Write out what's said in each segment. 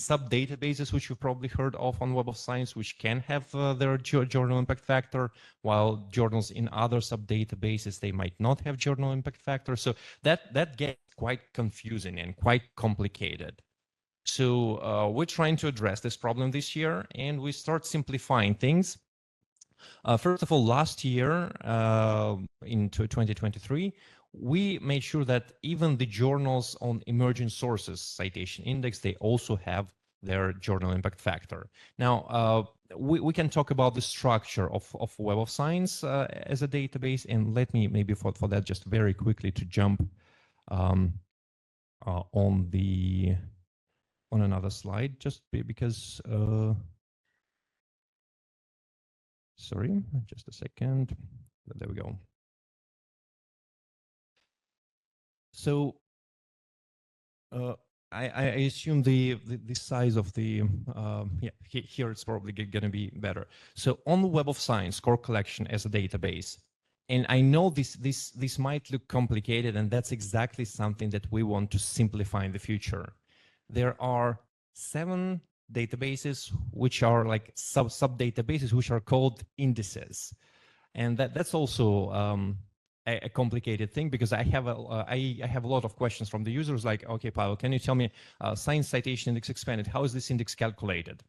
sub-databases, which you've probably heard of on Web of Science, which can have their journal impact factor, while journals in other sub-databases, they might not have journal impact factor. So that gets quite confusing and quite complicated. So we're trying to address this problem this year, and we start simplifying things. First of all, last year, into 2023, we made sure that even the journals on emerging sources citation index, they also have their journal impact factor. Now, we can talk about the structure of Web of Science as a database, and let me maybe for that just very quickly to jump on another slide, just because sorry, just a second. There we go. So I assume the size of the yeah, here it's probably going to be better. So on the Web of Science core collection as a database, and I know this might look complicated, and that's exactly something that we want to simplify in the future. There are 7 databases which are like sub databases which are called indices, and that's also a complicated thing, because I have a lot of questions from the users like, okay, Pavel, can you tell me Science Citation Index expanded, how is this index calculated?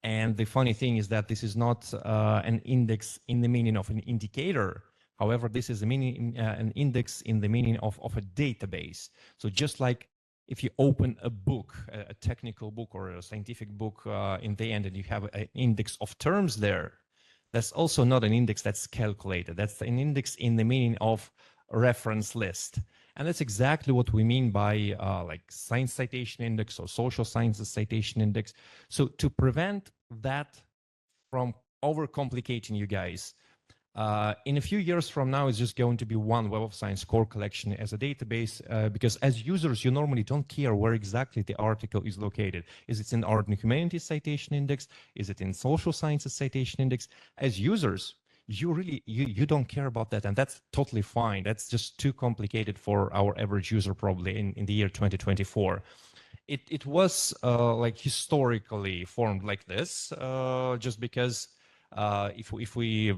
And the funny thing is that this is not an index in the meaning of an indicator. However, this is an index in the meaning of a database. So just like if you open a book, a technical book or a scientific book in the end, and you have an index of terms there, that's also not an index that's calculated. That's an index in the meaning of a reference list. And that's exactly what we mean by like Science Citation Index or Social Sciences Citation Index. So to prevent that from overcomplicating you guys, in a few years from now, it's just going to be one Web of Science core collection as a database, because as users, you normally don't care where exactly the article is located. Is it in Art and Humanities Citation Index? Is it in Social Sciences Citation Index? As users, you don't care about that, and that's totally fine. That's just too complicated for our average user probably in the year 2024. It was like historically formed like this, just because if we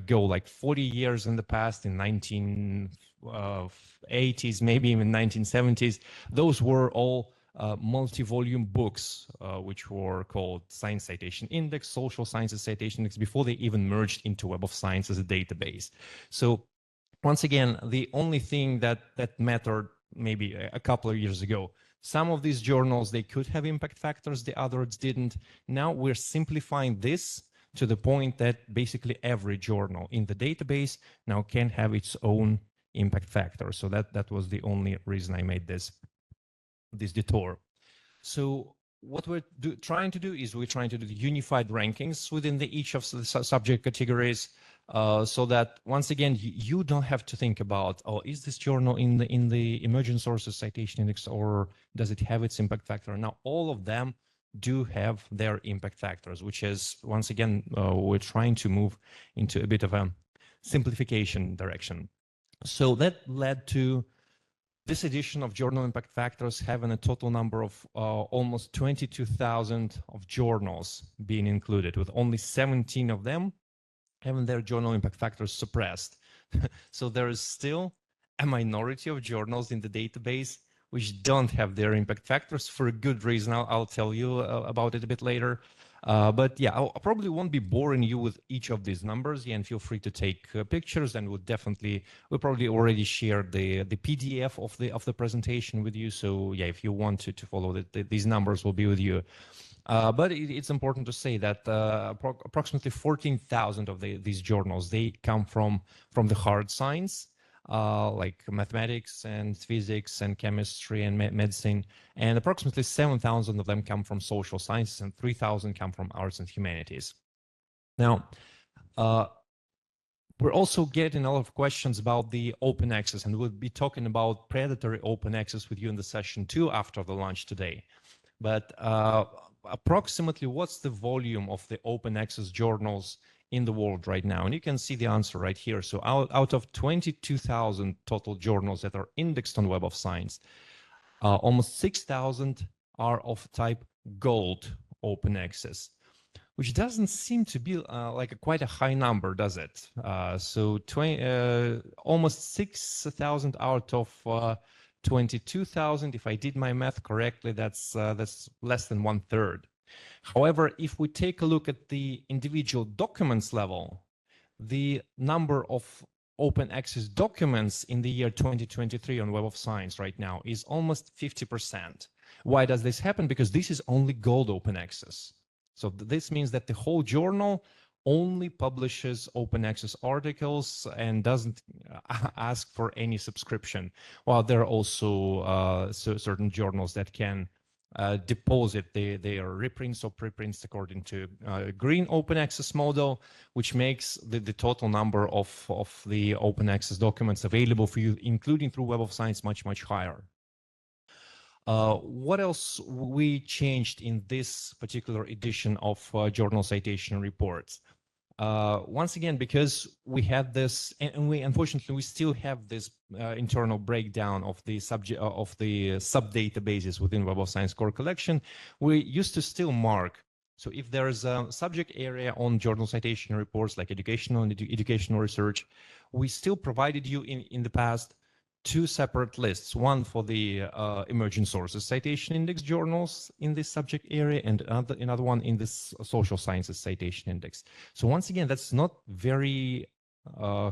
go like 40 years in the past, in 1980s, maybe even 1970s, those were all multi-volume books, which were called Science Citation Index, Social Sciences Citation Index, before they even merged into Web of Science as a database. So once again, the only thing that mattered maybe a couple of years ago, some of these journals, they could have impact factors, the others didn't. Now we're simplifying this to the point that basically every journal in the database now can have its own impact factor. So that was the only reason I made this detour. So what we're trying to do is we're trying to do the unified rankings within each of the subject categories, so that once again you don't have to think about, oh, is this journal in the emerging sources citation index, or does it have its impact factor? Now all of them do have their impact factors, which is, once again, we're trying to move into a bit of a simplification direction. So that led to this edition of journal impact factors having a total number of almost 22,000 of journals being included, with only 17 of them having their journal impact factors suppressed. So there is still a minority of journals in the database which don't have their impact factors, for a good reason. I'll tell you about it a bit later. But yeah, I probably won't be boring you with each of these numbers. Yeah, and feel free to take pictures, and we'll probably already shared the PDF of the presentation with you. So yeah, if you want to follow these numbers will be with you. But it's important to say that approximately 14,000 of these journals, they come from the hard science, like mathematics and physics and chemistry and medicine, and approximately 7,000 of them come from social sciences and 3,000 come from arts and humanities. Now, we're also getting a lot of questions about the open access, and we'll be talking about predatory open access with you in the session 2 after the lunch today. But approximately what's the volume of the open access journals in the world right now? And you can see the answer right here. So out of 22,000 total journals that are indexed on Web of Science, almost 6,000 are of type gold open access, which doesn't seem to be like quite a high number, does it? So almost 6,000 out of 22,000. If I did my math correctly, that's less than 1/3. However, if we take a look at the individual documents level, the number of open access documents in the year 2023 on Web of Science right now is almost 50%. Why does this happen? Because this is only gold open access. So this means that the whole journal only publishes open access articles and doesn't ask for any subscription. While there are also certain journals that can deposit their reprints or preprints according to green open access model, which makes the total number of the open access documents available for you, including through Web of Science, much, much higher. What else we changed in this particular edition of Journal Citation Reports? Once again, because we had this, and we unfortunately we still have this internal breakdown of the sub-databases within Web of Science core collection, we used to still mark. So if there is a subject area on journal citation reports like educational and educational research, we still provided you in the past two separate lists, one for the emerging sources citation index journals in this subject area and another one in this social sciences citation index. So once again, that's not very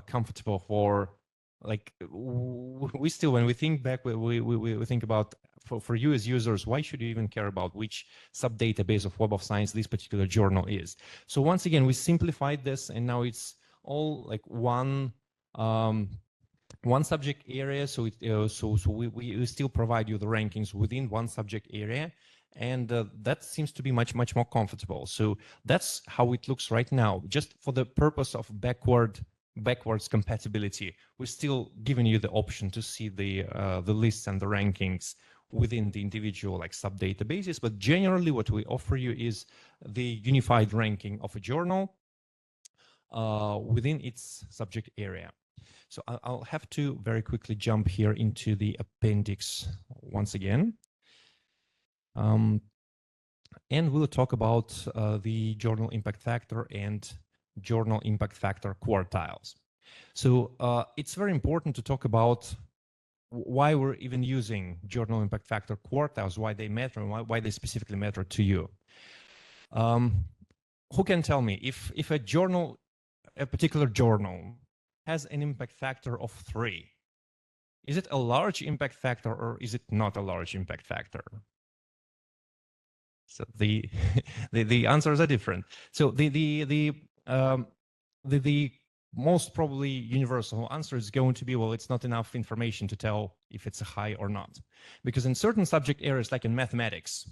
comfortable for, like, we still, when we think back, we think about, for you as users, why should you even care about which sub-database of Web of Science this particular journal is? So once again, we simplified this, and now it's all like one subject area. So we still provide you the rankings within one subject area, and that seems to be much more comfortable. So that's how it looks right now. Just for the purpose of backwards compatibility, we're still giving you the option to see the lists and the rankings within the individual like sub databases. But generally, what we offer you is the unified ranking of a journal within its subject area. So I'll have to very quickly jump here into the appendix once again. And we'll talk about the journal impact factor and journal impact factor quartiles. So it's very important to talk about why we're even using journal impact factor quartiles, why they matter, and why they specifically matter to you. Who can tell me if a particular journal has an impact factor of 3. Is it a large impact factor or is it not a large impact factor? So the answers are different. So the most probably universal answer is going to be, well, it's not enough information to tell if it's a high or not. Because in certain subject areas, like in mathematics,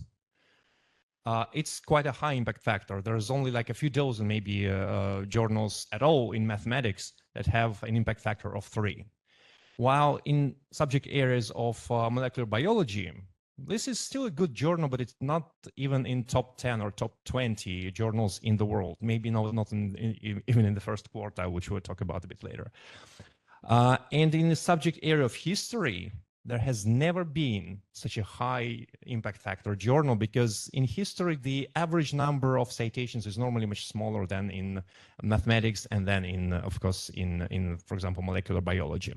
it's quite a high impact factor. There's only like a few dozen maybe journals at all in mathematics that have an impact factor of 3. While in subject areas of molecular biology, this is still a good journal, but it's not even in top 10 or top 20 journals in the world. Maybe not even in the first quartile, which we'll talk about a bit later. And in the subject area of history, there has never been such a high impact factor journal, because in history, the average number of citations is normally much smaller than in mathematics and then in, of course, in for example, molecular biology.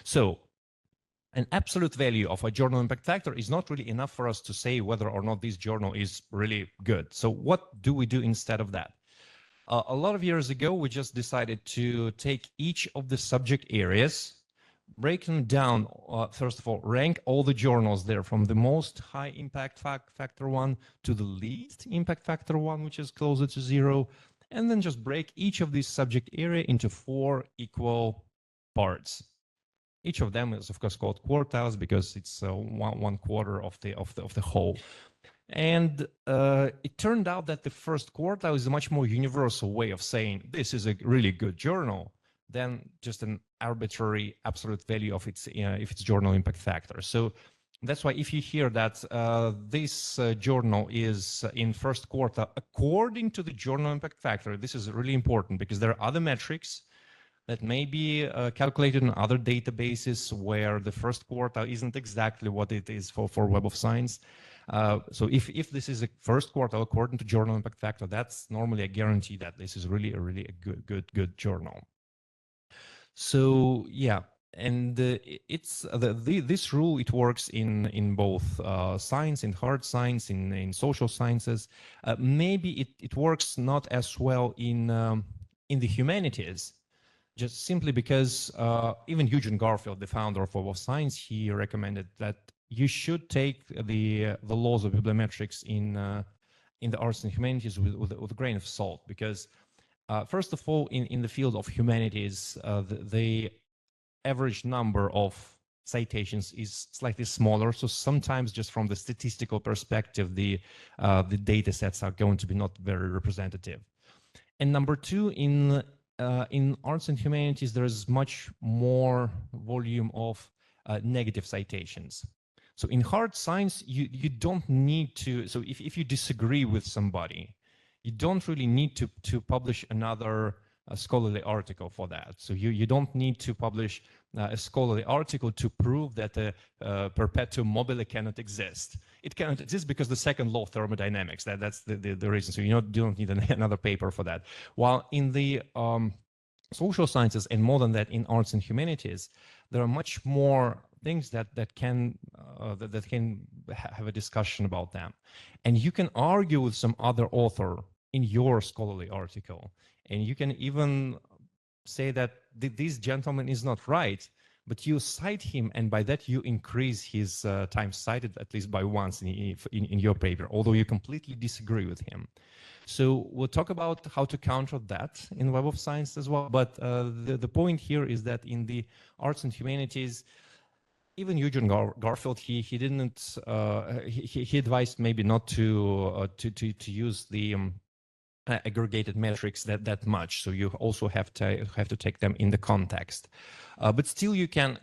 So an absolute value of a journal impact factor is not really enough for us to say whether or not this journal is really good. So what do we do instead of that? A lot of years ago, we just decided to take each of the subject areas, break them down, first of all, rank all the journals there from the most high impact factor one to the least impact factor one, which is closer to 0, and then just break each of these subject area into 4 equal parts. Each of them is, of course, called quartiles because it's one quarter of the whole. And it turned out that the first quartile is a much more universal way of saying this is a really good journal than just an arbitrary absolute value of its journal impact factor. So that's why if you hear that this journal is in first quartile according to the journal impact factor, this is really important because there are other metrics that may be calculated in other databases where the first quartile isn't exactly what it is for Web of Science. So if this is a first quartile according to journal impact factor, that's normally a guarantee that this is really a good journal. So yeah, and it's this rule, it works in both science, in hard science, in social sciences. Maybe it works not as well in the humanities, just simply because even Eugene Garfield, the founder of Web of Science, he recommended that you should take the laws of bibliometrics in the arts and humanities with a grain of salt, because first of all, in the field of humanities, the average number of citations is slightly smaller. So sometimes just from the statistical perspective, the data sets are going to be not very representative. And number two, in arts and humanities, there is much more volume of negative citations. So in hard science, you don't need to, so if you disagree with somebody, you don't really need to publish another scholarly article for that. So you don't need to publish a scholarly article to prove that a perpetuum mobile cannot exist. It cannot exist because the second law of thermodynamics, that's the reason. So you don't need another paper for that. While in the social sciences, and more than that, in arts and humanities, there are much more things that can have a discussion about them, and you can argue with some other author in your scholarly article, and you can even say that this gentleman is not right, but you cite him, and by that you increase his time cited at least by once in your paper, although you completely disagree with him. So we'll talk about how to counter that in Web of Science as well. But the point here is that in the arts and humanities, even Eugene Garfield, he didn't he advised maybe not to use the aggregated metrics that much. So you also have to take them in the context. But still, you can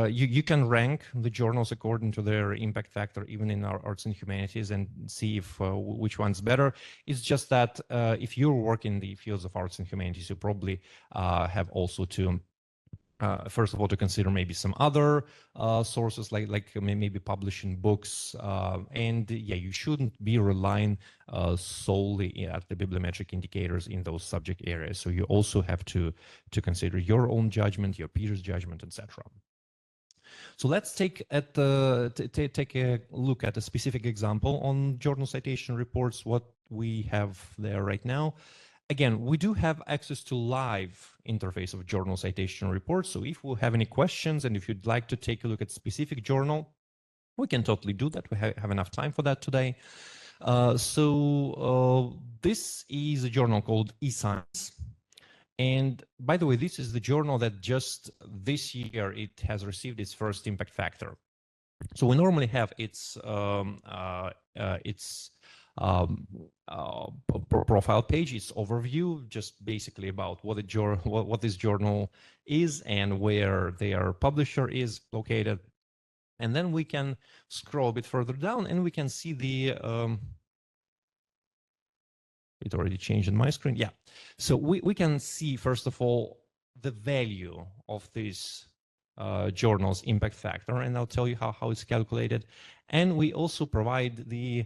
you can rank the journals according to their impact factor, even in our arts and humanities, and see if which one's better. It's just that if you work in the fields of arts and humanities, you probably have also to first of all to consider maybe some other sources like maybe publishing books, and yeah, you shouldn't be relying solely at the bibliometric indicators in those subject areas. So you also have to consider your own judgment, your peers' judgment, etc. So let's take a look at a specific example on journal citation reports, what we have there right now. Again, we do have access to live interface of journal citation reports. So if we have any questions and if you'd like to take a look at specific journal, we can totally do that. We have enough time for that today. This is a journal called eScience. And by the way, this is the journal that just this year, it has received its first impact factor. So we normally have its profile page, its overview, just basically about what this journal is and where their publisher is located. And then we can scroll a bit further down and we can see the it already changed on my screen. Yeah. So we can see, first of all, the value of this journal's impact factor, and I'll tell you how it's calculated. And we also provide the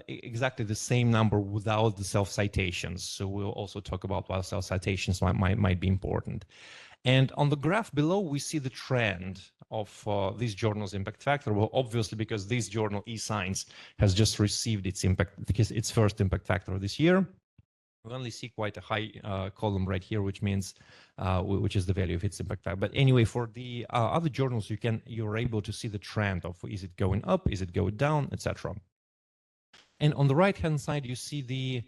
exactly the same number without the self-citations. So we'll also talk about why self-citations might be important. And on the graph below, we see the trend of this journal's impact factor. Well, obviously, because this journal, eScience, has just received its first impact factor this year. We only see quite a high column right here, which means which is the value of its impact factor. But anyway, for the other journals, you're able to see the trend of, is it going up, is it going down, etc. And on the right-hand side, you see the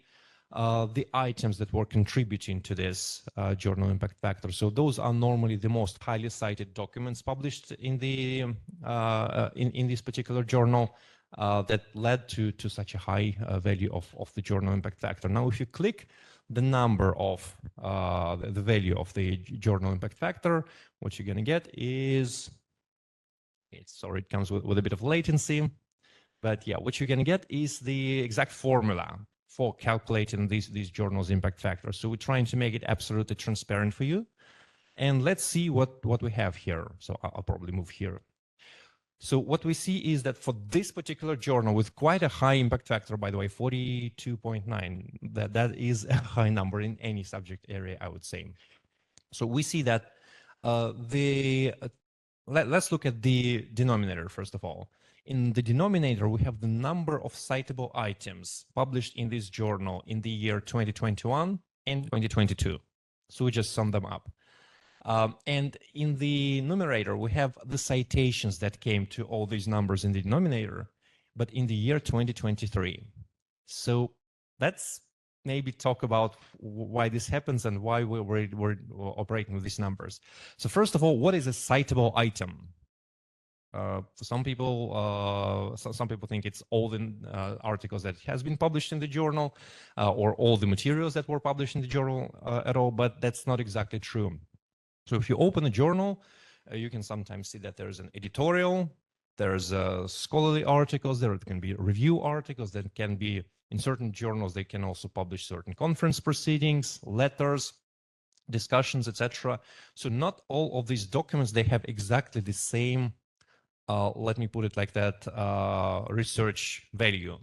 items that were contributing to this journal impact factor. So those are normally the most highly cited documents published in the in this particular journal that led to such a high value of the journal impact factor. Now, if you click the number of the value of the journal impact factor, what you're going to get is, it comes with a bit of latency. But yeah, what you're going to get is the exact formula for calculating these journals' impact factors. So we're trying to make it absolutely transparent for you. And let's see what we have here. So I'll probably move here. So what we see is that for this particular journal with quite a high impact factor, by the way, 42.9, that is a high number in any subject area, I would say. So we see that let's look at the denominator first of all. In the denominator, we have the number of citable items published in this journal in the year 2021 and 2022. So we just sum them up. And in the numerator, we have the citations that came to all these numbers in the denominator, but in the year 2023. So let's maybe talk about why this happens and why we're operating with these numbers. So first of all, what is a citable item? Some people think it's all the articles that has been published in the journal or all the materials that were published in the journal at all, but that's not exactly true. So if you open a journal, you can sometimes see that there's an editorial, there's scholarly articles, there can be review articles, that can be in certain journals, they can also publish certain conference proceedings, letters, discussions, etc. So not all of these documents, they have exactly the same, let me put it like that, research value.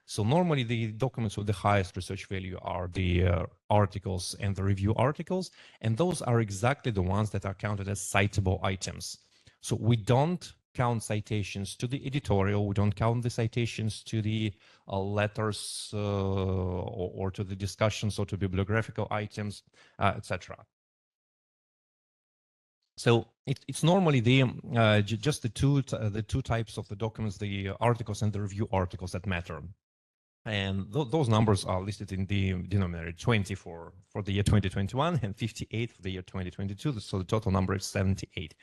So normally the documents with the highest research value are the articles and the review articles, and those are exactly the ones that are counted as citable items. So we don't count citations to the editorial, we don't count the citations to the letters or to the discussions or to bibliographical items, etc. So it's normally just the two types of the documents, the articles and the review articles, that matter. And those numbers are listed in the denominator, 20 for the year 2021 and 58 for the year 2022. So the total number is 78.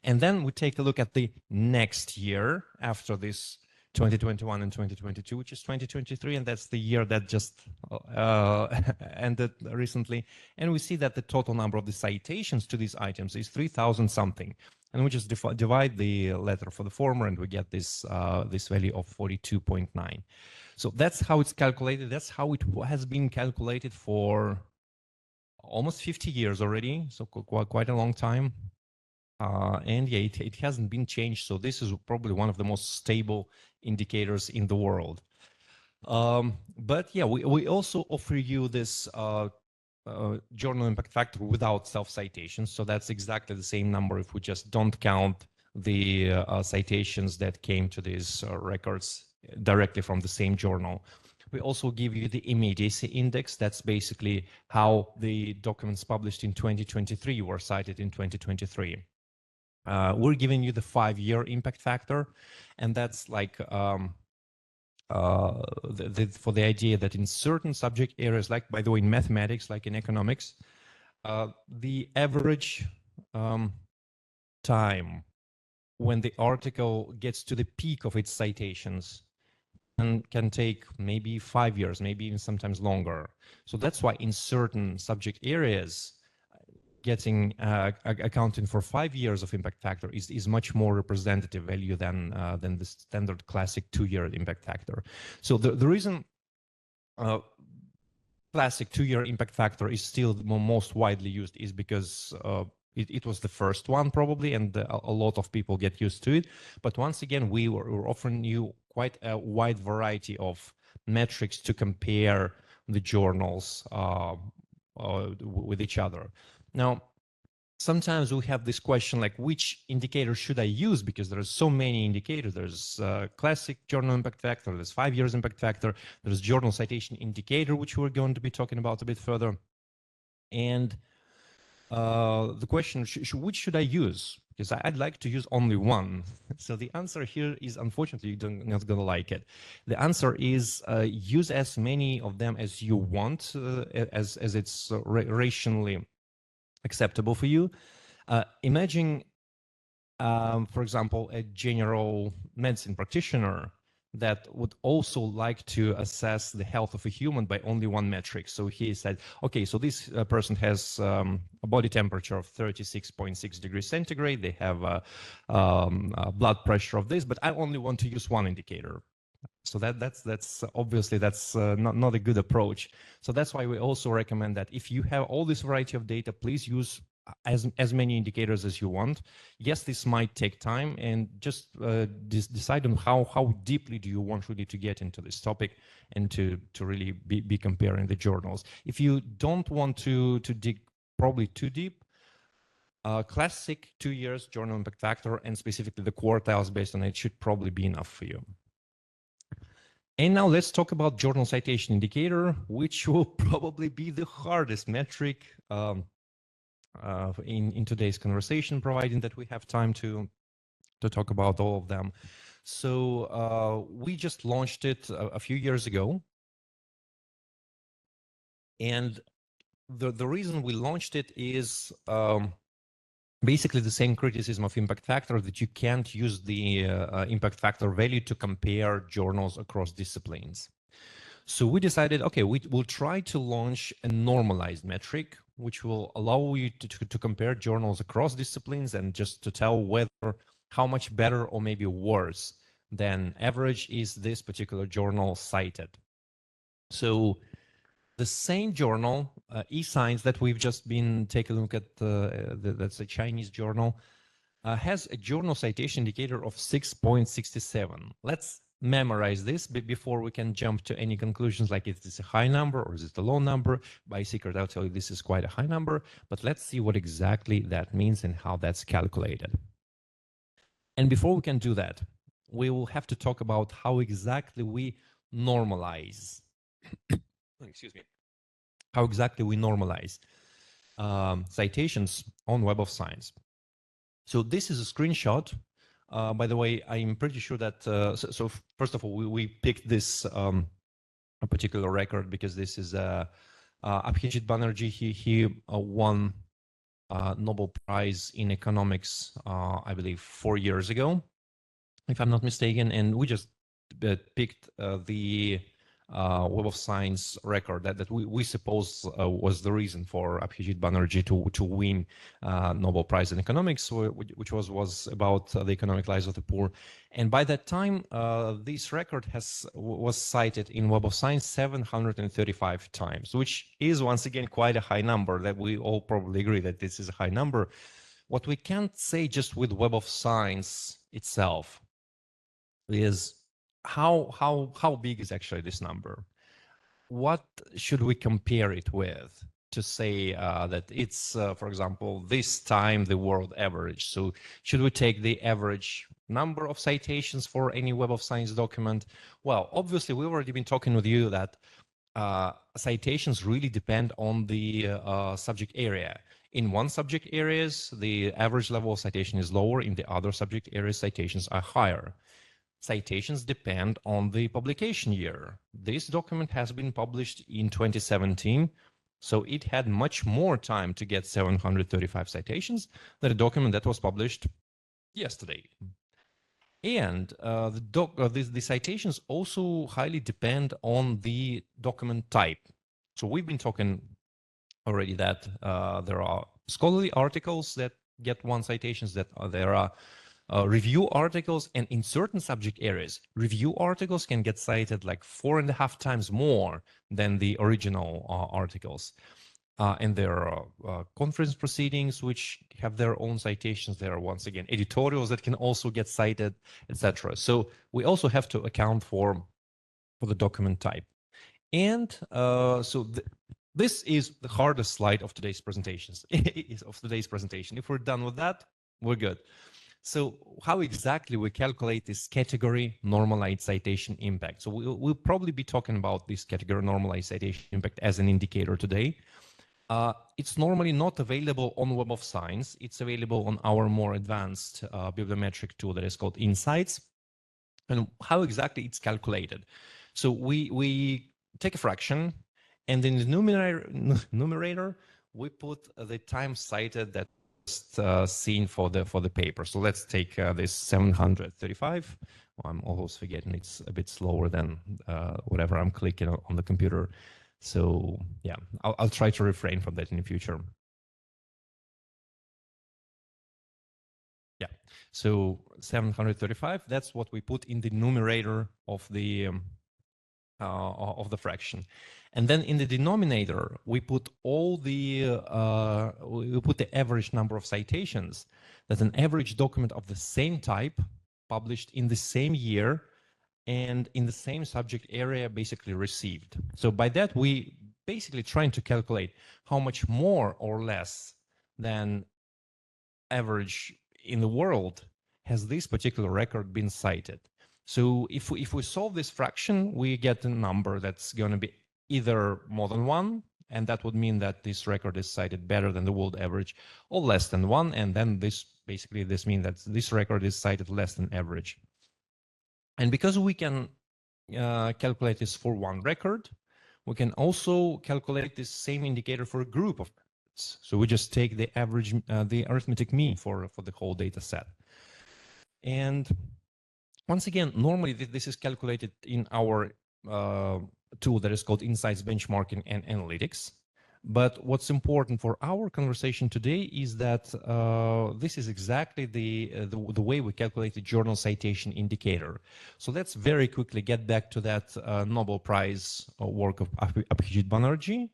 And then we take a look at the next year after this 2021 and 2022, which is 2023, and that's the year that just ended recently. And we see that the total number of the citations to these items is 3,000 something. And we just divide the letter for the former, and we get this this value of 42.9. So that's how it's calculated. That's how it has been calculated for almost 50 years already, so quite a long time. And yeah, it hasn't been changed. So this is probably one of the most stable indicators in the world. But yeah, we also offer you this journal impact factor without self-citation. So that's exactly the same number if we just don't count the citations that came to these records directly from the same journal. We also give you the immediacy index. That's basically how the documents published in 2023 were cited in 2023. We're giving you the 5-year impact factor, and that's like for the idea that in certain subject areas, like by the way in mathematics, like in economics, the average time when the article gets to the peak of its citations and can take maybe 5 years, maybe even sometimes longer. So that's why in certain subject areas, getting accounting for 5 years of impact factor is much more representative value than the standard classic 2-year impact factor. So the reason classic 2-year impact factor is still the most widely used is because it was the first one probably, and a lot of people get used to it. But once again, we're offering you quite a wide variety of metrics to compare the journals with each other. Now, sometimes we have this question like, which indicator should I use? Because there's so many indicators. There's classic journal impact factor, there's 5 years impact factor, there's journal citation indicator, which we're going to be talking about a bit further. And the question, which should I use? Because I'd like to use only one. So the answer here is, unfortunately, you're not going to like it. The answer is use as many of them as you want, as it's rationally acceptable for you. Imagine, for example, a general medicine practitioner that would also like to assess the health of a human by only one metric. So he said, okay, so this person has a body temperature of 36.6 degrees centigrade. They have a blood pressure of this, but I only want to use one indicator. So that's obviously not a good approach. So that's why we also recommend that if you have all this variety of data, please use as many indicators as you want. Yes, this might take time, and just decide on how deeply do you want really to get into this topic and to really be comparing the journals. If you don't want to dig probably too deep, classic 2 years journal impact factor and specifically the quartiles based on it should probably be enough for you. And now let's talk about journal citation indicator, which will probably be the hardest metric in today's conversation, providing that we have time to talk about all of them. So we just launched it a few years ago. And the reason we launched it is basically the same criticism of impact factor, that you can't use the impact factor value to compare journals across disciplines. So we decided, okay, we'll try to launch a normalized metric, which will allow you to compare journals across disciplines and just to tell whether how much better or maybe worse than average is this particular journal cited. So the same journal, eScience, that we've just been taking a look at, that's a Chinese journal, has a journal citation indicator of 6.67. Let's memorize this before we can jump to any conclusions like is this a high number or is it a low number. By secret, I'll tell you this is quite a high number, but let's see what exactly that means and how that's calculated. And before we can do that, we will have to talk about how exactly we normalize. Excuse me. How exactly we normalize citations on Web of Science. So this is a screenshot. By the way, I'm pretty sure that, so first of all, we picked this a particular record because this is Abhijit Banerjee. He won Nobel Prize in economics, I believe 4 years ago, if I'm not mistaken. And we just picked the Web of Science record that we suppose was the reason for Abhijit Banerjee to win Nobel Prize in economics, which was about the economic lives of the poor. And by that time, this record was cited in Web of Science 735 times, which is once again quite a high number. That we all probably agree that this is a high number. What we can't say just with Web of Science itself is how big is actually this number? What should we compare it with to say that it's, for example, this time the world average? So should we take the average number of citations for any Web of Science document? Well, obviously, we've already been talking with you that citations really depend on the subject area. In one subject areas, the average level of citation is lower. In the other subject areas, citations are higher. Citations depend on the publication year. This document has been published in 2017, so it had much more time to get 735 citations than a document that was published yesterday. And the citations also highly depend on the document type. So we've been talking already that there are scholarly articles that get 1 citations, that there are review articles, and in certain subject areas, review articles can get cited like 4.5 times more than the original articles. And there are conference proceedings which have their own citations. There are, once again, editorials that can also get cited, etc. So we also have to account for the document type. And this is the hardest slide of today's presentations. If we're done with that, we're good. So how exactly we calculate this category normalized citation impact? So we'll probably be talking about this category normalized citation impact as an indicator today. It's normally not available on Web of Science. It's available on our more advanced bibliometric tool that is called Insights. And how exactly it's calculated? So we take a fraction, and in the numerator we put the time cited that seen for the paper. So let's take this 735. I'm always forgetting it's a bit slower than whatever I'm clicking on the computer. So yeah, I'll try to refrain from that in the future. Yeah, so 735, that's what we put in the numerator of the of the fraction. And then in the denominator, we put all the we put the average number of citations. That's an average document of the same type published in the same year and in the same subject area basically received. So by that, we basically trying to calculate how much more or less than average in the world has this particular record been cited. So if we solve this fraction, we get a number that's going to be either more than 1, and that would mean that this record is cited better than the world average, or less than 1, and then this means that this record is cited less than average. And because we can calculate this for one record, we can also calculate this same indicator for a group of records. So we just take the average, the arithmetic mean for the whole data set. And once again, normally this is calculated in our tool that is called Insights Benchmarking and Analytics. But what's important for our conversation today is that this is exactly the way we calculate the journal citation indicator. So let's very quickly get back to that Nobel Prize work of Abhijit Banerjee.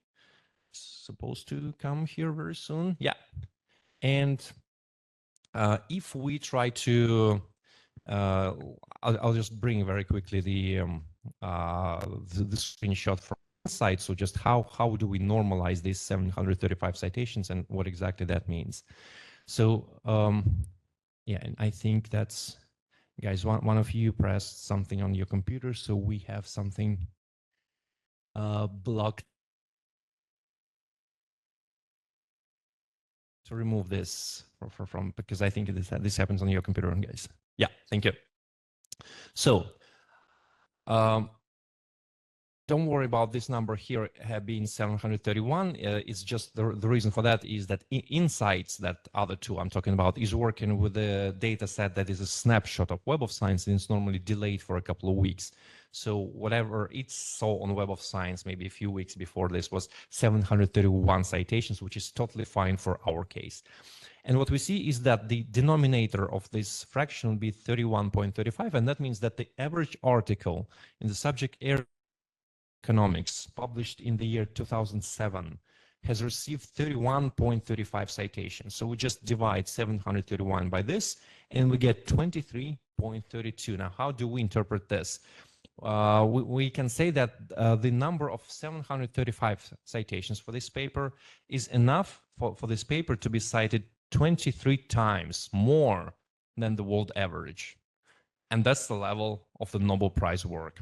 Supposed to come here very soon. Yeah. And if we try to, I'll just bring very quickly the screenshot from site. So just how do we normalize these 735 citations and what exactly that means? So yeah, and I think that's, guys, one of you pressed something on your computer, so we have something blocked. To remove this from because I think this happens on your computer, guys. Yeah, thank you. So don't worry about this number here being 731. It's just the reason for that is that Insights, that other tool I'm talking about, is working with a data set that is a snapshot of Web of Science, and it's normally delayed for a couple of weeks. So whatever it saw on Web of Science maybe a few weeks before this was 731 citations, which is totally fine for our case. And what we see is that the denominator of this fraction will be 31.35, and that means that the average article in the subject area economics published in the year 2007 has received 31.35 citations. So we just divide 731 by this and we get 23.32. Now, how do we interpret this? We can say that the number of 735 citations for this paper is enough for this paper to be cited 23 times more than the world average. And that's the level of the Nobel Prize work.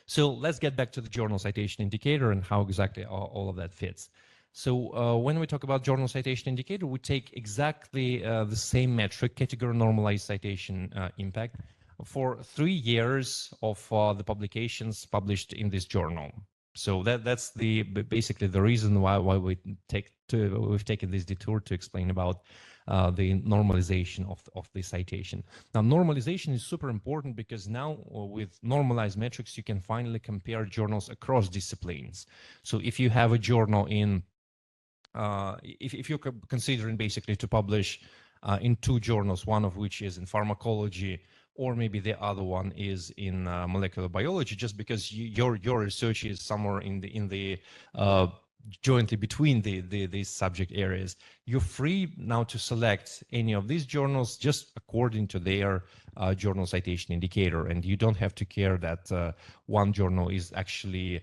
So let's get back to the journal citation indicator and how exactly all of that fits. So when we talk about journal citation indicator, we take exactly the same metric, category normalized citation impact, for 3 years of the publications published in this journal. So that's basically the reason why we've taken this detour to explain about the normalization of the citation. Now, normalization is super important because now with normalized metrics, you can finally compare journals across disciplines. So if you have a journal in, if you're considering basically to publish in 2 journals, one of which is in pharmacology, or maybe the other one is in molecular biology, just because your research is somewhere in the jointly between these subject areas, you're free now to select any of these journals just according to their journal citation indicator, and you don't have to care that one journal is actually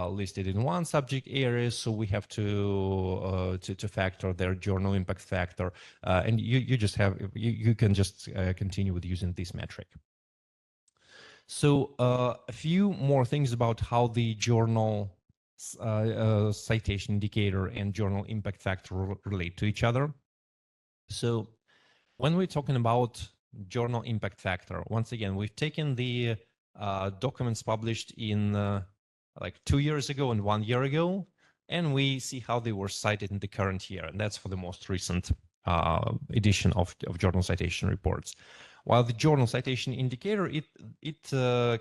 listed in one subject area, so we have to factor their journal impact factor, and you just have you can just continue with using this metric. So a few more things about how the journal citation indicator and journal impact factor relate to each other. So when we're talking about journal impact factor, once again, we've taken the documents published in like 2 years ago and 1 year ago, and we see how they were cited in the current year, and that's for the most recent edition of journal citation reports. While the journal citation indicator, it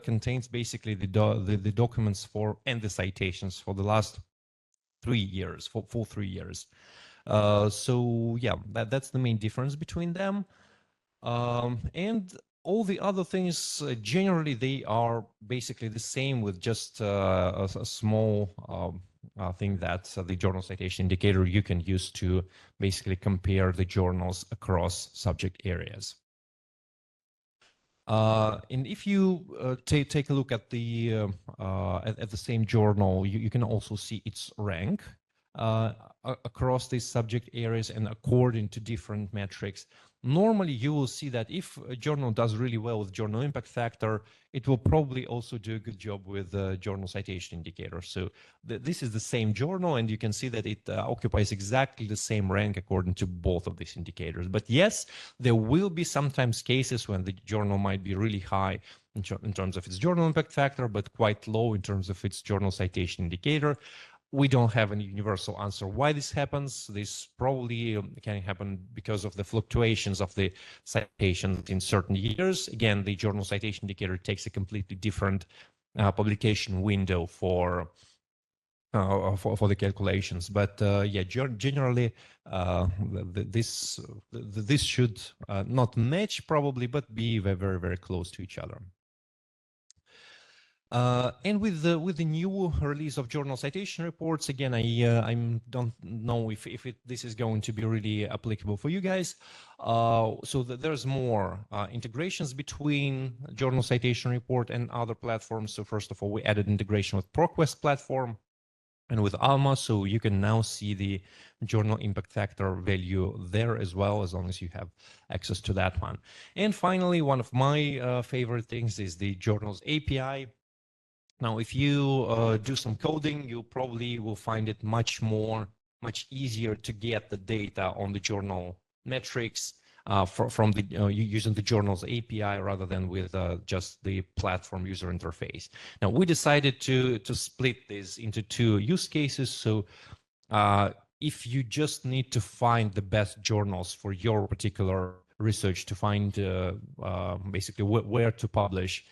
contains basically the documents for and the citations for the last 3 years, for 3 years. So yeah, that's the main difference between them. And all the other things, generally, they are basically the same with just a small thing that the journal citation indicator you can use to basically compare the journals across subject areas. And if you take a look at the same journal, you can also see its rank across these subject areas and according to different metrics. Normally, you will see that if a journal does really well with journal impact factor, it will probably also do a good job with the journal citation indicator. So this is the same journal, and you can see that it occupies exactly the same rank according to both of these indicators. But yes, there will be sometimes cases when the journal might be really high in terms of its journal impact factor, but quite low in terms of its journal citation indicator. We don't have any universal answer why this happens. This probably can happen because of the fluctuations of the citations in certain years. Again, the journal citation indicator takes a completely different publication window for the calculations. But yeah, generally, this should not match probably, but be very, very close to each other. And with the new release of journal citation reports, again, I don't know if this is going to be really applicable for you guys. So there's more integrations between journal citation report and other platforms. So first of all, we added integration with ProQuest platform and with Alma, so you can now see the journal impact factor value there as well, as long as you have access to that one. And finally, one of my favorite things is the journals API. Now, if you do some coding, you probably will find it much easier to get the data on the journal metrics from the using the journals API rather than with just the platform user interface. Now, we decided to split this into two use cases. So if you just need to find the best journals for your particular research, to find basically where to publish,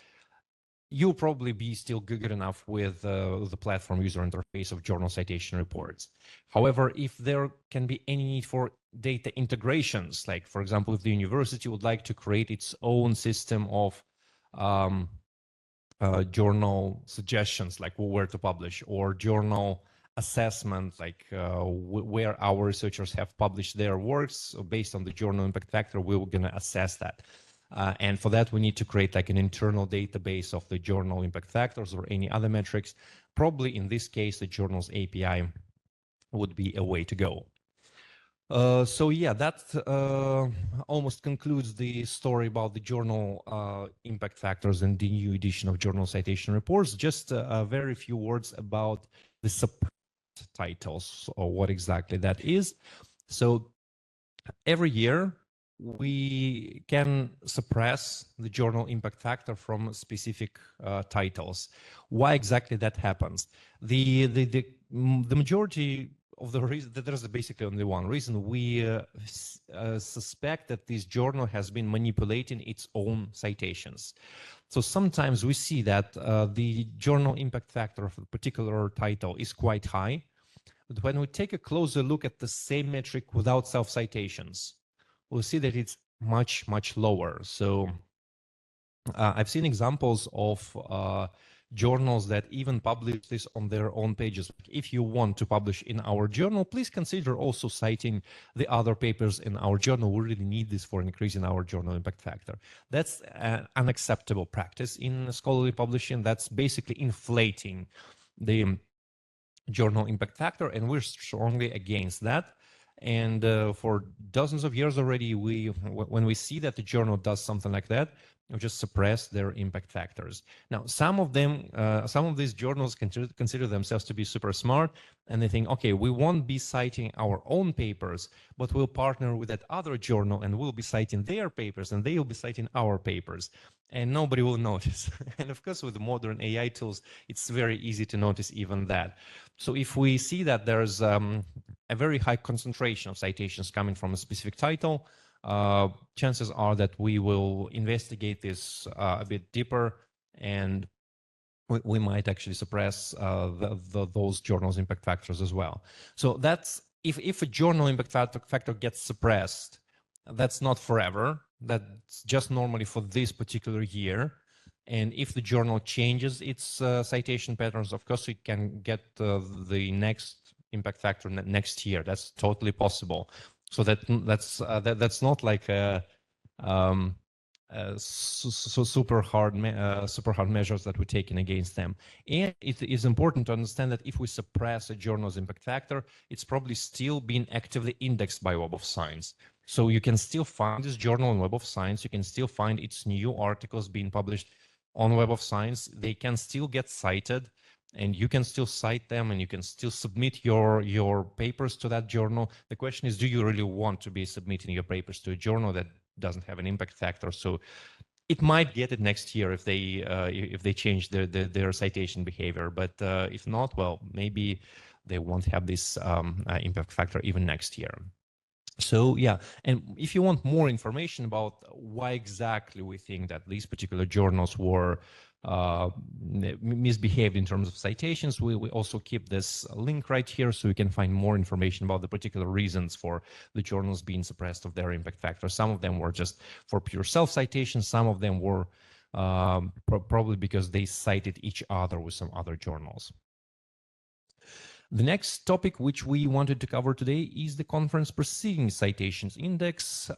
you'll probably be still good enough with the platform user interface of journal citation reports. However, if there can be any need for data integrations, like for example, if the university would like to create its own system of journal suggestions, like where to publish, or journal assessment, like where our researchers have published their works based on the journal impact factor, we're going to assess that. And for that, we need to create like an internal database of the journal impact factors or any other metrics. Probably in this case, the journals API would be a way to go. So yeah, that almost concludes the story about the journal impact factors and the new edition of journal citation reports. Just a very few words about the suppressed titles, or what exactly that is. So every year, we can suppress the journal impact factor from specific titles. Why exactly that happens? The majority of the reason, that there's basically only one reason. We suspect that this journal has been manipulating its own citations. So sometimes we see that the journal impact factor of a particular title is quite high, but when we take a closer look at the same metric without self-citations, we'll see that it's much lower. So I've seen examples of journals that even publish this on their own pages. If you want to publish in our journal, please consider also citing the other papers in our journal. We really need this for increasing our journal impact factor. That's an unacceptable practice in scholarly publishing. That's basically inflating the journal impact factor, and we're strongly against that. And for dozens of years already, when we see that the journal does something like that, we just suppress their impact factors. Now, some of these journals consider themselves to be super smart, and they think, okay, we won't be citing our own papers, but we'll partner with that other journal, and we'll be citing their papers, and they will be citing our papers, and nobody will notice. And of course, with the modern AI tools, it's very easy to notice even that. So if we see that there's a very high concentration of citations coming from a specific title, chances are that we will investigate this a bit deeper, and we might actually suppress those journals impact factors as well. So that's if a journal impact factor gets suppressed, that's not forever. that's just normally for this particular year. And if the journal changes its citation patterns, of course, it can get the next impact factor next year. That's totally possible. So that's not like a super hard measures that we're taking against them. And it is important to understand that if we suppress a journal's impact factor, it's probably still being actively indexed by Web of Science. So you can still find this journal on Web of Science. You can still find its new articles being published on Web of Science. They can still get cited, and you can still cite them, and you can still submit your papers to that journal. The question is, do you really want to be submitting your papers to a journal that doesn't have an impact factor? So it might get it next year if they change their citation behavior, but if not, well, maybe they won't have this impact factor even next year. So yeah, and if you want more information about why exactly we think that these particular journals were misbehaved in terms of citations, we also keep this link right here, so you can find more information about the particular reasons for the journals being suppressed of their impact factor. Some of them were just for pure self-citation, some of them were probably because they cited each other with some other journals. The next topic which we wanted to cover today is the conference proceedings citations index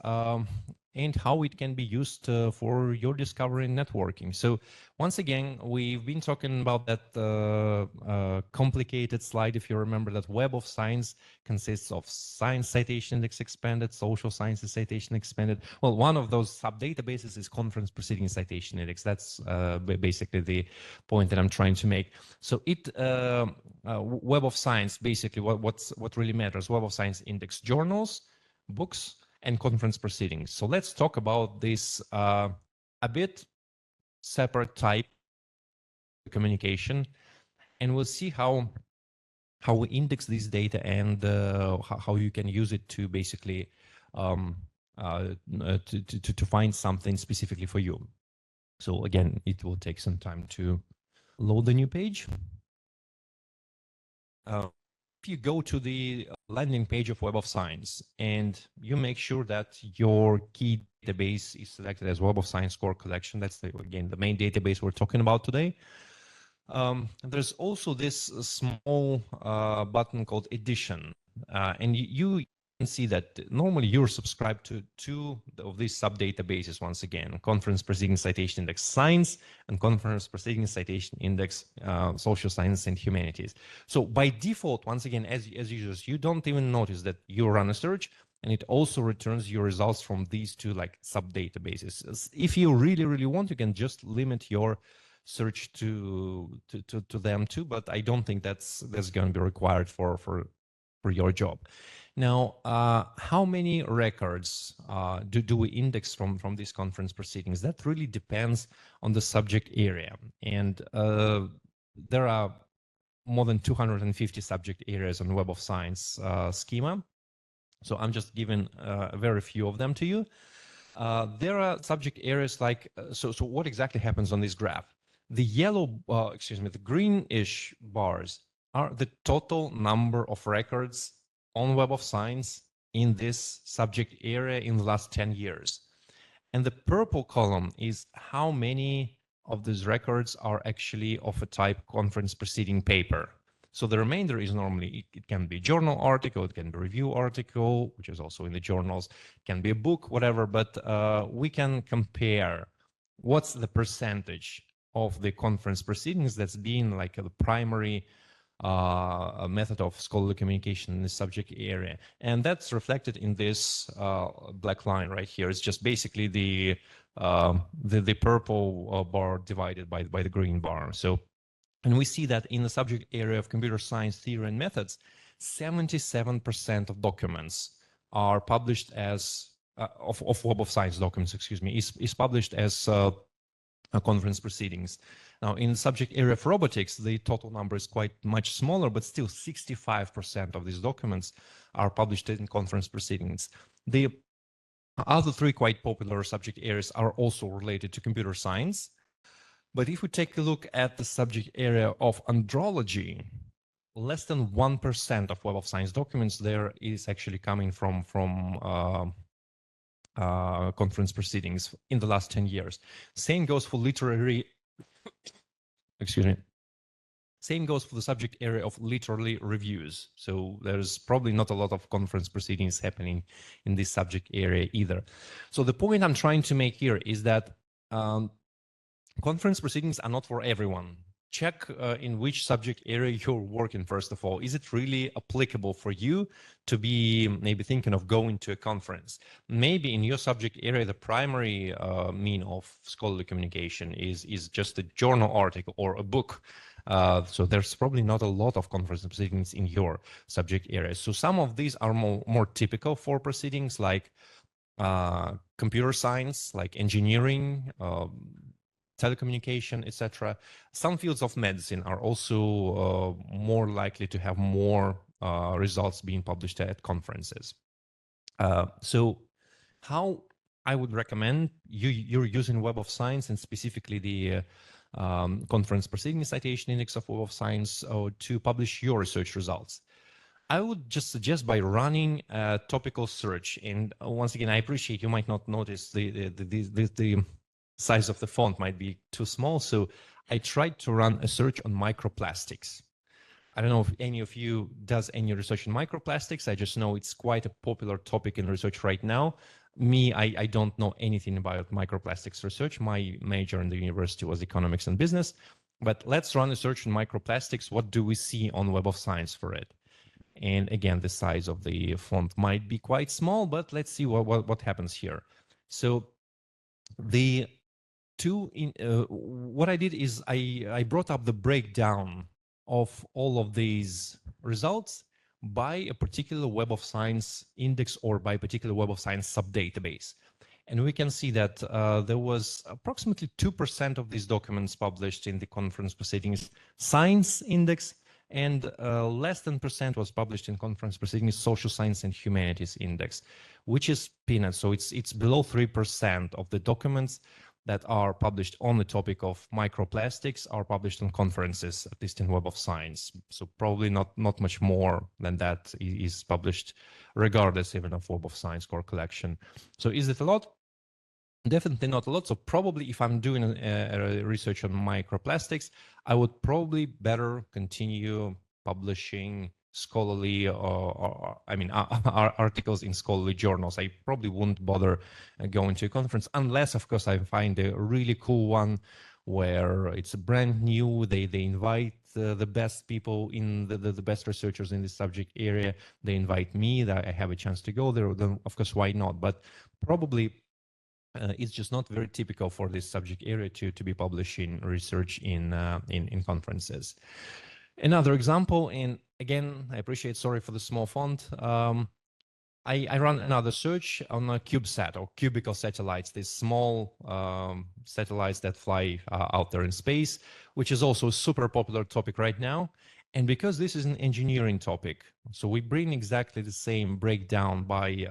and how it can be used for your discovery and networking. So once again, we've been talking about that complicated slide. If you remember, that Web of Science consists of Science Citation Index Expanded, Social Sciences Citation Expanded. Well, one of those sub-databases is Conference Proceedings Citation Index. That's basically the point that I'm trying to make. So Web of Science, basically what really matters, Web of Science index journals, books, and conference proceedings. So let's talk about this a bit separate type communication, and we'll see how we index this data and how you can use it to basically to find something specifically for you. So again, it will take some time to load the new page. If you go to the landing page of Web of Science and you make sure that your key database is selected as Web of Science Core Collection, that's again the main database we're talking about today. There's also this small button called Edition, and you can see that normally you're subscribed to two of these sub-databases, once again, Conference Proceedings Citation Index Science and Conference Proceedings Citation Index Social Sciences and Humanities. So by default, once again, as usual, you don't even notice that you run a search, and it also returns your results from these two like sub-databases. If you really want, you can just limit your search to them too, but I don't think that's going to be required for your job. Now, how many records do we index from these conference proceedings? That really depends on the subject area, and there are more than 250 subject areas on Web of Science schema. So I'm just giving a very few of them to you. There are subject areas like, so what exactly happens on this graph? The yellow, the greenish bars are the total number of records on Web of Science in this subject area in the last 10 years. And the purple column is how many of these records are actually of a type conference proceeding paper. So the remainder is normally, it can be a journal article, it can be a review article, which is also in the journals, it can be a book, whatever, but we can compare what's the percentage of the conference proceedings that's been like the primary method of scholarly communication in the subject area. And that's reflected in this black line right here. It's just basically the purple bar divided by the green bar. So, and we see that in the subject area of computer science theory and methods, 77% of documents are published as, of Web of Science documents, excuse me, is published as conference proceedings. Now, in the subject area of robotics, the total number is quite much smaller, but still 65% of these documents are published in conference proceedings. The other three quite popular subject areas are also related to computer science. But if we take a look at the subject area of andrology, less than 1% of Web of Science documents there is actually coming from conference proceedings in the last 10 years. Same goes for literary, excuse me, same goes for the subject area of literary reviews. So there's probably not a lot of conference proceedings happening in this subject area either. So the point I'm trying to make here is that conference proceedings are not for everyone. Check in which subject area you're working, first of all. Is it really applicable for you to be maybe thinking of going to a conference? Maybe in your subject area, the primary mean of scholarly communication is just a journal article or a book. So there's probably not a lot of conference proceedings in your subject area. So some of these are more typical for proceedings like computer science, like engineering, telecommunication, etc. Some fields of medicine are also more likely to have more results being published at conferences. So how I would recommend you're using Web of Science and specifically the Conference Proceeding Citation Index of Web of Science to publish your research results. I would just suggest by running a topical search. And once again, I appreciate you might not notice the size of the font might be too small. So I tried to run a search on microplastics. I don't know if any of you does any research in microplastics. I just know it's quite a popular topic in research right now. Me, I don't know anything about microplastics research. My major in the university was economics and business. But let's run a search in microplastics. What do we see on Web of Science for it? And again, the size of the font might be quite small, but let's see what happens here. So the what I did is I brought up the breakdown of all of these results by a particular Web of Science index or by a particular Web of Science subdatabase. And we can see that there was approximately 2% of these documents published in the Conference Proceedings Science Index, and less than % was published in Conference Proceedings Social Science and Humanities Index, which is peanuts. So it's below 3% of the documents that are published on the topic of microplastics are published on conferences, at least in Web of Science. So probably not much more than that is published, regardless even of Web of Science core collection. So is it a lot? Definitely not a lot. So probably if I'm doing a research on microplastics, I would probably better continue publishing scholarly articles in scholarly journals. I probably wouldn't bother going to a conference unless, of course, I find a really cool one where it's brand new. They invite the best people in the best researchers in this subject area. They invite me, that I have a chance to go there. Then, of course, why not? But probably it's just not very typical for this subject area to be publishing research in conferences. Another example, and again, I appreciate, sorry for the small font. I run another search on a CubeSat or cubical satellites, these small satellites that fly out there in space, which is also a super popular topic right now. And because this is an engineering topic, so we bring exactly the same breakdown by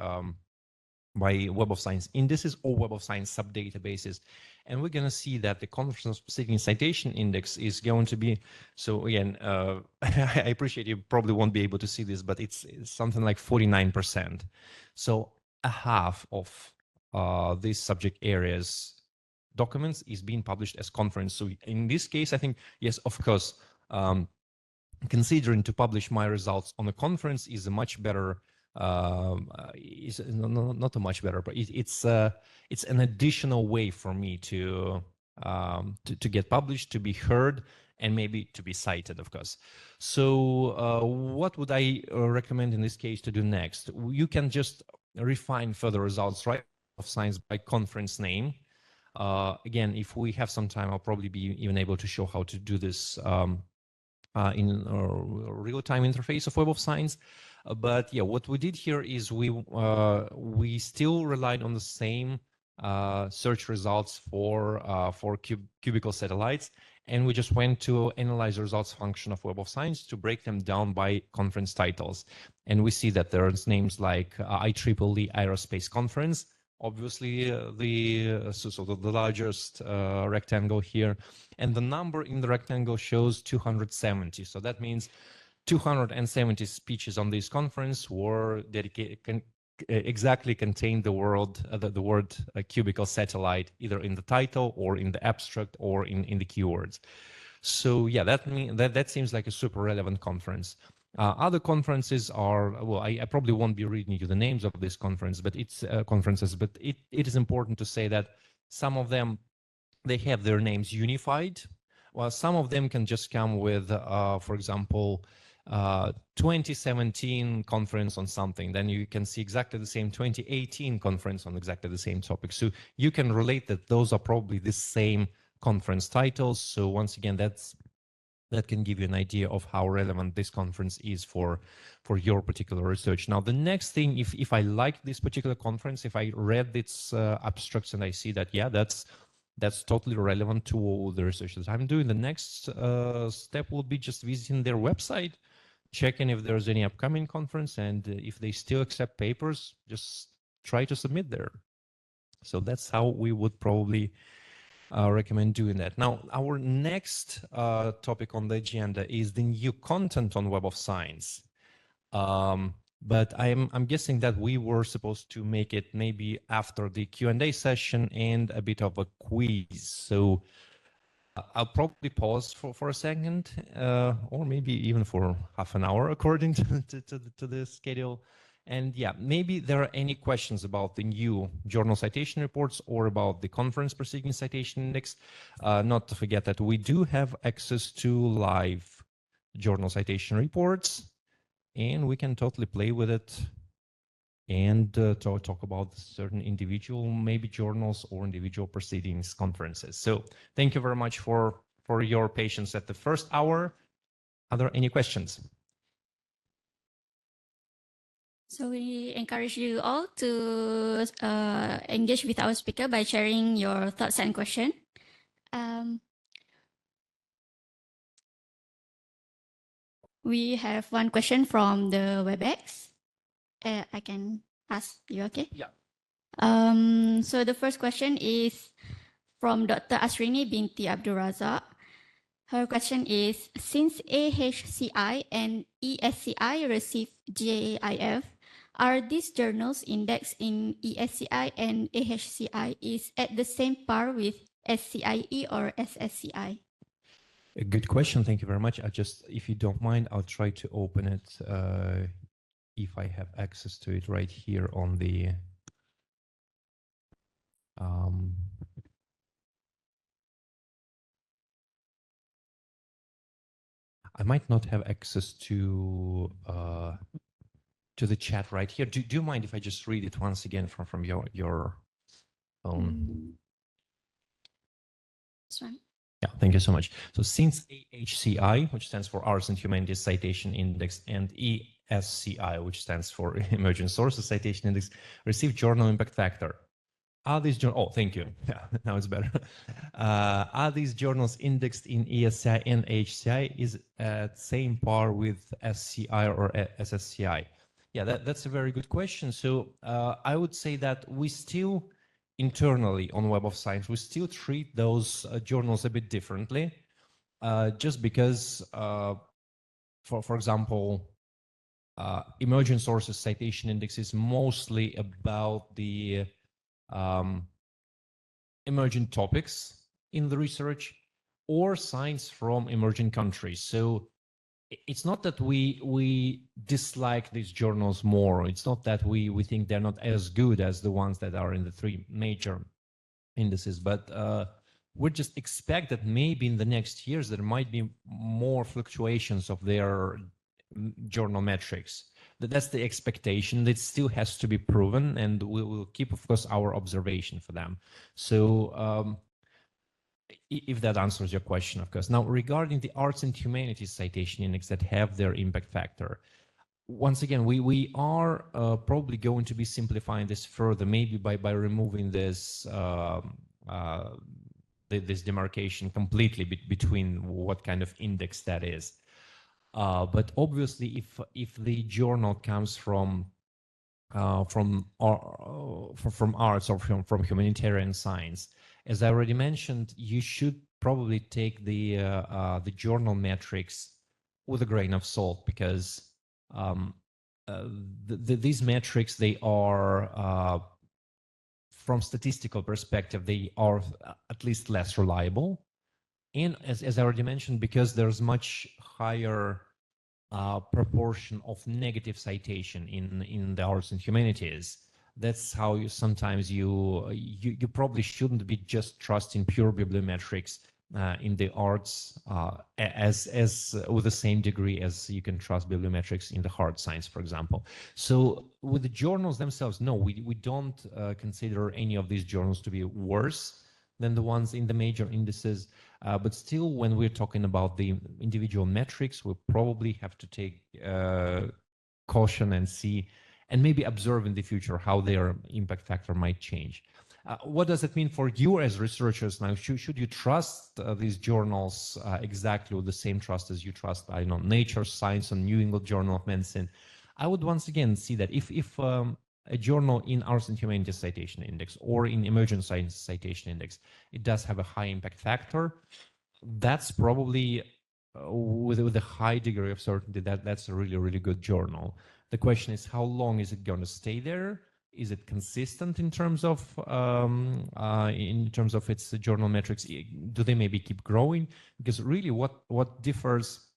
Web of Science indices or Web of Science subdatabases. And we're going to see that the Conference Proceeding Citation Index is going to be, so again, I appreciate you probably won't be able to see this, but it's something like 49%. So a half of these subject areas documents is being published as conference. So in this case, I think, yes, of course, considering to publish my results on a conference is a much better is not a much better, but it's an additional way for me to get published, to be heard, and maybe to be cited, of course. So what would I recommend in this case to do next? You can just refine further results, right, of science by conference name. Again, if we have some time, I'll probably be even able to show how to do this in a real-time interface of Web of Science. But yeah, what we did here is we still relied on the same search results for cubical satellites, and we just went to analyze the results function of Web of Science to break them down by conference titles. And we see that there's names like IEEE Aerospace Conference, obviously the largest rectangle here, and the number in the rectangle shows 270. So that means 270 speeches on this conference were dedicated exactly contain the word cubical satellite either in the title or in the abstract or in the keywords. So yeah, that seems like a super relevant conference. Other conferences are, well, I probably won't be reading you the names of these conferences, but it is important to say that some of them, they have their names unified, while some of them can just come with, for example, 2017 conference on something. Then you can see exactly the same 2018 conference on exactly the same topic. So you can relate that those are probably the same conference titles. So once again, that can give you an idea of how relevant this conference is for your particular research. Now, the next thing, if I like this particular conference, if I read its abstracts and I see that, yeah, that's totally relevant to the research that I'm doing, the next step will be just visiting their website, checking if there's any upcoming conference, and if they still accept papers, just try to submit there. So that's how we would probably recommend doing that. Now, our next topic on the agenda is the new content on Web of Science. But I'm guessing that we were supposed to make it maybe after the Q&A session and a bit of a quiz. So I'll probably pause for a second, or maybe even for half an hour, according to the schedule. And yeah, maybe there are any questions about the new journal citation reports or about the conference proceeding citation index. Not to forget that we do have access to live journal citation reports, and we can totally play with it and talk about certain individual, maybe journals or individual proceedings, conferences. So thank you very much for your patience at the first hour. Are there any questions? So we encourage you all to engage with our speaker by sharing your thoughts and questions. We have one question from the WebEx. I can ask you, okay? Yeah. So the first question is from Dr. Asrini binti Abdul Razak. Her question is, since AHCI and ESCI receive GAIF, are these journals indexed in ESCI and AHCI is at the same par with SCIE or SSCI? A good question. Thank you very much. If you don't mind, I'll try to open it if I have access to it right here on the I might not have access to the chat right here. Do you mind if I just read it once again from your phone? That's right. Yeah, thank you so much. So since AHCI, which stands for Arts and Humanities Citation Index, and ESCI, which stands for Emerging Sources Citation Index, receive journal impact factor. Are these journals, oh, thank you. Yeah, now it's better. Are these journals indexed in ESCI and AHCI is at same par with SCI or SSCI? Yeah, that's a very good question. So I would say that we still, internally on Web of Science, we still treat those journals a bit differently, just because, for example, Emerging Sources Citation Index is mostly about the emerging topics in the research or science from emerging countries. So it's not that we dislike these journals more. It's not that we think they're not as good as the ones that are in the three major indices, but we just expect that maybe in the next years there might be more fluctuations of their journal metrics. That's the expectation. That still has to be proven, and we will keep, of course, our observation for them. So if that answers your question, of course. Now, regarding the arts and humanities citation index that have their impact factor, once again, we are probably going to be simplifying this further, maybe by removing this this demarcation completely between what kind of index that is. But obviously, if the journal comes from arts or from humanitarian science, as I already mentioned, you should probably take the journal metrics with a grain of salt, because these metrics, they are, from statistical perspective, they are at least less reliable. And as I already mentioned, because there's much higher proportion of negative citation in the arts and humanities, that's how you sometimes you probably shouldn't be just trusting pure bibliometrics in the arts as with the same degree as you can trust bibliometrics in the hard science, for example. So with the journals themselves, no, we don't consider any of these journals to be worse than the ones in the major indices. But still, when we're talking about the individual metrics, we probably have to take caution and see, and maybe observe in the future how their impact factor might change. What does it mean for you as researchers now? Should you trust these journals exactly with the same trust as you trust, I know, Nature, Science, and New England Journal of Medicine? I would once again see that if a journal in Arts and Humanities Citation Index or in Emerging Science Citation Index, it does have a high impact factor, that's probably with a high degree of certainty that's a really, really good journal. The question is, how long is it going to stay there? Is it consistent in terms of its journal metrics? Do they maybe keep growing? Because really, what differs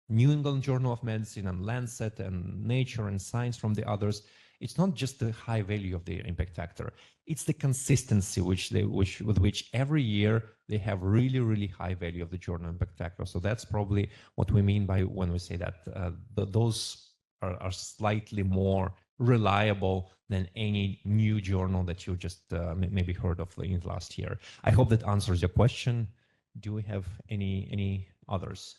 New England Journal of Medicine and Lancet and Nature and Science from the others, it's not just the high value of the impact factor, it's the consistency with which every year they have really, really high value of the journal impact factor. So that's probably what we mean by when we say that those are slightly more reliable than any new journal that you just maybe heard of in the last year. I hope that answers your question. Do we have any others?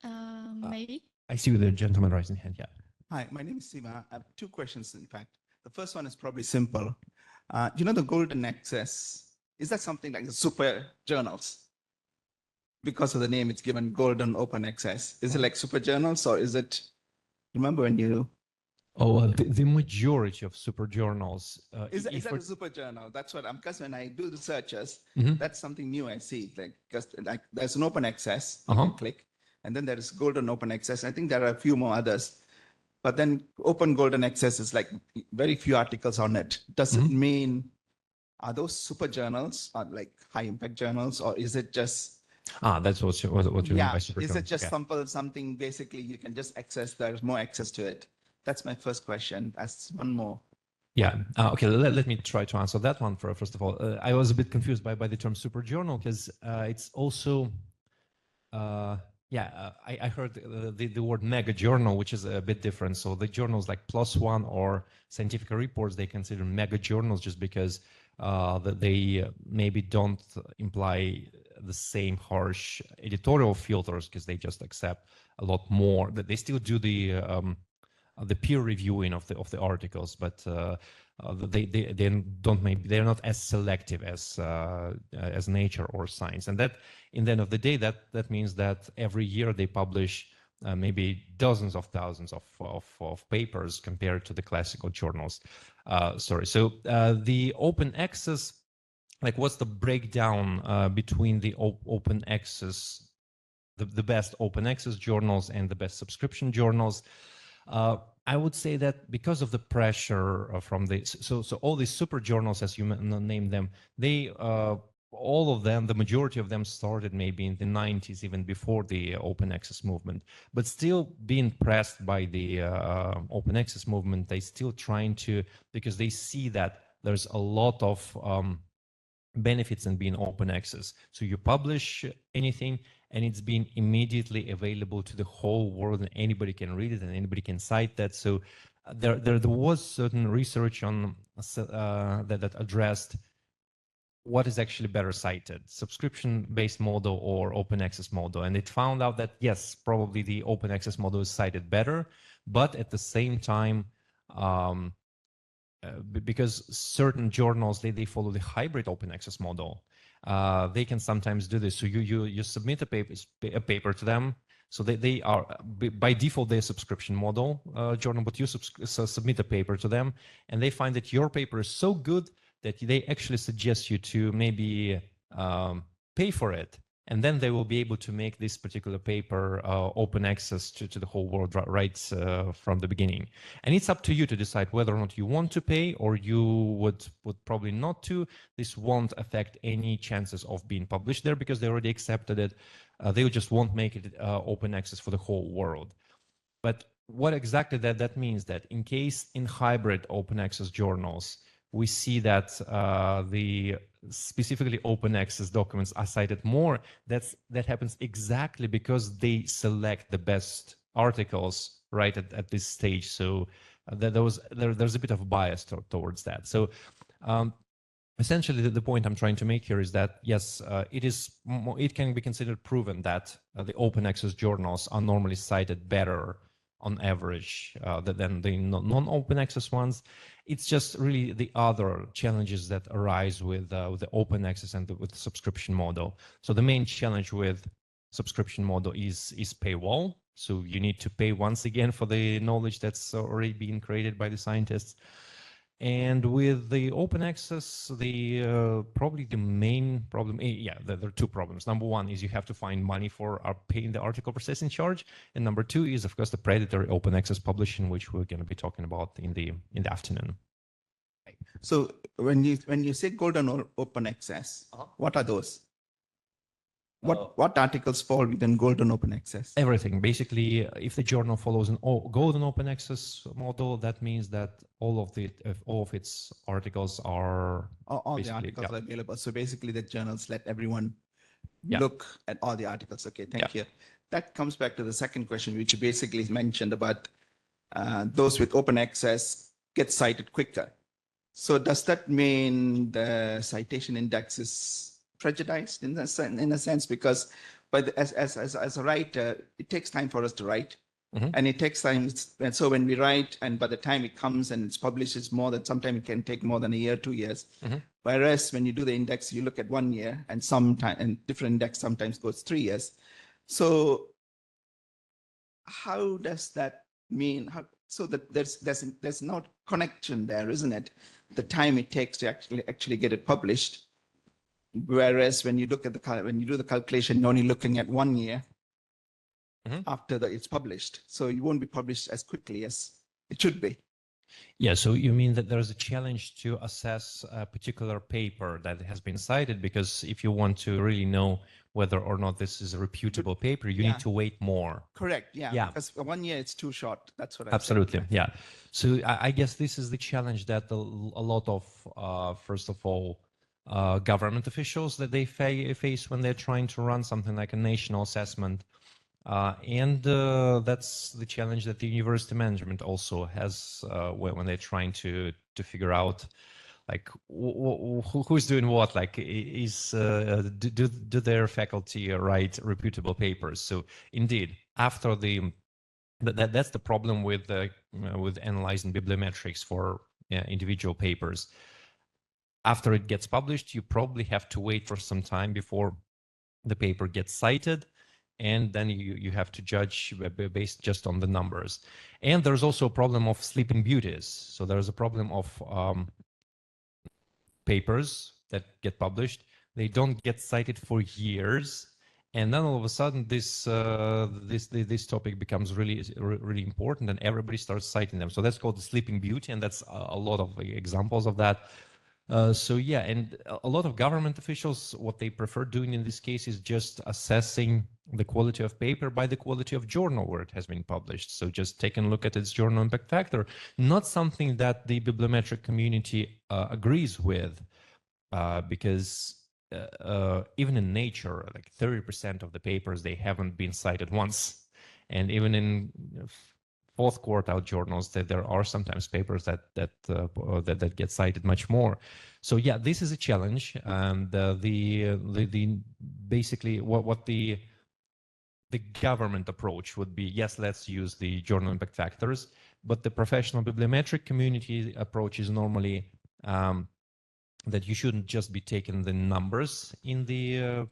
Maybe. I see the gentleman raising hand. Yeah. Hi, my name is Siva. I have two questions, in fact. The first one is probably simple. You know the golden access, is that something like the super journals? Because of the name, it's given golden open access. Is it like super journals, or is it, remember when you... Oh, the majority of super journals. Is that a super journal? That's what I'm, because when I do the searches, that's something new I see. Like, because like there's an open access, you can click, and then there is golden open access. I think there are a few more others. But then open golden access is like very few articles on it. Does it mean, are those super journals, or like high impact journals, or is it just... That's what you mean by super is journals. it just something basically you can just access, there's more access to it? That's my first question. That's one more. Yeah. Okay. Let me try to answer that one first of all. I was a bit confused by the term super journal because it's also, I heard the word mega journal, which is a bit different. So the journals like PLOS ONE or Scientific Reports, they consider mega journals just because they maybe don't imply the same harsh editorial filters because they just accept a lot more. That they still do the peer reviewing of the articles, but they don't, maybe they're not as selective as Nature or Science. And that, in the end of the day, that means that every year they publish maybe dozens of thousands of papers compared to the classical journals. So the open access, like what's the breakdown between the open access, the best open access journals and the best subscription journals? I would say that because of the pressure from so all these super journals, as you name them, they all of them, the majority of them started maybe in the 90s, even before the open access movement, but still being pressed by the open access movement, they still trying to, because they see that there's a lot of benefits in being open access. So you publish anything and it's being immediately available to the whole world, and anybody can read it and anybody can cite that. So there was certain research on that addressed what is actually better cited, subscription-based model or open access model. And it found out that yes, probably the open access model is cited better, but at the same time, because certain journals, they follow the hybrid open access model. They can sometimes do this. So you submit a paper to them. So they are, by default, they're a subscription model journal, but you submit a paper to them, and they find that your paper is so good that they actually suggest you to maybe pay for it And then they will be able to make this particular paper open access to the whole world right from the beginning. And it's up to you to decide whether or not you want to pay, or you would probably not to. This won't affect any chances of being published there because they already accepted it. They just won't make it open access for the whole world. But what exactly that means, that in case in hybrid open access journals, we see that the specifically open access documents are cited more, that happens exactly because they select the best articles right at this stage. So there's a bit of bias towards that. So essentially, the point I'm trying to make here is that, yes, it can be considered proven that the open access journals are normally cited better on average than the non-open access ones. It's just really the other challenges that arise with the open access and with the subscription model. So the main challenge with subscription model is paywall. So you need to pay once again for the knowledge that's already been created by the scientists. And with the open access, probably the main problem, there are two problems. Number one is you have to find money for paying the article processing charge, and number two is, of course, the predatory open access publishing, which we're going to be talking about in the afternoon. So when you say golden or open access, what are those? What articles fall within golden open access? Everything. Basically, if the journal follows an golden open access model, that means that all of its articles are all the articles are available. So basically, the journals let everyone look at all the articles. Okay, thank you. That comes back to the second question, which you basically mentioned about those with open access get cited quicker. So does that mean the citation index is prejudiced in a sense? Because as a writer, it takes time for us to write. And it takes time. And so when we write, and by the time it comes and it's published, it's more than, sometimes it can take more than a year, 2 years. Whereas when you do the index, you look at 1 year, and different index sometimes goes 3 years. So how does that mean? So that there's no connection there, isn't it? The time it takes to actually get it published. Whereas when you look at when you do the calculation, you're only looking at 1 year after it's published. So you won't be published as quickly as it should be. Yeah, so you mean that there's a challenge to assess a particular paper that has been cited, because if you want to really know whether or not this is a reputable paper, you need to wait more. Correct, yeah. Because 1 year, it's too short. That's what I'm Absolutely, saying. Yeah. So I guess this is the challenge that a lot of, first of all, government officials that they face when they're trying to run something like a national assessment. And that's the challenge that the university management also has when they're trying to figure out, like, who's doing what. Like, do their faculty write reputable papers? So indeed, after that's the problem with analyzing bibliometrics for individual papers. After it gets published, you probably have to wait for some time before the paper gets cited, and then you have to judge based just on the numbers. And there's also a problem of sleeping beauties. So there's a problem of papers that get published. They don't get cited for years, and then all of a sudden this topic becomes really important, and everybody starts citing them. So that's called the sleeping beauty, and that's a lot of examples of that. So yeah, and a lot of government officials, what they prefer doing in this case is just assessing the quality of paper by the quality of journal where it has been published. So just taking a look at its journal impact factor, not something that the bibliometric community agrees with, because even in Nature, like 30% of the papers, they haven't been cited once. And even in fourth quartile journals, that there are sometimes papers that get cited much more. So yeah, this is a challenge, and basically what the government approach would be, yes, let's use the journal impact factors, but the professional bibliometric community approach is normally that you shouldn't just be taking the numbers in the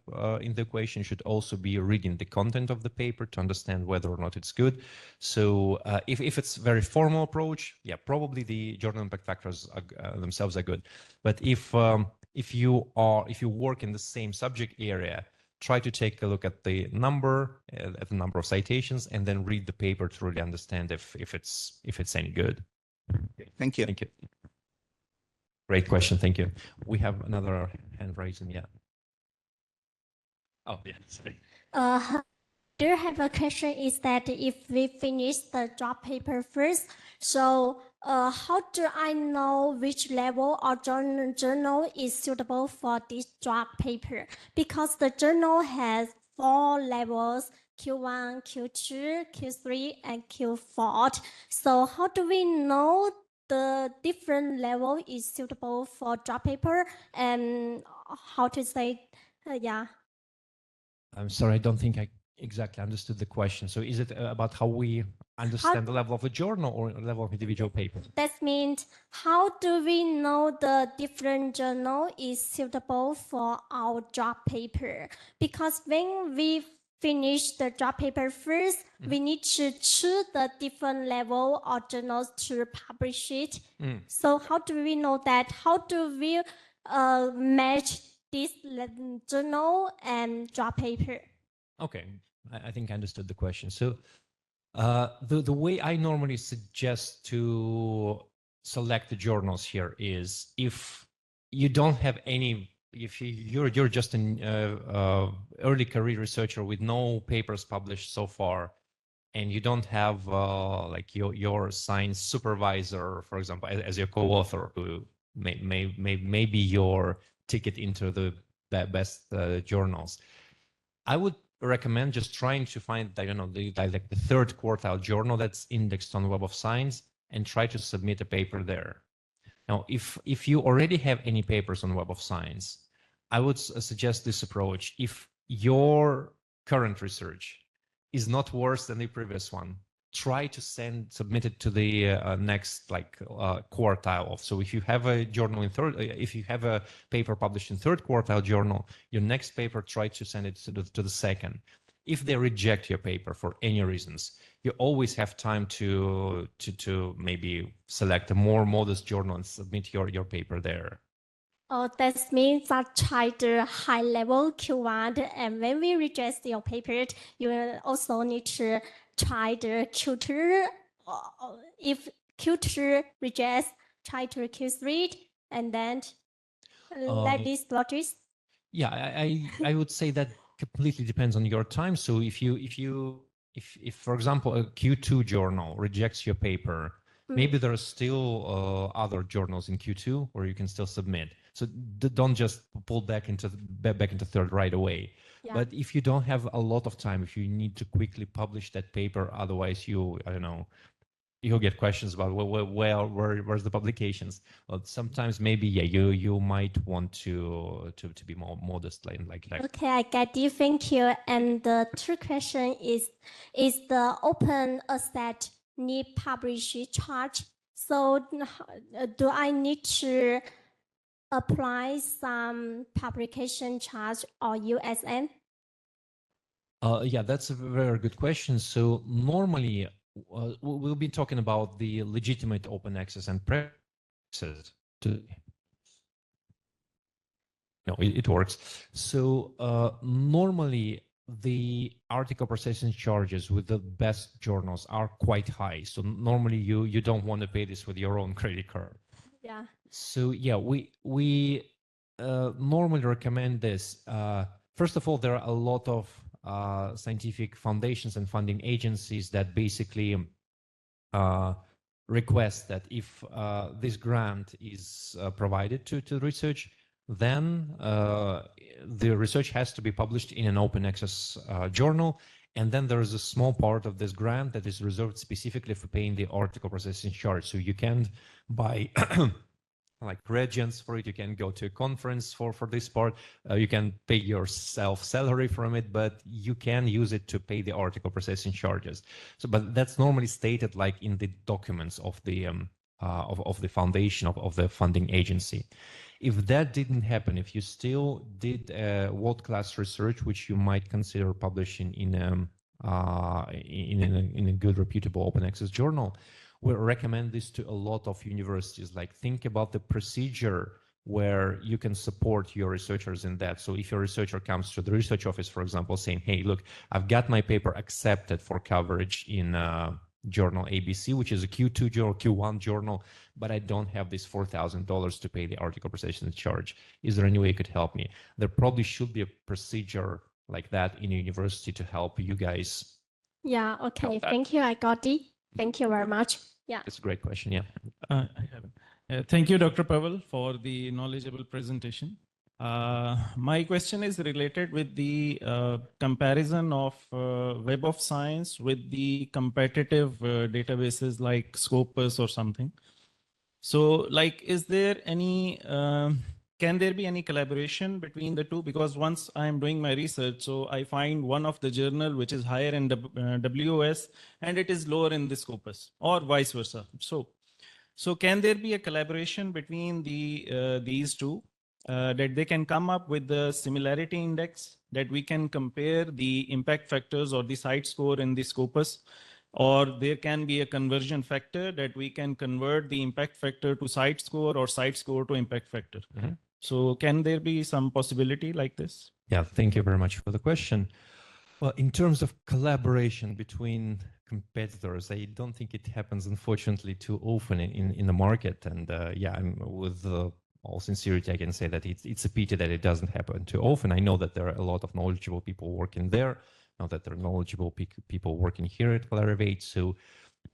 equation. You should also be reading the content of the paper to understand whether or not it's good. So if it's very formal approach, yeah, probably the journal impact factors themselves are good. But if you work in the same subject area, try to take a look at the number of citations, and then read the paper to really understand if it's any good. Thank you. Thank you. Great question. Thank you. We have another hand raising. Yeah. Oh, yeah. Sorry. Do you have a question is that if we finish the draft paper first, so how do I know which level or journal is suitable for this draft paper? Because the journal has 4 levels, Q1, Q2, Q3, and Q4. So how do we know the different level is suitable for draft paper, and how to say, yeah. I'm sorry, I don't think I exactly understood the question. So is it about how we understand the level of a journal or level of individual paper? That means, how do we know the different journal is suitable for our draft paper? Because when we finish the draft paper first, we need to choose the different level of journals to publish it. So how do we know that? How do we match this journal and draft paper? Okay, I think I understood the question. So the way I normally suggest to select the journals here is if you don't have any, if you're just an early career researcher with no papers published so far, and you don't have like your science supervisor, for example, as your co-author, who may be your ticket into the best journals, I would recommend just trying to find, like the third quartile journal that's indexed on Web of Science, and try to submit a paper there. Now, if you already have any papers on Web of Science, I would suggest this approach. If your current research is not worse than the previous one, try to submit it to the next quartile of. So if you have a journal in if you have a paper published in third quartile journal, your next paper, try to send it to the second. If they reject your paper for any reasons, you always have time to maybe select a more modest journal and submit your paper there. Oh, that means that try the high level Q1, and when we reject your paper, you will also need to try the Q2. If Q2 rejects, try to Q3, and then like this logic. Yeah, I would say that completely depends on your time. So if for example a Q2 journal rejects your paper, maybe there are still other journals in Q2 where you can still submit. So don't just pull back into third right away. Yeah. But if you don't have a lot of time, if you need to quickly publish that paper, otherwise you'll get questions about where's the publications. Well, sometimes maybe you might want to be more modest like that. Okay, I get you. Thank you. And the third question is the open access need publish charge? So do I need to apply some publication charge or USN? Yeah, that's a very good question. So normally we'll be talking about the legitimate open access and access to. No, it works. So normally the article processing charges with the best journals are quite high. So normally you don't want to pay this with your own credit card. Yeah. So yeah, we normally recommend this. First of all, there are a lot of scientific foundations and funding agencies that basically request that if this grant is provided to research, then the research has to be published in an open access journal. And then there is a small part of this grant that is reserved specifically for paying the article processing charge. So you can't buy like reagents for it, you can go to a conference for this part, you can pay yourself salary from it, but you can use it to pay the article processing charges. So, but that's normally stated like in the documents of the foundation of the funding agency. If that didn't happen, if you still did world-class research, which you might consider publishing in a good, reputable open access journal, we recommend this to a lot of universities. Like, think about the procedure where you can support your researchers in that. So if your researcher comes to the research office, for example, saying, hey, look, I've got my paper accepted for coverage in journal ABC, which is a Q2 journal, Q1 journal, but I don't have this $4,000 to pay the article presentation charge. Is there any way you could help me? There probably should be a procedure like that in a university to help you guys. Yeah, okay, thank you, I got it. Thank you very much. Yeah. It's a great question, yeah. Thank you, Dr. Pavel, for the knowledgeable presentation. My question is related with the comparison of Web of Science with the competitive databases like Scopus or something. So, like, is there any, can there be any collaboration between the two? Because once I'm doing my research, so I find one of the journal which is higher in WOS and it is lower in the Scopus, or vice versa. So can there be a collaboration between these two that they can come up with the similarity index that we can compare the impact factors or the site score in the Scopus, or there can be a conversion factor that we can convert the impact factor to site score or site score to impact factor. Mm-hmm. So can there be some possibility like this? Yeah, thank you very much for the question. Well, in terms of collaboration between competitors, I don't think it happens, unfortunately, too often in the market. And yeah, with all sincerity, I can say that it's a pity that it doesn't happen too often. I know that there are a lot of knowledgeable people working there, now that there are knowledgeable people working here at Clarivate. So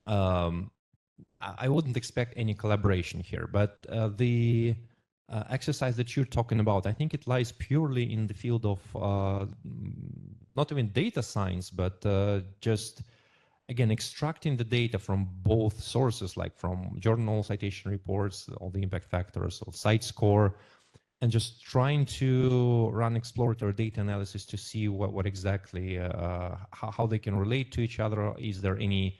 I wouldn't expect any collaboration here, but the exercise that you're talking about, I think it lies purely in the field of not even data science, but just, again, extracting the data from both sources, like from journal citation reports, all the impact factors, or site score, and just trying to run exploratory data analysis to see what exactly, how they can relate to each other. Is there any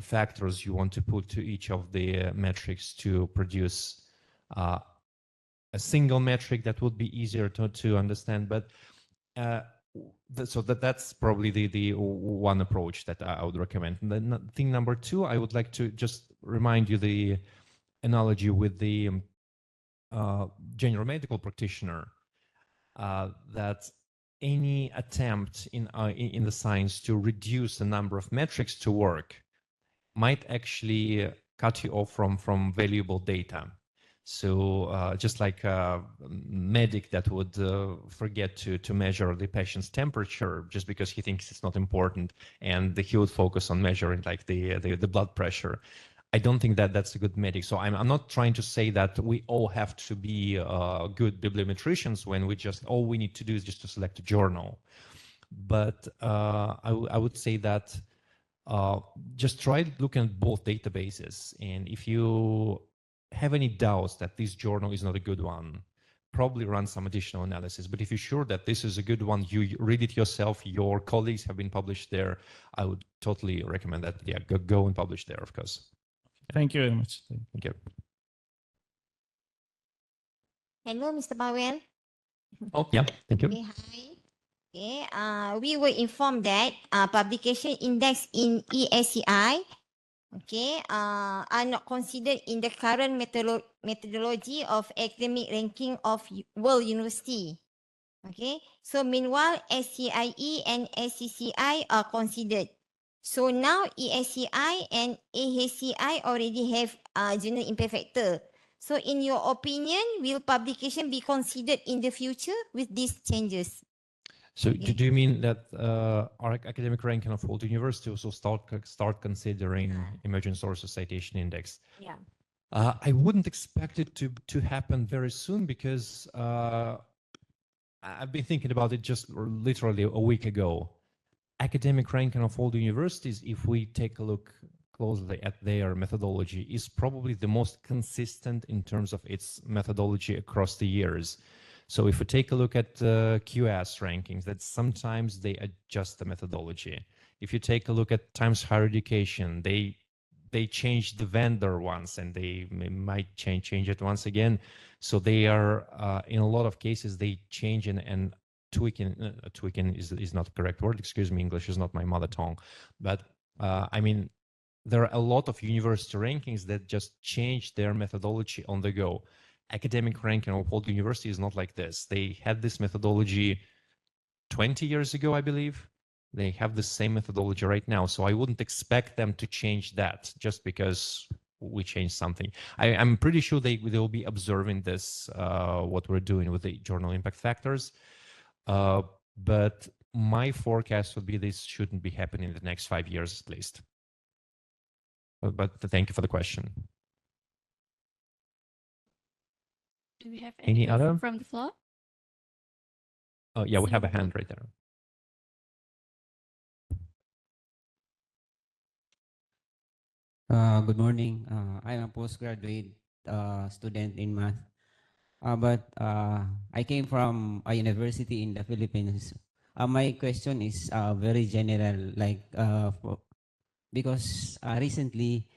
factors you want to put to each of the metrics to produce a single metric that would be easier to understand? But so that's probably the one approach that I would recommend. And then thing number two, I would like to just remind you the analogy with the general medical practitioner, that any attempt in the science to reduce the number of metrics to work might actually cut you off from valuable data. So just like a medic that would forget to measure the patient's temperature just because he thinks it's not important, and he would focus on measuring like the blood pressure. I don't think that that's a good medic. So I'm not trying to say that we all have to be good bibliometricians when all we need to do is just to select a journal. But I would say that just try looking at both databases, and if you have any doubts that this journal is not a good one, probably run some additional analysis. But if you're sure that this is a good one, you read it yourself, your colleagues have been published there, I would totally recommend that. Yeah, go and publish there, of course. Thank you very much. Thank you. Hello, Mr. Pavel. Oh, yeah, thank you. Okay, hi. Okay, we were informed that publication index in ESCI, okay, are not considered in the current methodology of academic ranking of world university. Okay, so meanwhile, SCIE and SCCI are considered. So now ESCI and AHCI already have journal impact factor. So in your opinion, will publication be considered in the future with these changes? So do you mean that our academic ranking of world university also start considering emerging sources citation index? Yeah. I wouldn't expect it to happen very soon, because I've been thinking about it just literally a week ago. Academic ranking of all the universities, if we take a look closely at their methodology, is probably the most consistent in terms of its methodology across the years. So if we take a look at QS rankings, that sometimes they adjust the methodology. If you take a look at Times Higher Education, they changed the vendor once, and they might change it once again. So they are, in a lot of cases, they change and tweaking. Tweaking is not the correct word. Excuse me, English is not my mother tongue. But I mean, there are a lot of university rankings that just change their methodology on the go. academic ranking of all the university is not like this. They had this methodology 20 years ago, I believe. They have the same methodology right now. So I wouldn't expect them to change that just because we changed something. I'm pretty sure they will be observing this, what we're doing with the journal impact factors. But my forecast would be this shouldn't be happening in the next 5 years at least. But thank you for the question. Do we have Any other from the floor? Oh, yeah, we have a hand right there. Good morning. I'm a postgraduate student in math, but I came from a university in the Philippines. My question is very general, like because recently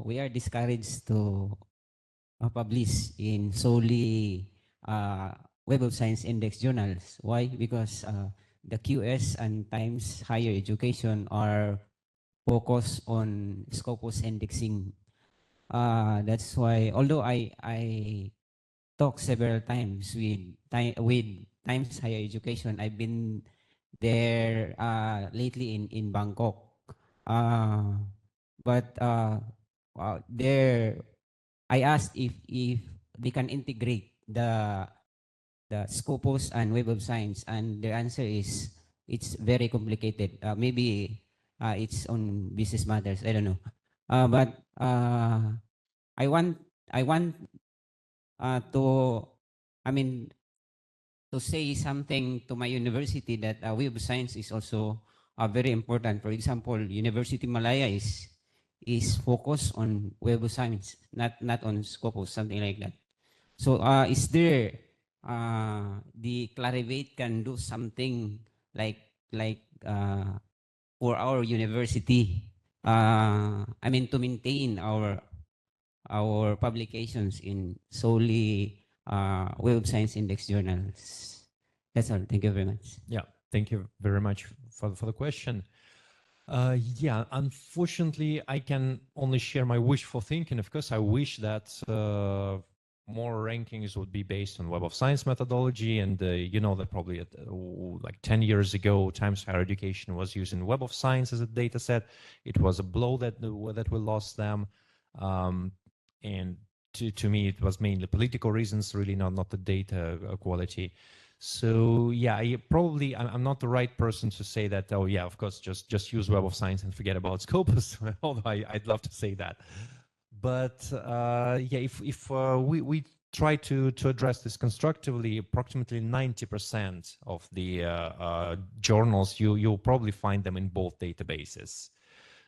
we are discouraged to publish in solely Web of Science Index journals. Why? Because the QS and Times Higher Education are focus on Scopus indexing. That's why, although I talked several times with Times Higher Education, I've been there lately in Bangkok. But there, I asked if they can integrate the Scopus and Web of Science, and the answer is it's very complicated. Maybe it's on business matters. I don't know. But I want to, I mean, to say something to my university that Web of Science is also very important. For example, University Malaya is focused on Web of Science, not on Scopus, something like that. So is there the Clarivate can do something like for our university? I mean, to maintain our publications in solely Web of Science Index journals. That's all. Thank you very much. Yeah, thank you very much for the question. Yeah, unfortunately, I can only share my wishful thinking. Of course, I wish that more rankings would be based on Web of Science methodology. And you know that probably like 10 years ago, Times Higher Education was using Web of Science as a data set. It was a blow that we lost them. And to me, it was mainly political reasons, really not the data quality. So yeah, I'm not the right person to say that. Oh yeah, of course, just use Web of Science and forget about Scopus. Although I'd love to say that, but yeah, if we try to address this constructively, approximately 90% of the journals you'll probably find them in both databases.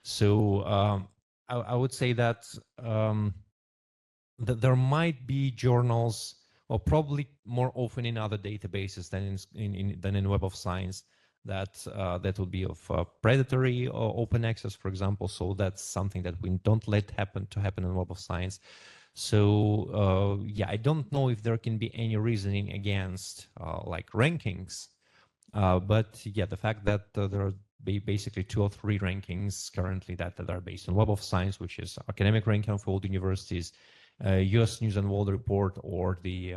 So I would say that that there might be journals, or probably more often in other databases than in Web of Science, that that will be of predatory or open access, for example. So that's something that we don't let happen in Web of Science. So yeah, I don't know if there can be any reasoning against like rankings, but yeah, the fact that there are basically 2 or 3 rankings currently that are based on Web of Science, which is academic ranking for all the universities, U.S. News and World Report, or the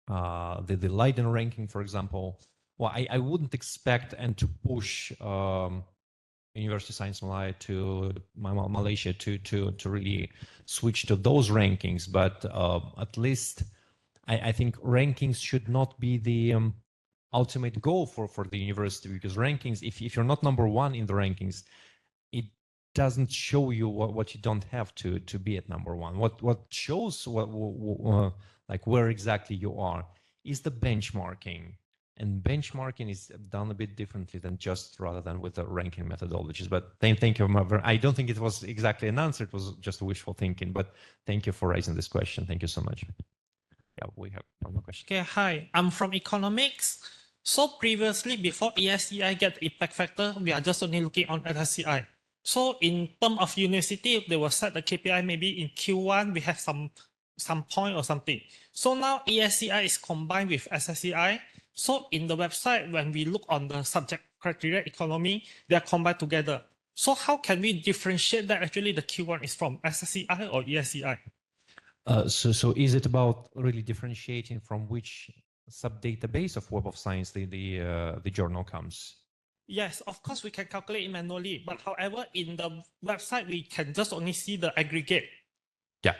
Leiden ranking, for example. Well, I wouldn't expect and to push University of Science Malaysia to really switch to those rankings, but at least I think rankings should not be the ultimate goal for the university, because rankings, if you're not number 1 in the rankings, it doesn't show you what you don't have to be at number 1. What shows like where exactly you are is the benchmarking, and benchmarking is done a bit differently than just rather than with the ranking methodologies. But thank you. I don't think it was exactly an answer. It was just wishful thinking, but thank you for raising this question. Thank you so much. Yeah, we have one more question. Okay, hi, I'm from economics. So previously, before ESCI get impact factor, we are just only looking on SSCI. So in terms of university, they will set the KPI maybe in Q1, we have some point or something. So now ESCI is combined with SSCI. So in the website, when we look on the subject criteria economy, they are combined together. So how can we differentiate that actually the Q1 is from SSCI or ESCI? So is it about really differentiating from which sub-database of Web of Science the journal comes? Yes, of course we can calculate it manually, but however, in the website, we can just only see the aggregate. Yeah,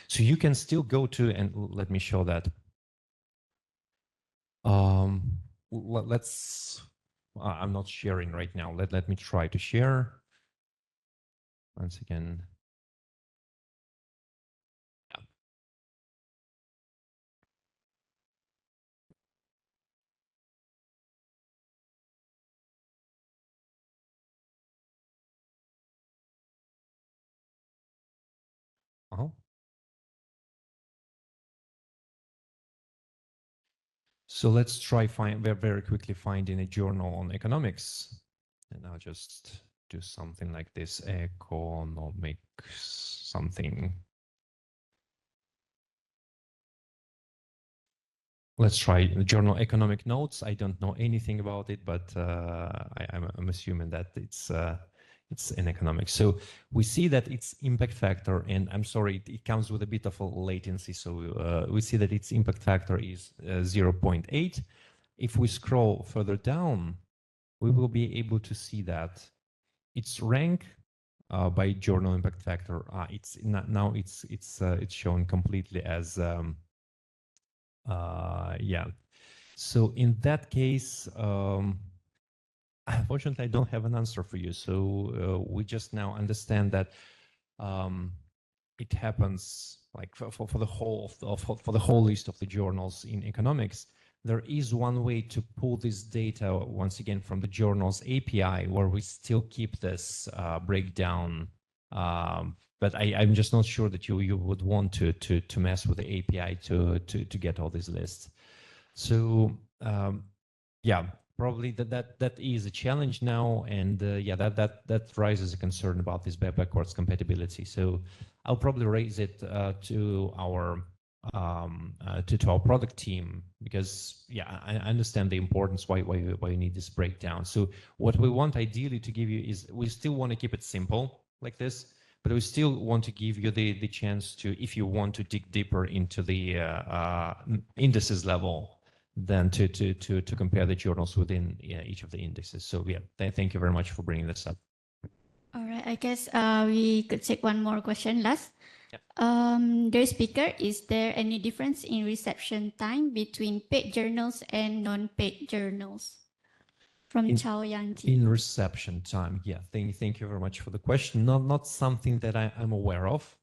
so you can still go to, and let me show that. Let's, I'm not sharing right now. Let me try to share. Once again. Yeah. So let's try very quickly finding a journal on economics. And I'll just do something like this, economics something. Let's try the journal Economic Notes. I don't know anything about it, but I'm assuming that it's in economics. So we see that its impact factor, and I'm sorry, it comes with a bit of a latency. So we see that its impact factor is 0.8. If we scroll further down, we will be able to see that its rank by journal impact factor. It's not, now it's shown completely as yeah. So in that case, unfortunately, I don't have an answer for you. So we just now understand that it happens like for the whole for the whole list of the journals in economics. There is one way to pull this data once again from the journals API, where we still keep this breakdown. But I'm just not sure that you would want to mess with the API to get all these lists. So yeah, probably that is a challenge now, and yeah, that raises a concern about this backwards compatibility. So I'll probably raise it to our product team, because yeah, I understand the importance why you need this breakdown. So what we want ideally to give you is, we still want to keep it simple like this, but we still want to give you the chance to, if you want to dig deeper into the indices level, then to compare the journals within each of the indexes. So yeah, thank you very much for bringing this up. All right, I guess we could take one more question last. Yep. Dear speaker, is there any difference in reception time between paid journals and non-paid journals? From Chao Yangji. In reception time, yeah, thank you very much for the question. Not something that I'm aware of.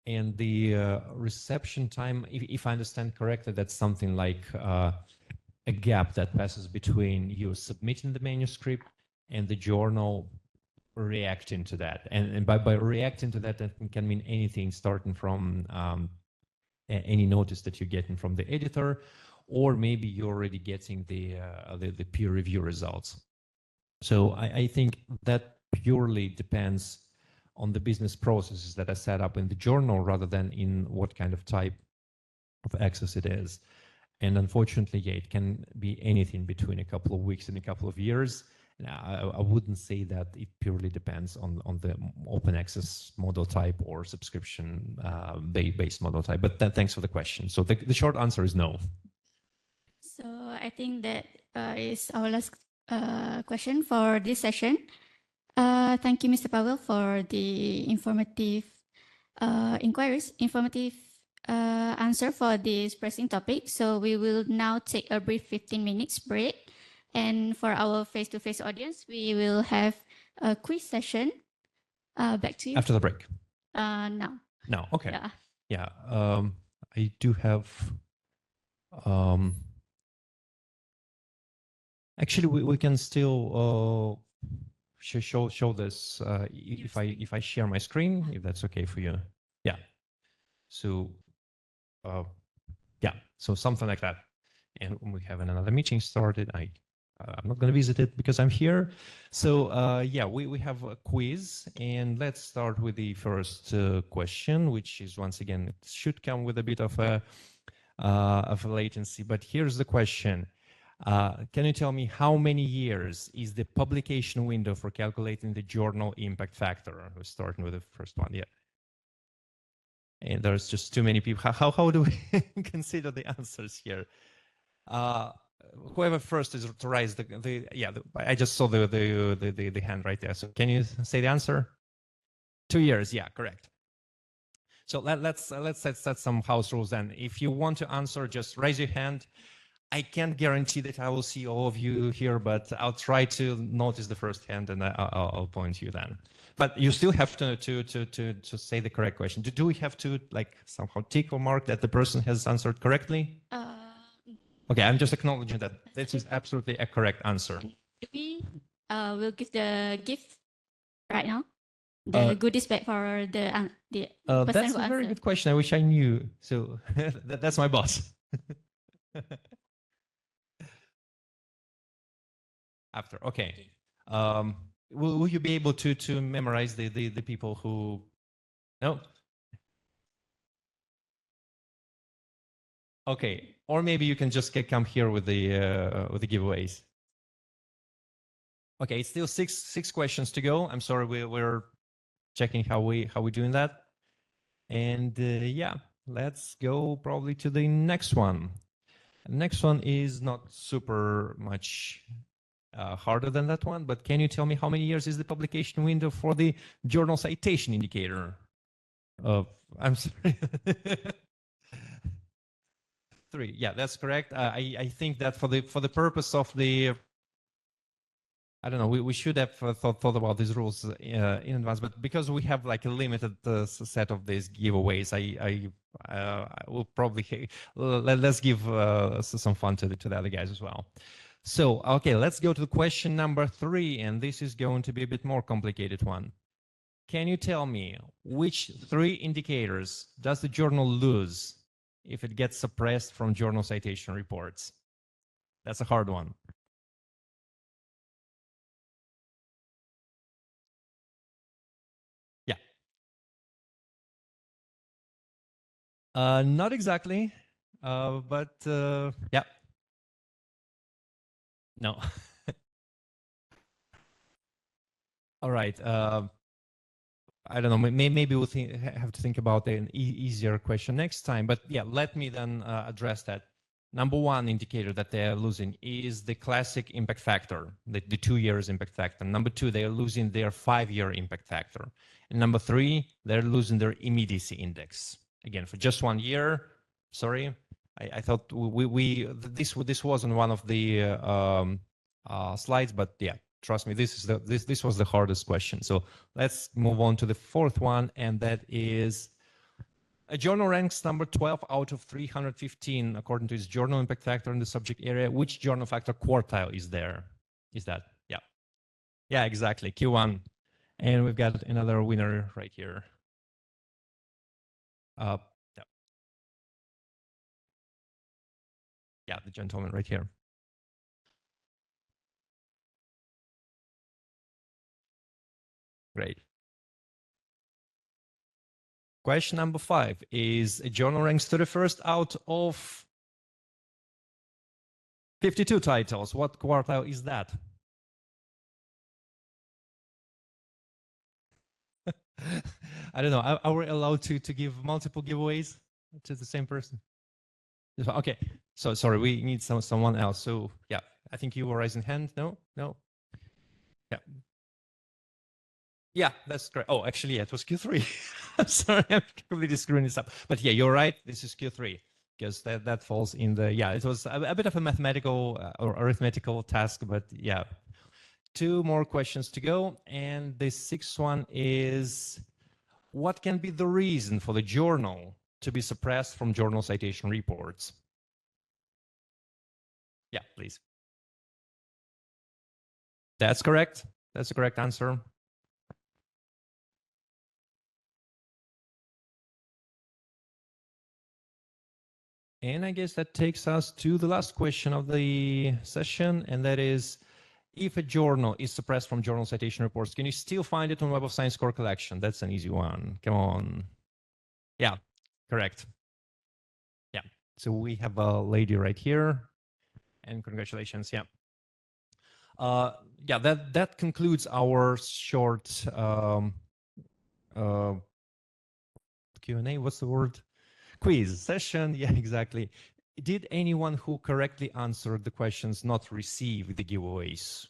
And the reception time, if I understand correctly, that's something like a gap that passes between you submitting the manuscript and the journal reacting to that. And by reacting to that, that can mean anything, starting from any notice that you're getting from the editor, or maybe you're already getting the peer review results. So I think that purely depends on the business processes that are set up in the journal, rather than in what kind of type of access it is. And unfortunately, yeah, it can be anything between a couple of weeks and a couple of years. Now, I wouldn't say that it purely depends on the open access model type or subscription based model type. But thanks for the question. So the short answer is no. So I think that is our last question for this session. Thank you, Mr. Pavel, for the informative answer for this pressing topic. So we will now take a brief 15 minutes break. And for our face-to-face audience, we will have a quiz session. Back to you. After the break. Now. Now, okay. Yeah. Yeah. I do have. Actually, we can still show this if I share my screen, if that's okay for you. Yeah. So yeah, so something like that. And we have another meeting started. I'm not going to visit it because I'm here. So yeah, we have a quiz, and let's start with the first question, which is, once again, it should come with a bit of a latency. But here's the question. Can you tell me how many years is the publication window for calculating the journal impact factor? We're starting with the first one. Yeah. And there's just too many people. How do we consider the answers here? Whoever first is to raise I just saw the hand right there. So can you say the answer? 2 years, yeah, correct. So let's set some house rules then. If you want to answer, just raise your hand. I can't guarantee that I will see all of you here, but I'll try to notice the first hand and I'll point you then. But you still have to say the correct question. Do we have to like somehow tick or mark that the person has answered correctly? Okay, I'm just acknowledging that this is absolutely a correct answer. We will give the gift right now. The goodies bag for the person that's who a very answered. good question. I wish I knew. So that's my boss. After, okay. Will you be able to memorize the people who? No. Okay, or maybe you can just come here with the giveaways. Okay, it's still six questions to go. I'm sorry, we're checking how we're doing that, and yeah, let's go probably to the next one. The next one is not super much harder than that one, but can you tell me how many years is the publication window for the journal citation indicator? I'm sorry. 3. Yeah, that's correct. I think that for the purpose of the, I don't know, we should have thought about these rules in advance, but because we have like a limited set of these giveaways, I will probably let's give some fun to the other guys as well. So, okay, let's go to the question number 3, and this is going to be a bit more complicated one. Can you tell me which 3 indicators does the journal lose if it gets suppressed from journal citation reports? That's a hard one. Yeah. Not exactly, but yeah. No. All right. I don't know. Maybe we'll have to think about an easier question next time. But yeah, let me then address that. Number 1 indicator that they are losing is the classic impact factor, the 2 years impact factor. Number 2, they are losing their 5-year impact factor. And number 3, they're losing their immediacy index. Again, for just 1 year. Sorry, I thought this wasn't one of the slides, but yeah. Trust me, this was the hardest question. So let's move on to the 4th one, and that is a journal ranks number 12 out of 315 according to its journal impact factor in the subject area. Which journal factor quartile is there? Is that? Yeah. Yeah, exactly. Q1. And we've got another winner right here. Yeah. Yeah, the gentleman right here. Great. Question number 5 is a journal ranks 31st out of 52 titles. What quartile is that? I don't know. Are we allowed to give multiple giveaways to the same person? Okay. So sorry, we need someone else. So yeah, I think you were raising hand. No. Yeah. Yeah, that's correct. Oh, actually, yeah, it was Q3. I'm sorry, I'm completely screwing this up. But yeah, you're right. This is Q3 because that falls in the, yeah, it was a bit of a mathematical or arithmetical task, but yeah. 2 more questions to go. And the 6th one is, what can be the reason for the journal to be suppressed from journal citation reports? Yeah, please. That's correct. That's the correct answer. And I guess that takes us to the last question of the session, and that is, if a journal is suppressed from journal citation reports, can you still find it on Web of Science core collection? That's an easy one. Come on. Yeah, correct. Yeah, so we have a lady right here, and congratulations. Yeah. Yeah, that concludes our short Q&A, what's the word? Quiz session, yeah, exactly. Did anyone who correctly answered the questions not receive the giveaways?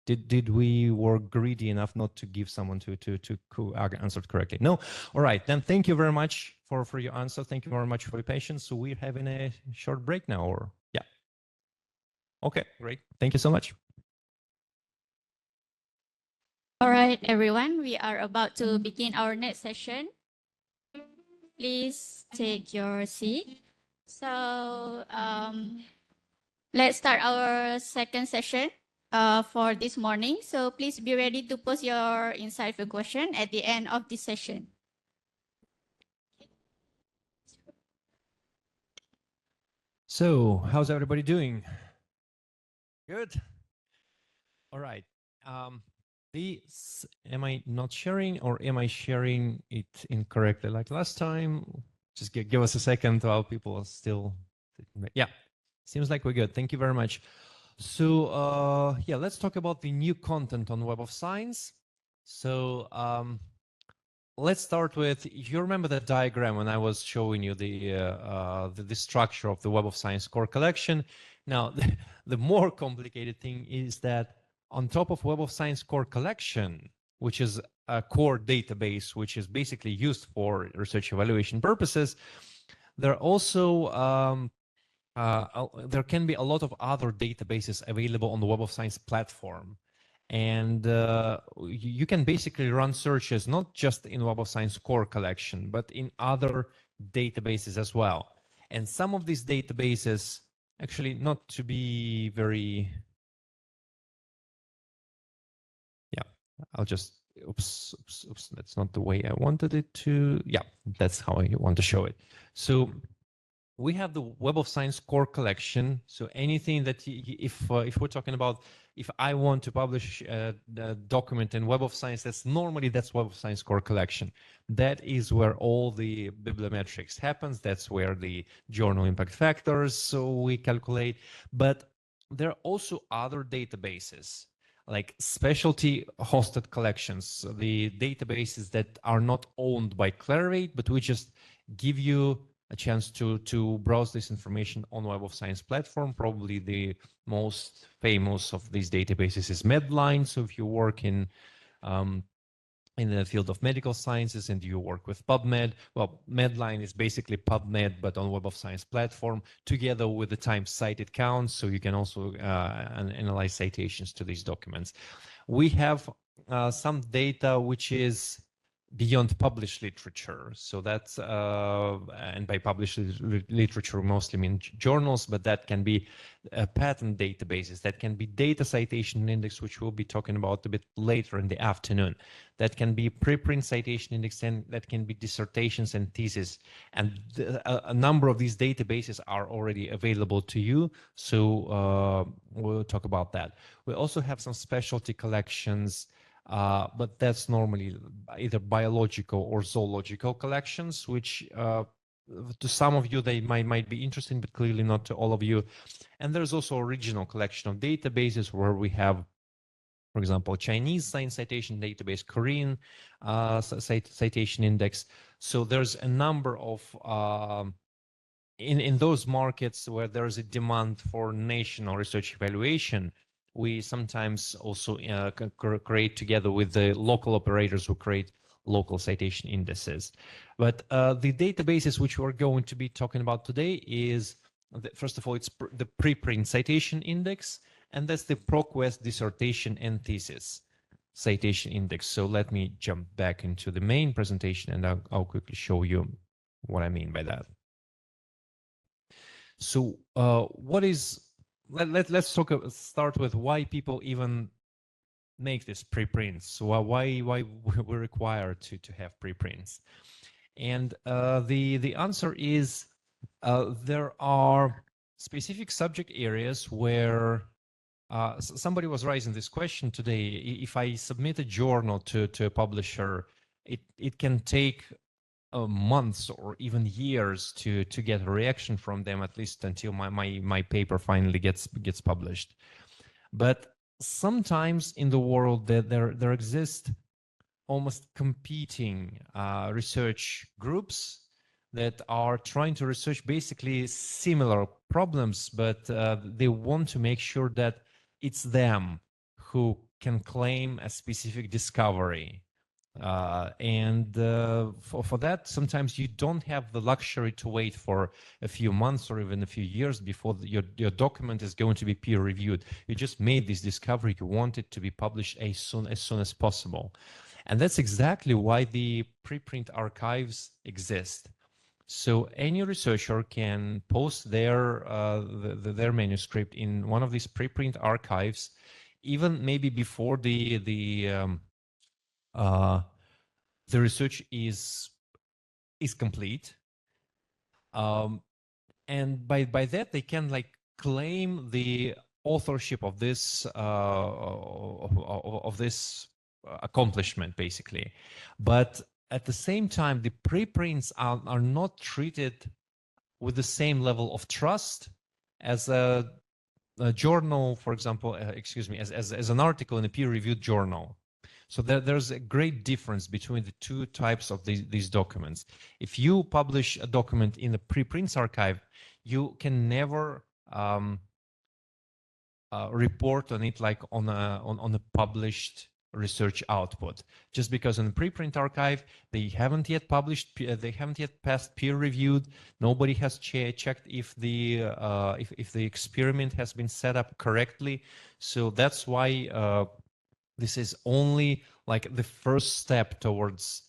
Did we were greedy enough not to give someone who answered correctly? No. All right, then thank you very much for your answer. Thank you very much for your patience. So we're having a short break now, or yeah. Okay, great. Thank you so much. All right, everyone, we are about to begin our next session. Please take your seat. So let's start our second session for this morning. So please be ready to post your insightful question at the end of this session. So how's everybody doing? Good. All right. Am I not sharing, or am I sharing it incorrectly like last time? Just give us a second while people are still. Yeah, seems like we're good. Thank you very much. So yeah, let's talk about the new content on Web of Science. So let's start with, you remember that diagram when I was showing you the structure of the Web of Science core collection. Now, the more complicated thing is that on top of Web of Science core collection, which is a core database, which is basically used for research evaluation purposes, there also there can be a lot of other databases available on the Web of Science platform. And you can basically run searches not just in Web of Science core collection, but in other databases as well. And some of these databases, actually, not to be very, yeah, I'll just, oops, that's not the way I wanted it to, yeah, that's how I want to show it. So we have the Web of Science core collection. So anything that, if we're talking about, if I want to publish a document in Web of Science, that's Web of Science core collection. That is where all the bibliometrics happens. That's where the journal impact factors, so we calculate. But there are also other databases, like specialty hosted collections, the databases that are not owned by Clarivate, but we just give you a chance to browse this information on Web of Science platform. Probably the most famous of these databases is Medline. So if you work in the field of medical sciences and you work with PubMed, well, Medline is basically PubMed, but on Web of Science platform, together with the time cited counts. So you can also analyze citations to these documents. We have some data which is beyond published literature. So that's, and by published literature, mostly mean journals, but that can be patent databases, that can be data citation index, which we'll be talking about a bit later in the afternoon. That can be preprint citation index, and that can be dissertations and theses. And a number of these databases are already available to you. So we'll talk about that. We also have some specialty collections, but that's normally either biological or zoological collections, which to some of you they might be interesting, but clearly not to all of you. And there's also original collection of databases where we have, for example, Chinese science citation database, Korean citation index. So there's a number of in those markets where there's a demand for national research evaluation, we sometimes also create together with the local operators who create local citation indices. But the databases which we're going to be talking about today is, first of all, it's the preprint citation index, and that's the ProQuest dissertation and thesis citation index. So let me jump back into the main presentation and I'll quickly show you what I mean by that. So let's start with why people even make this preprints. So why we're required to have preprints, and the answer is there are specific subject areas where somebody was raising this question today. If I submit a journal to a publisher, it can take months or even years to get a reaction from them, at least until my paper finally gets published. But sometimes in the world there exist almost competing research groups that are trying to research basically similar problems, but they want to make sure that it's them who can claim a specific discovery. For that, sometimes you don't have the luxury to wait for a few months or even a few years before your document is going to be peer reviewed. You just made this discovery, you want it to be published as soon as possible. And that's exactly why the preprint archives exist. So any researcher can post their manuscript in one of these preprint archives, even maybe before the research is complete, and by that they can like claim the authorship of this accomplishment basically. But at the same time, the preprints are not treated with the same level of trust as a journal, for example, as an article in a peer-reviewed journal. So there's a great difference between the two types of these documents. If you publish a document in the preprints archive, you can never report on it like on a published research output, just because in the preprint archive they haven't yet published, they haven't yet passed peer reviewed. Nobody has checked if the experiment has been set up correctly. So that's why this is only like the first step towards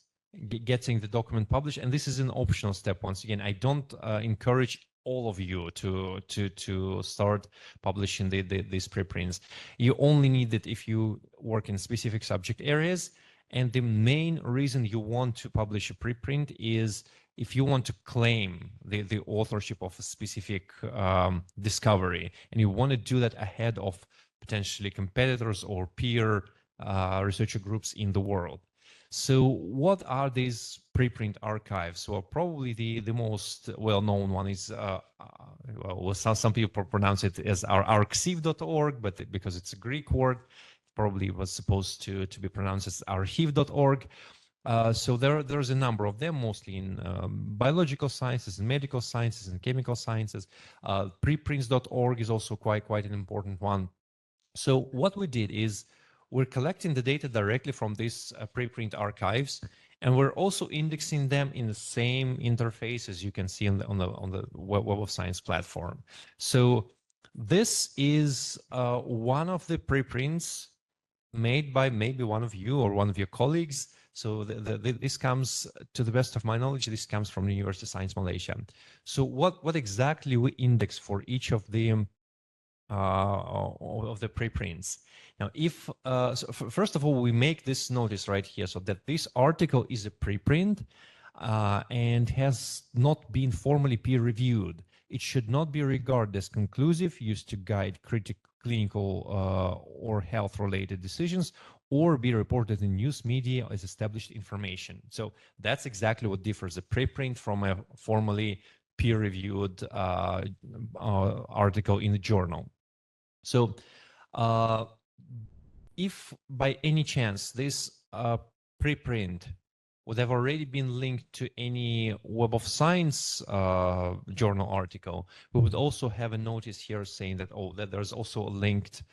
getting the document published, and this is an optional step. Once again, I don't encourage all of you to start publishing these preprints. You only need it if you work in specific subject areas, and the main reason you want to publish a preprint is if you want to claim the authorship of a specific discovery, and you want to do that ahead of potentially competitors or peer researcher groups in the world. So what are these preprint archives? Well, probably the most well-known one is, well, some people pronounce it as arxiv.org, but because it's a Greek word, probably was supposed to be pronounced as archive.org. So there's a number of them, mostly in biological sciences and medical sciences and chemical sciences. Preprints.org is also quite an important one. So what we did is we're collecting the data directly from these preprint archives, and we're also indexing them in the same interface as you can see on the Web of Science platform. So this is one of the preprints made by maybe one of you or one of your colleagues. So this comes, to the best of my knowledge, this comes from the University of Science Malaysia. So what exactly we index for each of the preprints. Now, if so first of all, we make this notice right here, so that this article is a preprint and has not been formally peer-reviewed. It should not be regarded as conclusive, used to guide clinical or health-related decisions, or be reported in news media as established information. So that's exactly what differs a preprint from a formally peer-reviewed article in the journal. So if by any chance this preprint would have already been linked to any Web of Science journal article, we would also have a notice here saying that, oh, that there's also a linked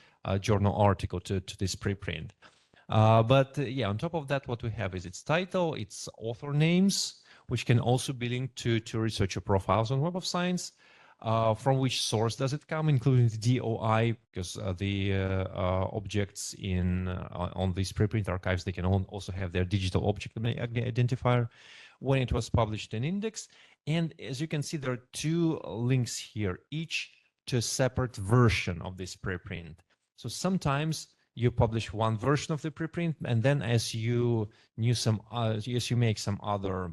journal article to this preprint. But yeah, on top of that, what we have is its title, its author names, which can also be linked to researcher profiles on Web of Science. From which source does it come, including the DOI, because the objects on these preprint archives, they can also have their digital object identifier, when it was published in index. And as you can see, there are two links here, each to a separate version of this preprint. So sometimes you publish one version of the preprint, and then as you make some other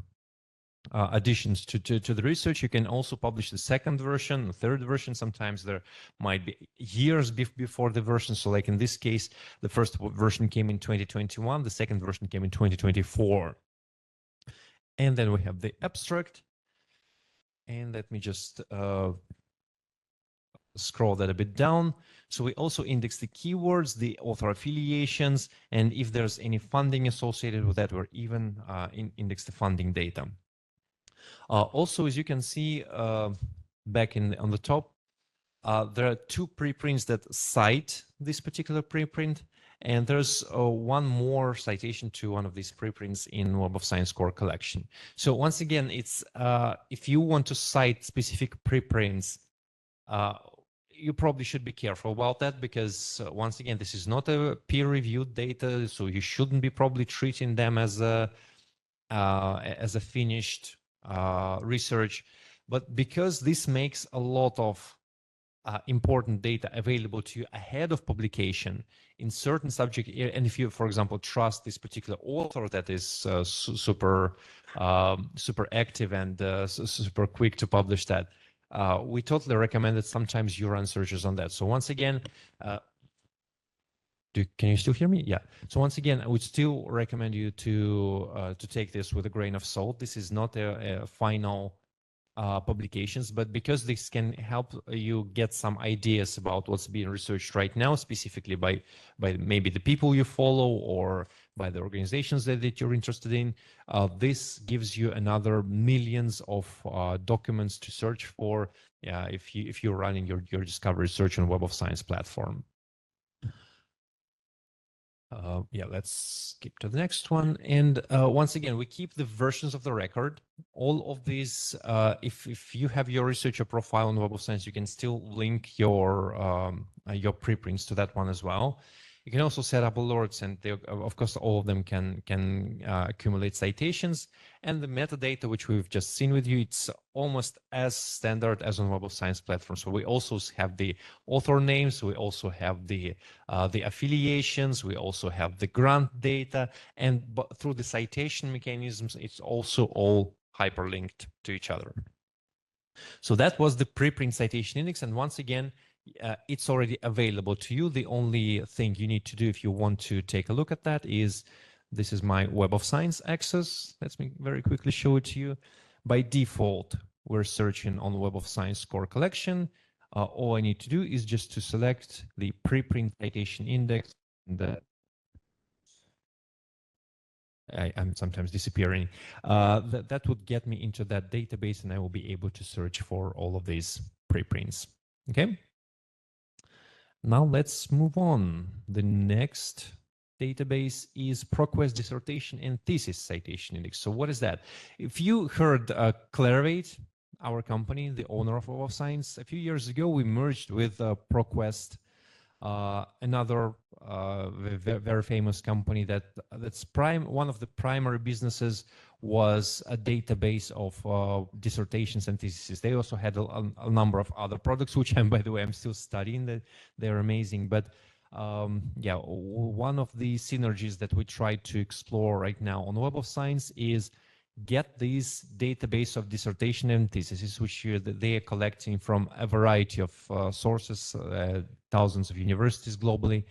additions to the research, you can also publish the second version, the third version. Sometimes there might be years before the version. So like in this case, the first version came in 2021, the second version came in 2024. And then we have the abstract. And let me just scroll that a bit down. So we also index the keywords, the author affiliations, and if there's any funding associated with that, or even index the funding data. Also, as you can see back on the top, there are two preprints that cite this particular preprint, and there's one more citation to one of these preprints in Web of Science core collection. So once again, it's if you want to cite specific preprints, you probably should be careful about that, because once again, this is not a peer-reviewed data, so you shouldn't be probably treating them as a finished research. But because this makes a lot of important data available to you ahead of publication in certain subject area, and if you, for example, trust this particular author that is super active and super quick to publish that, we totally recommend that sometimes you run searches on that. So once again, can you still hear me? Yeah. So once again, I would still recommend you to take this with a grain of salt. This is not a final publications, but because this can help you get some ideas about what's being researched right now, specifically by maybe the people you follow or by the organizations that you're interested in, this gives you another millions of documents to search for if you're running your discovery search on Web of Science platform. Yeah, let's skip to the next one. And once again, we keep the versions of the record. All of these, if you have your researcher profile on Web of Science, you can still link your preprints to that one as well. You can also set up alerts, and they, of course, all of them can accumulate citations. And the metadata, which we've just seen with you, it's almost as standard as on Web of Science platform. So we also have the author names, we also have the affiliations, we also have the grant data, and through the citation mechanisms, it's also all hyperlinked to each other. So that was the preprint citation index, and once again, it's already available to you. The only thing you need to do if you want to take a look at that is, this is my Web of Science access. Let me very quickly show it to you. By default, we're searching on Web of Science core collection. All I need to do is just to select the preprint citation index. And I'm sometimes disappearing. That would get me into that database, and I will be able to search for all of these preprints. Okay. Now let's move on. The next database is ProQuest Dissertation and Thesis Citation Index. So what is that? If you heard Clarivate, our company, the owner of Web of Science, a few years ago, we merged with ProQuest, another very famous company that's one of the primary businesses was a database of dissertations and theses. They also had a number of other products, which by the way, I'm still studying. That they're amazing. But yeah, one of the synergies that we try to explore right now on Web of Science is get this database of dissertation and theses, which they are collecting from a variety of sources, thousands of universities globally,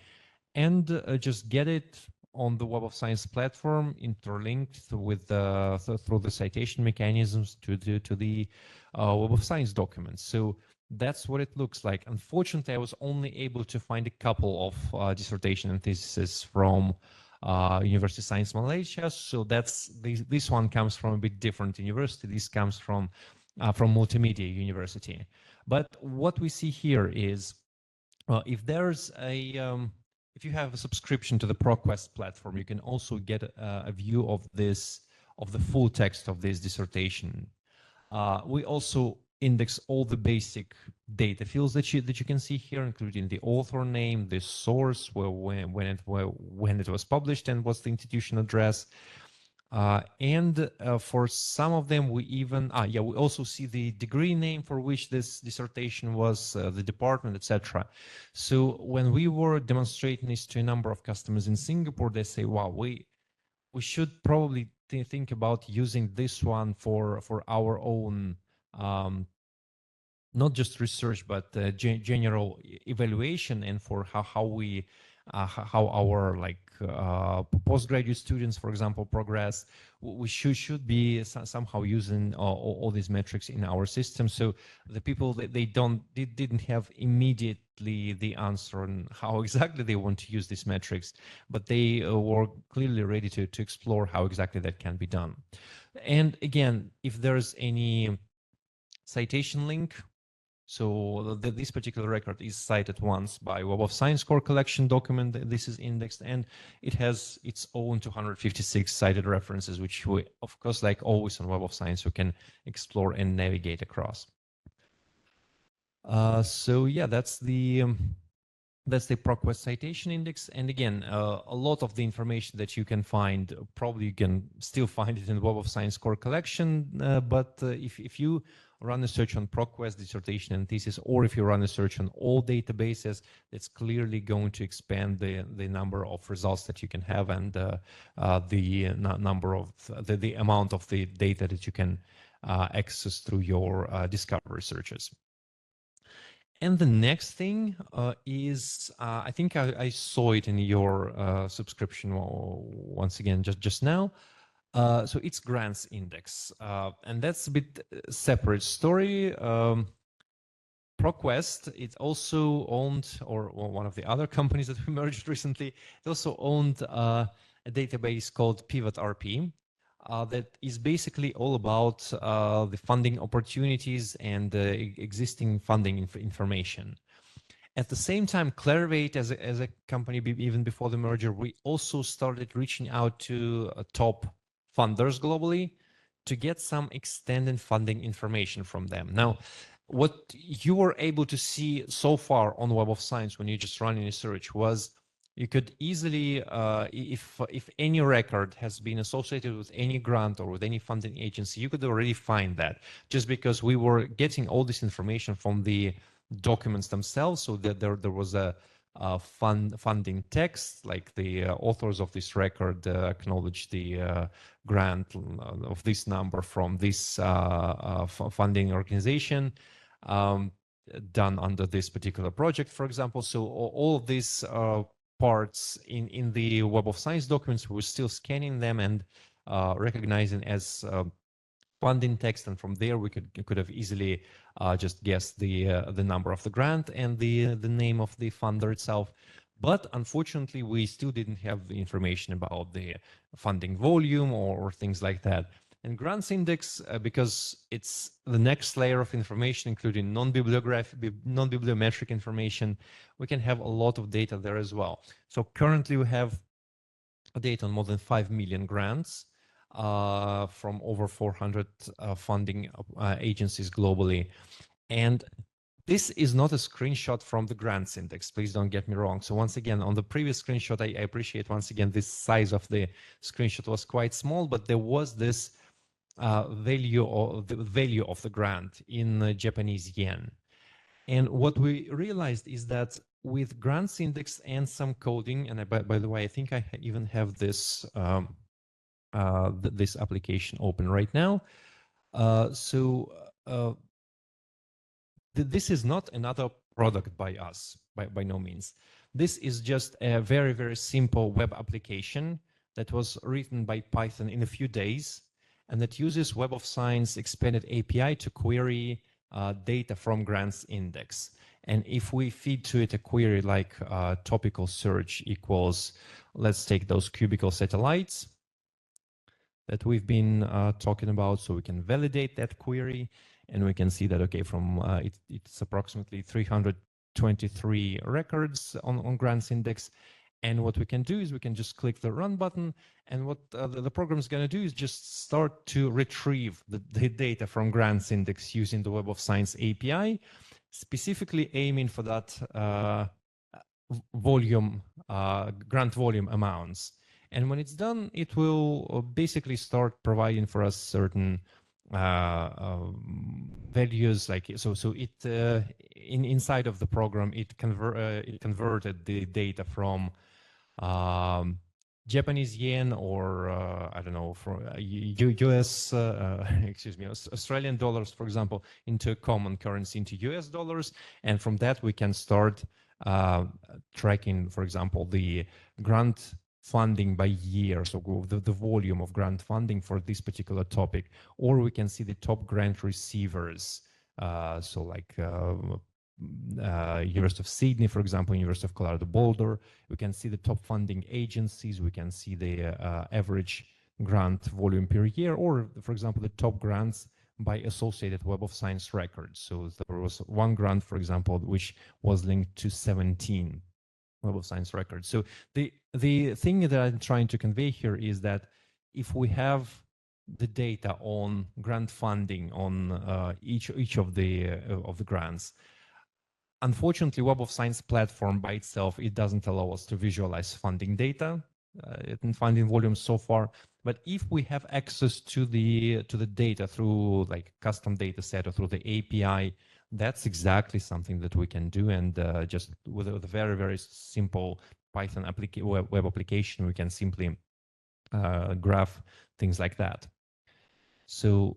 and just get it on the Web of Science platform, interlinked with through the citation mechanisms to the Web of Science documents. So that's what it looks like. Unfortunately, I was only able to find a couple of dissertation and theses from University of Science Malaysia. So this one comes from a bit different university. This comes from Multimedia University. But what we see here is if there's if you have a subscription to the ProQuest platform, you can also get a view of the full text of this dissertation. We also index all the basic data fields that you can see here, including the author name, the source, when it was published, and what's the institution address. And for some of them, we even we also see the degree name for which this dissertation was, the department, etc. So when we were demonstrating this to a number of customers in Singapore, they say, "Wow, we should probably think about using this one for our own." Not just research, but general evaluation, and for how our postgraduate students, for example, progress. We should be somehow using all these metrics in our system. So the people that didn't have immediately the answer on how exactly they want to use these metrics, but they were clearly ready to explore how exactly that can be done. And again, if there's any citation link, so this particular record is cited once by Web of Science core collection document. This is indexed, and it has its own 256 cited references, which we, of course, like always on Web of Science, we can explore and navigate across. So yeah, that's the ProQuest citation index. And again, a lot of the information that you can find, probably you can still find it in Web of Science core collection. But if you run a search on ProQuest dissertation and thesis, or if you run a search on all databases, it's clearly going to expand the number of results that you can have, and the number of the amount of the data that you can access through your discovery searches. And the next thing is, I think I saw it in your subscription once again just now. So it's grants index, and that's a bit separate story. ProQuest, it's also owned, or one of the other companies that we merged recently, it also owned a database called Pivot RP. That is basically all about the funding opportunities and existing funding information. At the same time, Clarivate, as a company, even before the merger, we also started reaching out to top funders globally to get some extended funding information from them. Now, what you were able to see so far on Web of Science when you just run a search was you could easily, if any record has been associated with any grant or with any funding agency, you could already find that, just because we were getting all this information from the documents themselves, so that there was a funding text, like the authors of this record acknowledge the grant of this number from this funding organization, done under this particular project, for example. So all of these parts in the Web of Science documents, we're still scanning them and recognizing as funding text, and from there we could have easily just guessed the number of the grant and the name of the funder itself. But unfortunately, we still didn't have the information about the funding volume or things like that. And grants index, because it's the next layer of information, including non-bibliometric information, we can have a lot of data there as well. So currently we have data on more than 5 million grants from over 400 funding agencies globally. And this is not a screenshot from the grants index, please don't get me wrong. So once again, on the previous screenshot, I appreciate once again this size of the screenshot was quite small, but there was this value of the grant in Japanese yen. And what we realized is that with grants index and some coding, and by the way, I think I even have this this application open right now. This is not another product by us, by no means. This is just a very, very simple web application that was written by Python in a few days, and that uses Web of Science expanded API to query data from grants index. And if we feed to it a query like topical search equals, let's take those cubical satellites that we've been talking about, so we can validate that query, and we can see that, okay, from it's approximately 323 records on grants index. And what we can do is we can just click the run button, and what the program is going to do is just start to retrieve the data from grants index using the Web of Science API, specifically aiming for that volume, grant volume amounts. And when it's done, it will basically start providing for us certain values, like so it inside of the program it converted the data from Japanese yen, or I don't know, from US excuse me, Australian dollars, for example, into a common currency, into US dollars, and from that we can start tracking, for example, the grant funding by year, so the volume of grant funding for this particular topic, or we can see the top grant receivers. So like University of Sydney, for example, University of Colorado Boulder. We can see the top funding agencies. We can see the average grant volume per year, or for example, the top grants by associated Web of Science records. So there was one grant, for example, which was linked to 17 Web of Science records. So the thing that I'm trying to convey here is that if we have the data on grant funding on each of the grants, unfortunately, Web of Science platform by itself, it doesn't allow us to visualize funding data and funding volumes so far. But if we have access to the data through like custom data set or through the API, that's exactly something that we can do. And just with a very, very simple Python web application, we can simply graph things like that. So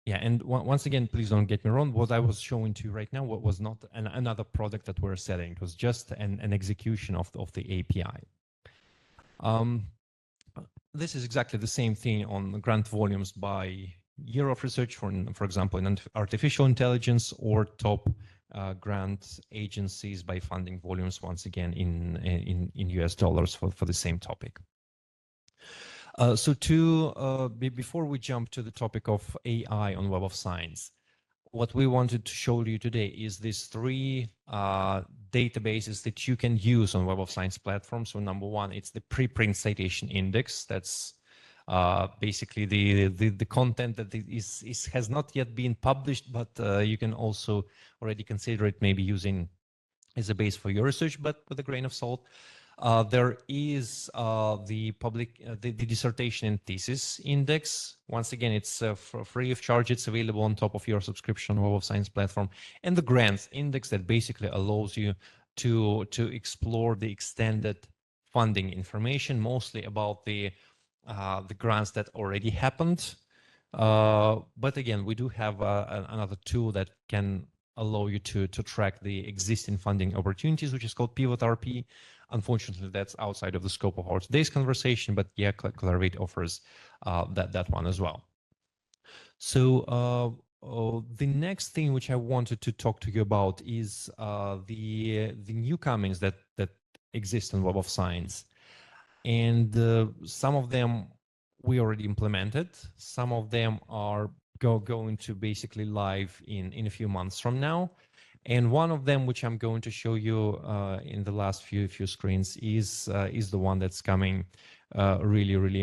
yeah, and once again, please don't get me wrong. What I was showing to you right now was not another product that we're selling. It was just an execution of the API. This is exactly the same thing on grant volumes by year of research, for example, in artificial intelligence, or top grant agencies by funding volumes, once again, in US dollars for the same topic. So before we jump to the topic of AI on Web of Science, what we wanted to show you today is these three databases that you can use on Web of Science platform. So number one, it's the preprint citation index. That's basically the content that has not yet been published, but you can also already consider it maybe using as a base for your research, but with a grain of salt. There is the dissertation and thesis index. Once again, it's free of charge. It's available on top of your subscription Web of Science platform. And the grants index that basically allows you to explore the extended funding information, mostly about the grants that already happened. But again, we do have another tool that can allow you to track the existing funding opportunities, which is called Pivot RP. Unfortunately, that's outside of the scope of our today's conversation, but yeah, Clarivate offers that one as well. So the next thing which I wanted to talk to you about is the newcomings that exist in Web of Science. And some of them we already implemented. Some of them are going to basically live in a few months from now. And one of them, which I'm going to show you in the last few screens, is the one that's coming really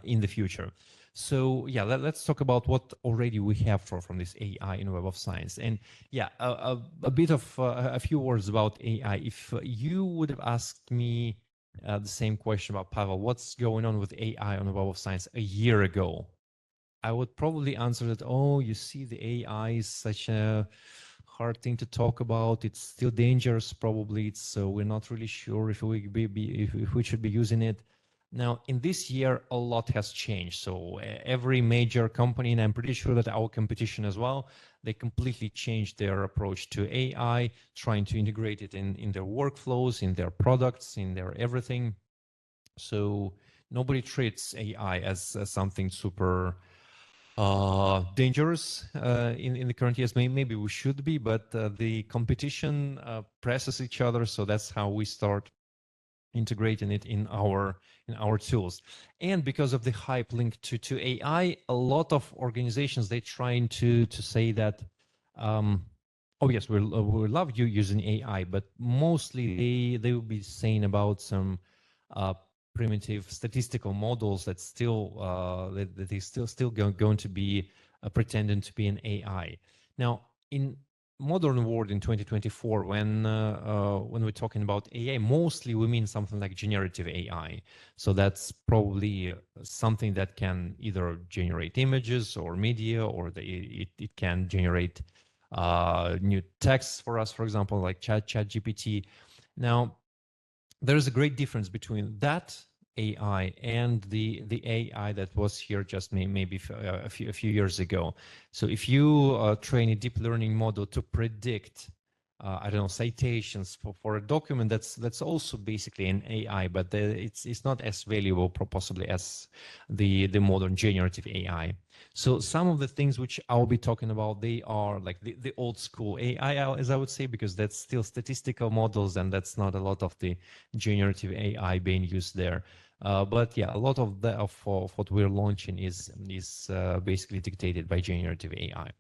in the future. So yeah, let's talk about what already we have from this AI in Web of Science. And yeah, a bit of a few words about AI. If you would have asked me the same question about Pavel, what's going on with AI on Web of Science a year ago, I would probably answer that, oh, you see, the AI is such a hard thing to talk about. It's still dangerous, probably. So we're not really sure if we should be using it. Now, in this year, a lot has changed. So every major company, and I'm pretty sure that our competition as well, they completely changed their approach to AI, trying to integrate it in their workflows, in their products, in their everything. So nobody treats AI as something super dangerous in the current years. Maybe we should be, but the competition presses each other, so that's how we start integrating it in our tools. And because of the hype linked to AI, a lot of organizations, they're trying to say that oh yes, we love you using AI, but mostly they will be saying about some primitive statistical models that they still going to be pretending to be an AI. Now, in modern world in 2024, when we're talking about AI, mostly we mean something like generative AI. So that's probably something that can either generate images or media, or it can generate new texts for us, for example, like ChatGPT. Now, there's a great difference between that AI and the AI that was here just maybe a few years ago. So if you train a deep learning model to predict I don't know, citations for a document, that's also basically an AI, but it's not as valuable possibly as the modern generative AI. So some of the things which I'll be talking about, they are like the old school AI, as I would say, because that's still statistical models, and that's not a lot of the generative AI being used there. But yeah, a lot of what we're launching is basically dictated by generative AI.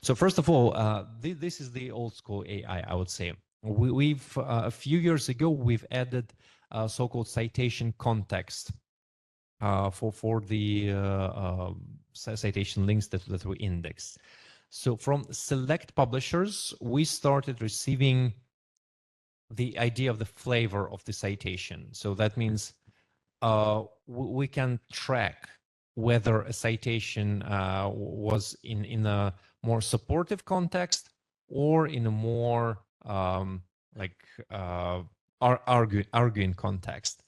So first of all, this is the old school AI, I would say. We've a few years ago we've added so-called citation context for the citation links that we index. So from select publishers, we started receiving the idea of the flavor of the citation. So that means we can track whether a citation was in a more supportive context or in a more arguing context.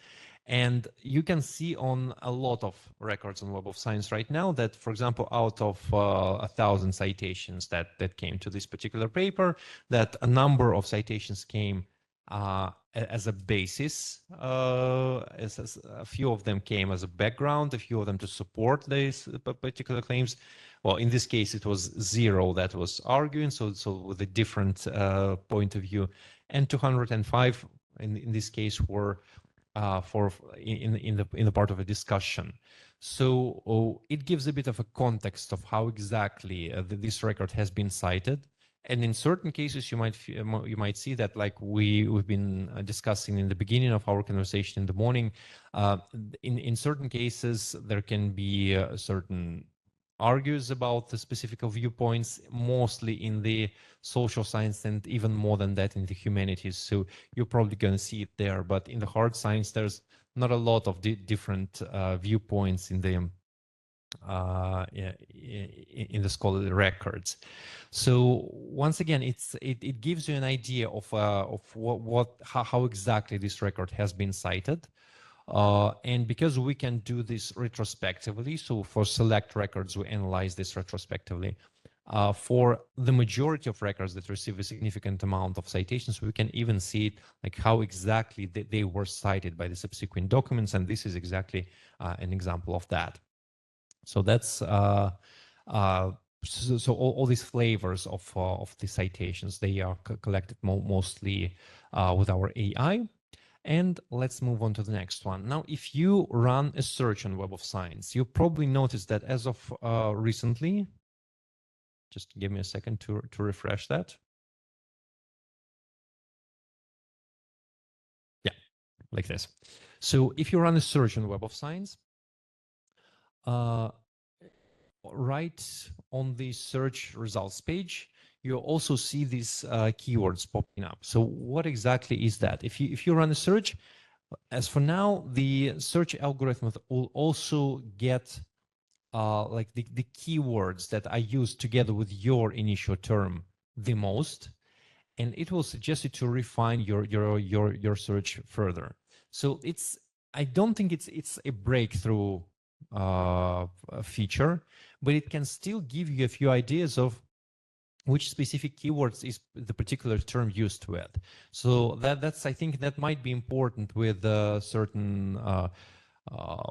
And you can see on a lot of records on Web of Science right now that, for example, out of 1,000 citations that came to this particular paper, that a number of citations came as a basis, as a few of them came as a background, a few of them to support these particular claims. Well, in this case, it was 0 that was arguing, so with a different point of view, and 205 in this case were in the part of a discussion. So it gives a bit of a context of how exactly this record has been cited. And in certain cases, you might see that, like we've been discussing in the beginning of our conversation in the morning. In certain cases, there can be certain argues about the specific viewpoints, mostly in the social science and even more than that in the humanities. So you're probably going to see it there. But in the hard science, there's not a lot of different viewpoints in the scholarly records. So once again, it gives you an idea of how exactly this record has been cited. And because we can do this retrospectively, so for select records, we analyze this retrospectively. For the majority of records that receive a significant amount of citations, we can even see it, like how exactly they were cited by the subsequent documents. And this is exactly an example of that. So that's so all these flavors of the citations, they are collected mostly with our AI. And let's move on to the next one. Now, if you run a search on Web of Science, you probably noticed that as of recently, just give me a second to refresh that. Yeah, like this. So if you run a search on Web of Science, right on the search results page, you also see these keywords popping up. So what exactly is that? If you run a search, as for now, the search algorithm will also get like the keywords that I use together with your initial term the most, and it will suggest you to refine your search further. So I don't think it's a breakthrough feature, but it can still give you a few ideas of which specific keywords is the particular term used with. So I think that might be important with certain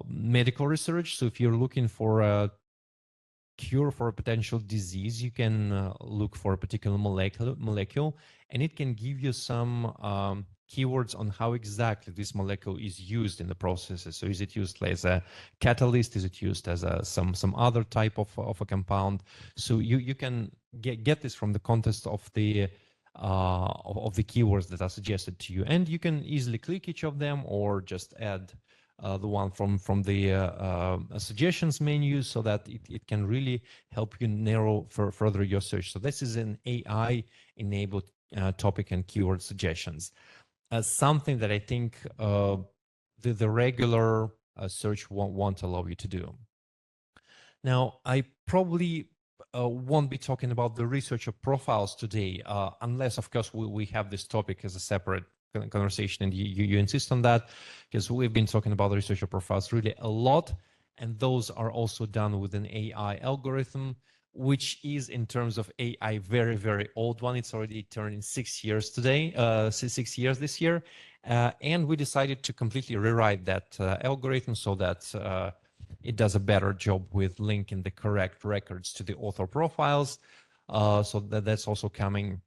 medical research. So if you're looking for a cure for a potential disease, you can look for a particular molecule, and it can give you some keywords on how exactly this molecule is used in the processes. So is it used as a catalyst? Is it used as some other type of a compound? So you can get this from the context of the keywords that are suggested to you, and you can easily click each of them or just add the one from the suggestions menu, so that it can really help you narrow further your search. So this is an AI-enabled topic and keyword suggestions. Something that I think the regular search won't allow you to do. Now, I probably won't be talking about the researcher profiles today, unless, of course, we have this topic as a separate conversation and you insist on that, because we've been talking about researcher profiles really a lot, and those are also done with an AI algorithm. which is in terms of AI very, very old one. It's already turning 6 years today, 6 years this year. And we decided to completely rewrite that algorithm so that it does a better job with linking the correct records to the author profiles. So that's also coming.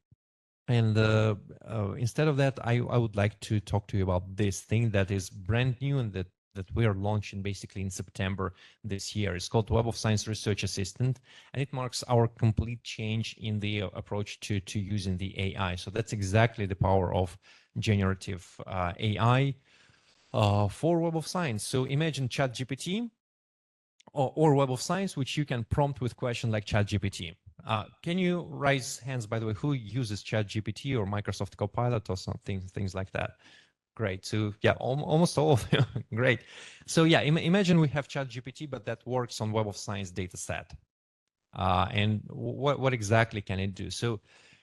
And instead of that, I would like to talk to you about this thing that is brand new and that we are launching basically in September this year. It's called Web of Science Research Assistant, and it marks our complete change in the approach to using the AI. So that's exactly the power of generative AI for Web of Science. So imagine ChatGPT or Web of Science, which you can prompt with questions like ChatGPT. Can you raise hands, by the way, who uses ChatGPT or Microsoft Copilot or something, things like that? Great. So yeah, almost all of you. Great. So yeah, imagine we have ChatGPT, but that works on Web of Science data set. And what exactly can it do? So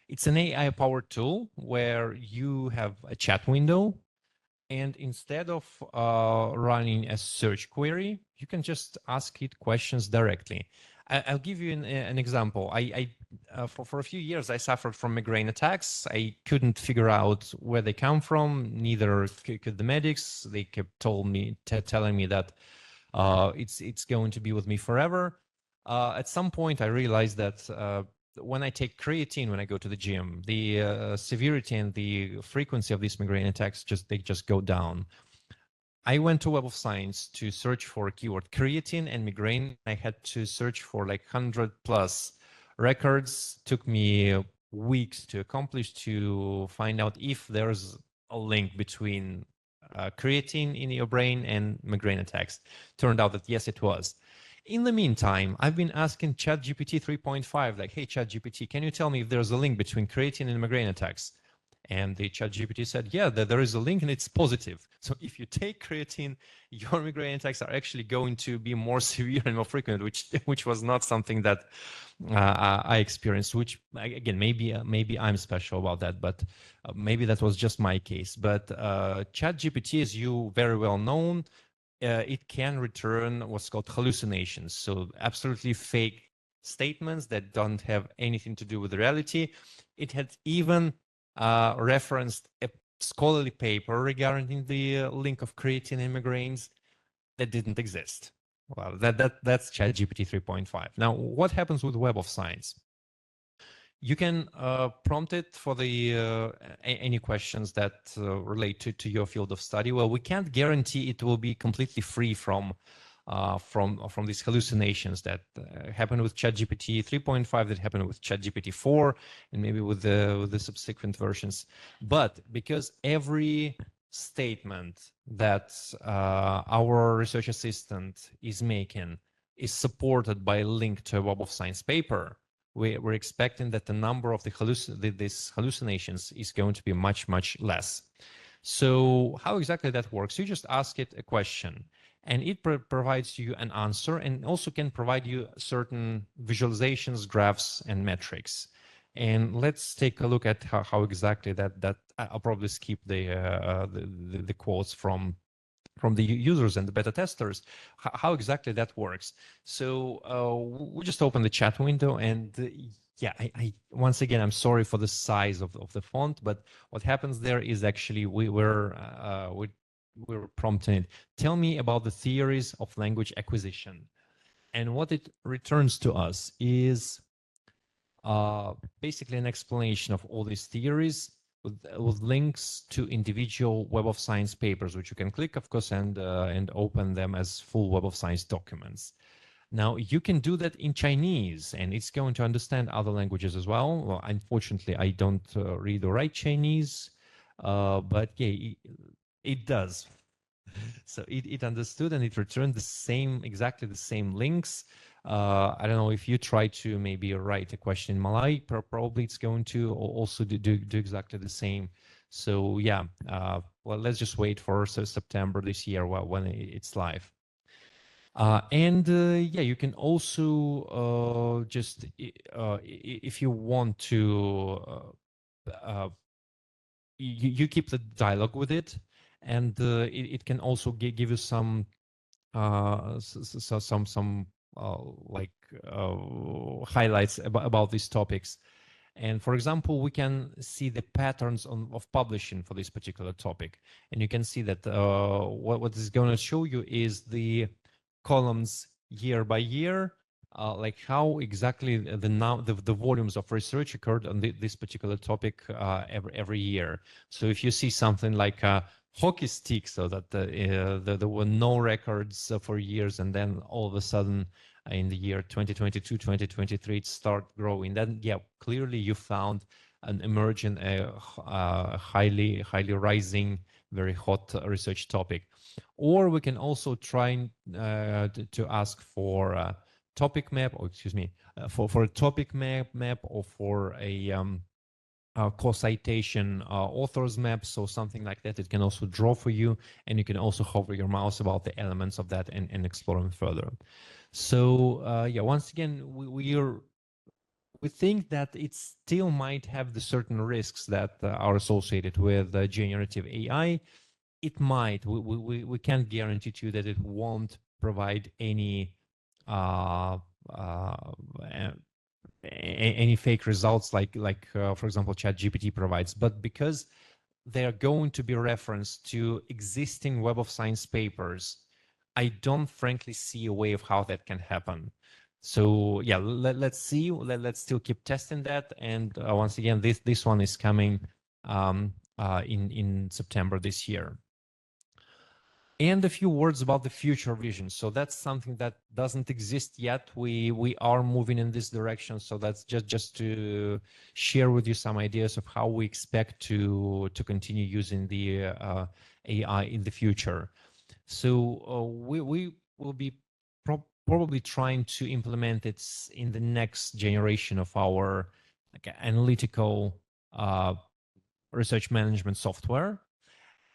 it's an AI-powered tool where you have a chat window, and instead of running a search query, you can just ask it questions directly. I'll give you an example. For a few years, I suffered from migraine attacks. I couldn't figure out where they come from. Neither could the medics. They kept telling me that it's going to be with me forever. At some point, I realized that when I take creatine when I go to the gym, the severity and the frequency of these migraine attacks just go down. I went to Web of Science to search for a keyword creatine and migraine. I had to search for like 100 plus records. Took me weeks to accomplish to find out if there's a link between creatine in your brain and migraine attacks. Turned out that yes, it was. In the meantime, I've been asking ChatGPT 3.5, like, hey, ChatGPT, can you tell me if there's a link between creatine and migraine attacks? And the ChatGPT said, yeah, there is a link and it's positive. So if you take creatine, your migraine attacks are actually going to be more severe and more frequent, which was not something that I experienced, which again, maybe I'm special about that, but maybe that was just my case. But ChatGPT, as you very well known, it can return what's called hallucinations. So absolutely fake statements that don't have anything to do with reality. It had even referenced a scholarly paper regarding the link of creatine and migraines that didn't exist. Well, that's ChatGPT 3.5. Now, what happens with Web of Science? You can prompt it for the any questions that relate to your field of study. Well, we can't guarantee it will be completely free from these hallucinations that happen with ChatGPT 3.5, that happen with ChatGPT 4, and maybe with the subsequent versions. But because every statement that our research assistant is making is supported by a link to a Web of Science paper, we're expecting that the number of these hallucinations is going to be much, much less. So how exactly that works? You just ask it a question, and it provides you an answer, and also can provide you certain visualizations, graphs, and metrics. And let's take a look at how exactly that I'll probably skip the quotes from the users and the beta testers, how exactly that works. So we just open the chat window, and yeah, I once again, I'm sorry for the size of the font, but what happens there is actually we're prompting it, tell me about the theories of language acquisition. And what it returns to us is basically an explanation of all these theories with links to individual Web of Science papers, which you can click, of course, and open them as full Web of Science documents. Now, you can do that in Chinese, and it's going to understand other languages as well. Well, unfortunately, I don't read or write Chinese, but yeah, it does. So it understood, and it returned exactly the same links. I don't know if you try to maybe write a question in Malay, probably it's going to also do exactly the same. So yeah, well, let's just wait for September this year when it's live. And yeah, you can also just, if you want to, you keep the dialogue with it, and it can also give you some highlights about these topics. And for example, we can see the patterns of publishing for this particular topic. And you can see that what this is going to show you is the columns year by year, like how exactly the volumes of research occurred on this particular topic every year. So if you see something like a hockey stick, so that there were no records for years, and then all of a sudden in the year 2022, 2023, it start growing, then yeah, clearly you found an emerging, highly rising, very hot research topic. Or we can also try to ask for a topic map, or excuse me, for a topic map or for a co-citation authors map, so something like that. It can also draw for you, and you can also hover your mouse about the elements of that and explore them further. So yeah, once again, we think that it still might have the certain risks that are associated with generative AI. It might. We can't guarantee to you that it won't provide any fake results like for example ChatGPT provides, but because they are going to be referenced to existing Web of Science papers, I don't frankly see a way of how that can happen. So yeah, let's see. Let's still keep testing that. And once again, this one is coming in September this year. And a few words about the future vision. So that's something that doesn't exist yet. We are moving in this direction. So that's just to share with you some ideas of how we expect to continue using the AI in the future. So we will be probably trying to implement it in the next generation of our analytical research management software,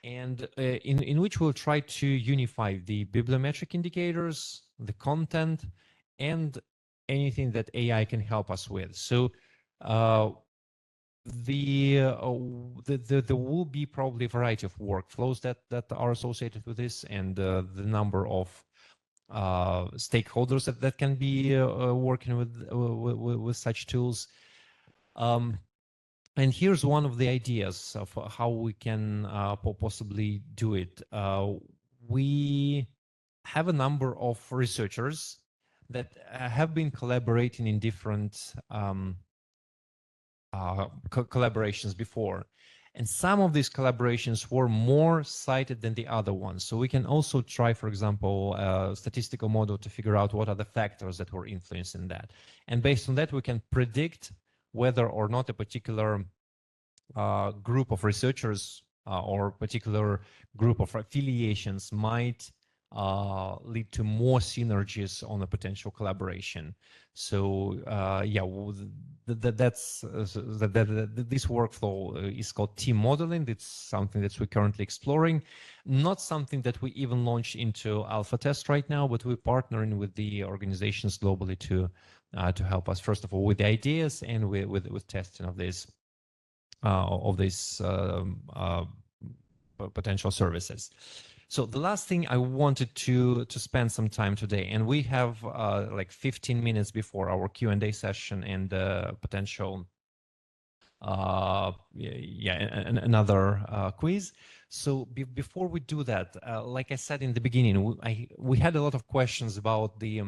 and in which we'll try to unify the bibliometric indicators, the content, and anything that AI can help us with. So there will be probably a variety of workflows that are associated with this, and the number of stakeholders that can be working with such tools. And here's one of the ideas of how we can possibly do it. We have a number of researchers that have been collaborating in different collaborations before. And some of these collaborations were more cited than the other ones. So we can also try, for example, a statistical model to figure out what are the factors that were influencing that. And based on that, we can predict whether or not a particular group of researchers or particular group of affiliations might lead to more synergies on a potential collaboration. So yeah, this workflow is called team modeling. It's something that we're currently exploring, not something that we even launched into alpha test right now, but we're partnering with the organizations globally to help us, first of all, with the ideas and with testing of these potential services. So the last thing I wanted to spend some time today, and we have like 15 minutes before our Q&A session and potential another quiz. So before we do that, like I said in the beginning, we had a lot of questions about the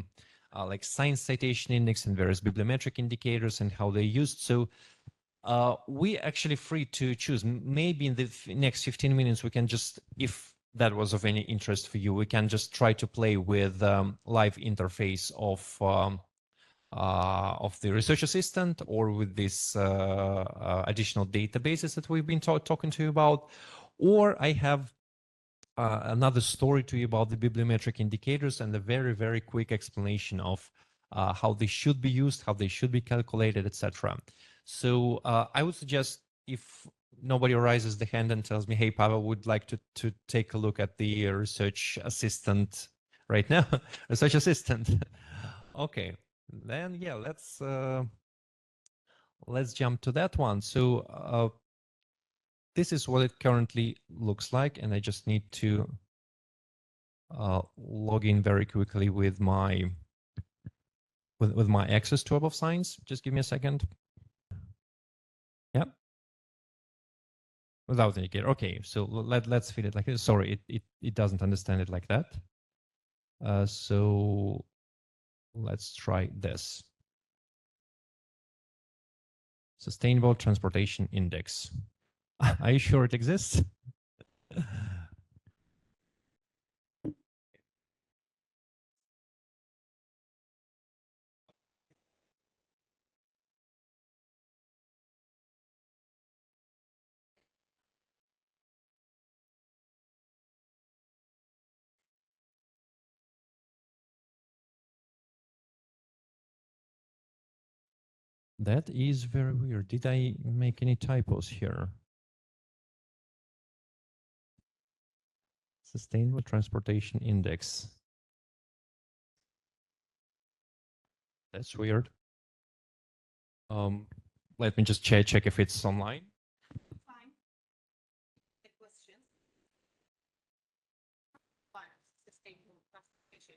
like science citation index and various bibliometric indicators and how they're used. So we actually free to choose. Maybe in the next 15 minutes, we can just, if that was of any interest for you, we can just try to play with live interface of the research assistant or with this additional databases that we've been talking to you about. Or I have another story to you about the bibliometric indicators and a very, very quick explanation of how they should be used, how they should be calculated, etc. So I would suggest, if nobody raises the hand and tells me, hey, Pavel would like to take a look at the research assistant right now, research assistant. Okay, then yeah, let's jump to that one. So this is what it currently looks like, and I just need to log in very quickly with my with my access to Web of Science. Just give me a second. Yeah. Without indicator. Okay, so let's feed it like this. Sorry, it doesn't understand it like that. So let's try this. Sustainable Transportation Index. Are you sure it exists? That is very weird. Did I make any typos here? Sustainable Transportation Index. That's weird. Let me just check if it's online. Fine. The question. Sustainable transportation.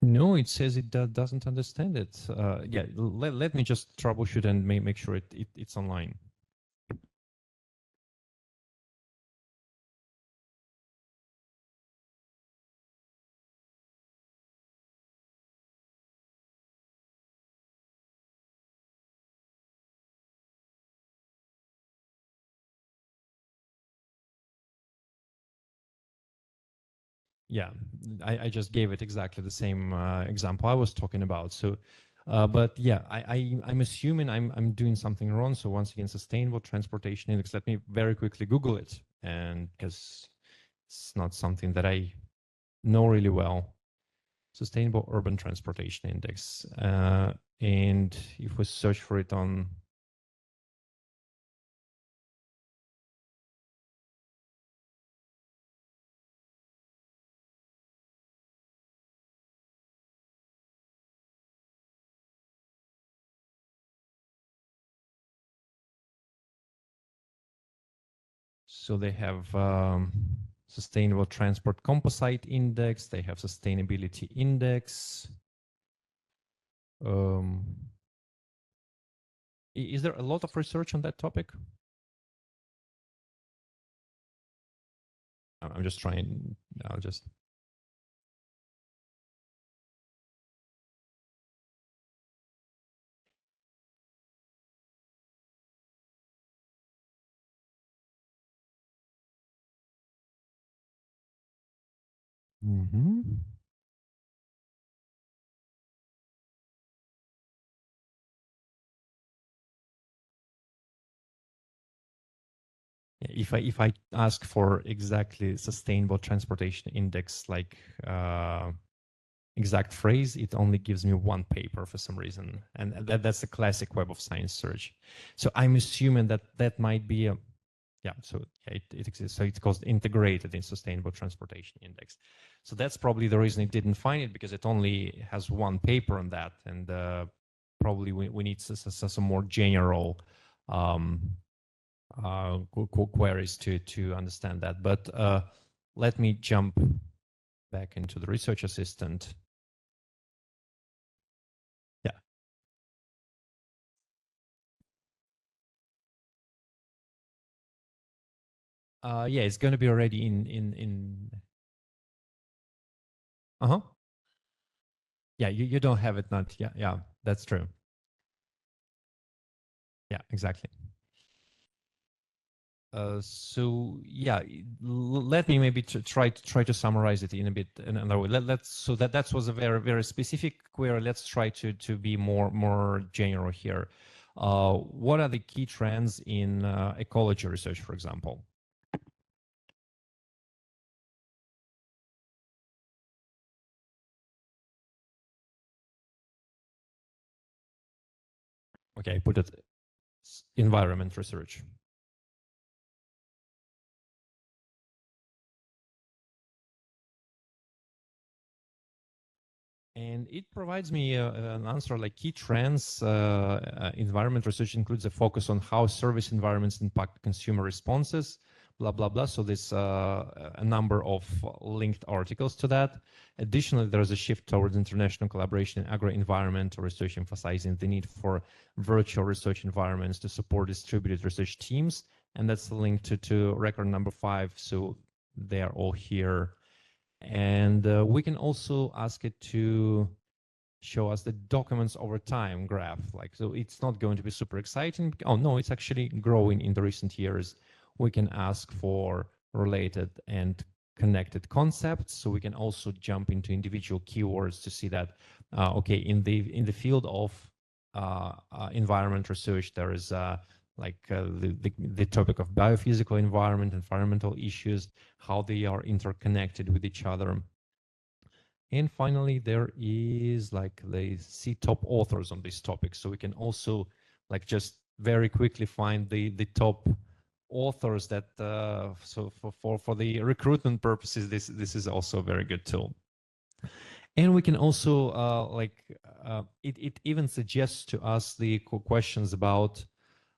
No, it says it doesn't understand it. Yeah, let me just troubleshoot and make sure it's online. Yeah, I just gave it exactly the same example I was talking about. So, but yeah, I'm assuming I'm doing something wrong. So once again, Sustainable Transportation Index. Let me very quickly Google it, and because it's not something that I know really well. Sustainable Urban Transportation Index, and if we search for it on so they have Sustainable Transport Composite Index. They have Sustainability Index. Is there a lot of research on that topic? I'm just trying. I'll just. Mm-hmm. If I ask for exactly Sustainable Transportation Index, like exact phrase, it only gives me one paper for some reason, and that's a classic Web of Science search. So I'm assuming that might be a, yeah. So yeah, it exists. So it's called Integrated in Sustainable Transportation Index. So that's probably the reason it didn't find it, because it only has one paper on that, and probably we need some more general queries to understand that. But let me jump back into the Research Assistant. Yeah. Yeah, it's going to be already in. Uh-huh. Yeah, you don't have it not. Yeah, that's true. Yeah, exactly. So yeah, let me maybe try to summarize it in a bit another way. So that was a very specific query. Let's try to be more general here. What are the key trends in ecology research, for example? Okay, put it environment research. And And it provides me an answer like key trends. Environment research includes a focus on how service environments impact consumer responses, blah, blah, blah. So there's a number of linked articles to that. Additionally, there's a shift towards international collaboration in agro-environmental research, emphasizing the need for virtual research environments to support distributed research teams. And that's linked to record number 5. So they are all here. And we can also ask it to show us the documents over time graph. Like, so it's not going to be super exciting. Oh no, it's actually growing in the recent years. We can ask for related and connected concepts. So we can also jump into individual keywords to see that, okay, in the field of environment research, there is the topic of biophysical environment, environmental issues, how they are interconnected with each other. And finally, there is like the see top authors on this topic. So we can also like just very quickly find the top authors that so for the recruitment purposes, this is also a very good tool. And we can also it even suggests to us the questions about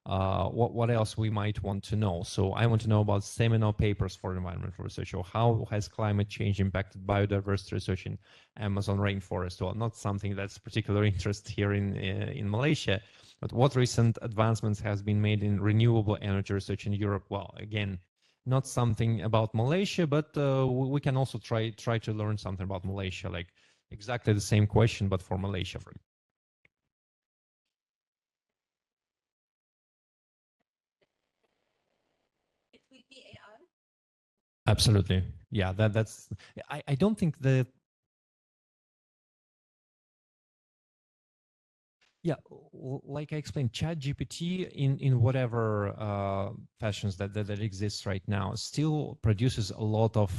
what else we might want to know. So I want to know about seminal papers for environmental research, or how has climate change impacted biodiversity research in Amazon rainforest? Well, not something that's particular interest here in Malaysia, but what recent advancements has been made in renewable energy research in Europe? Well, again, not something about Malaysia, but we can also try to learn something about Malaysia, like exactly the same question, but for Malaysia. Absolutely. Yeah, that's I don't think that yeah, like I explained, ChatGPT in whatever fashions that exists right now still produces a lot of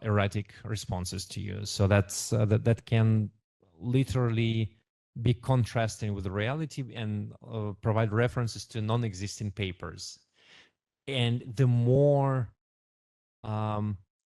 erratic responses to you. So that's that can literally be contrasting with the reality and provide references to non-existing papers. And the more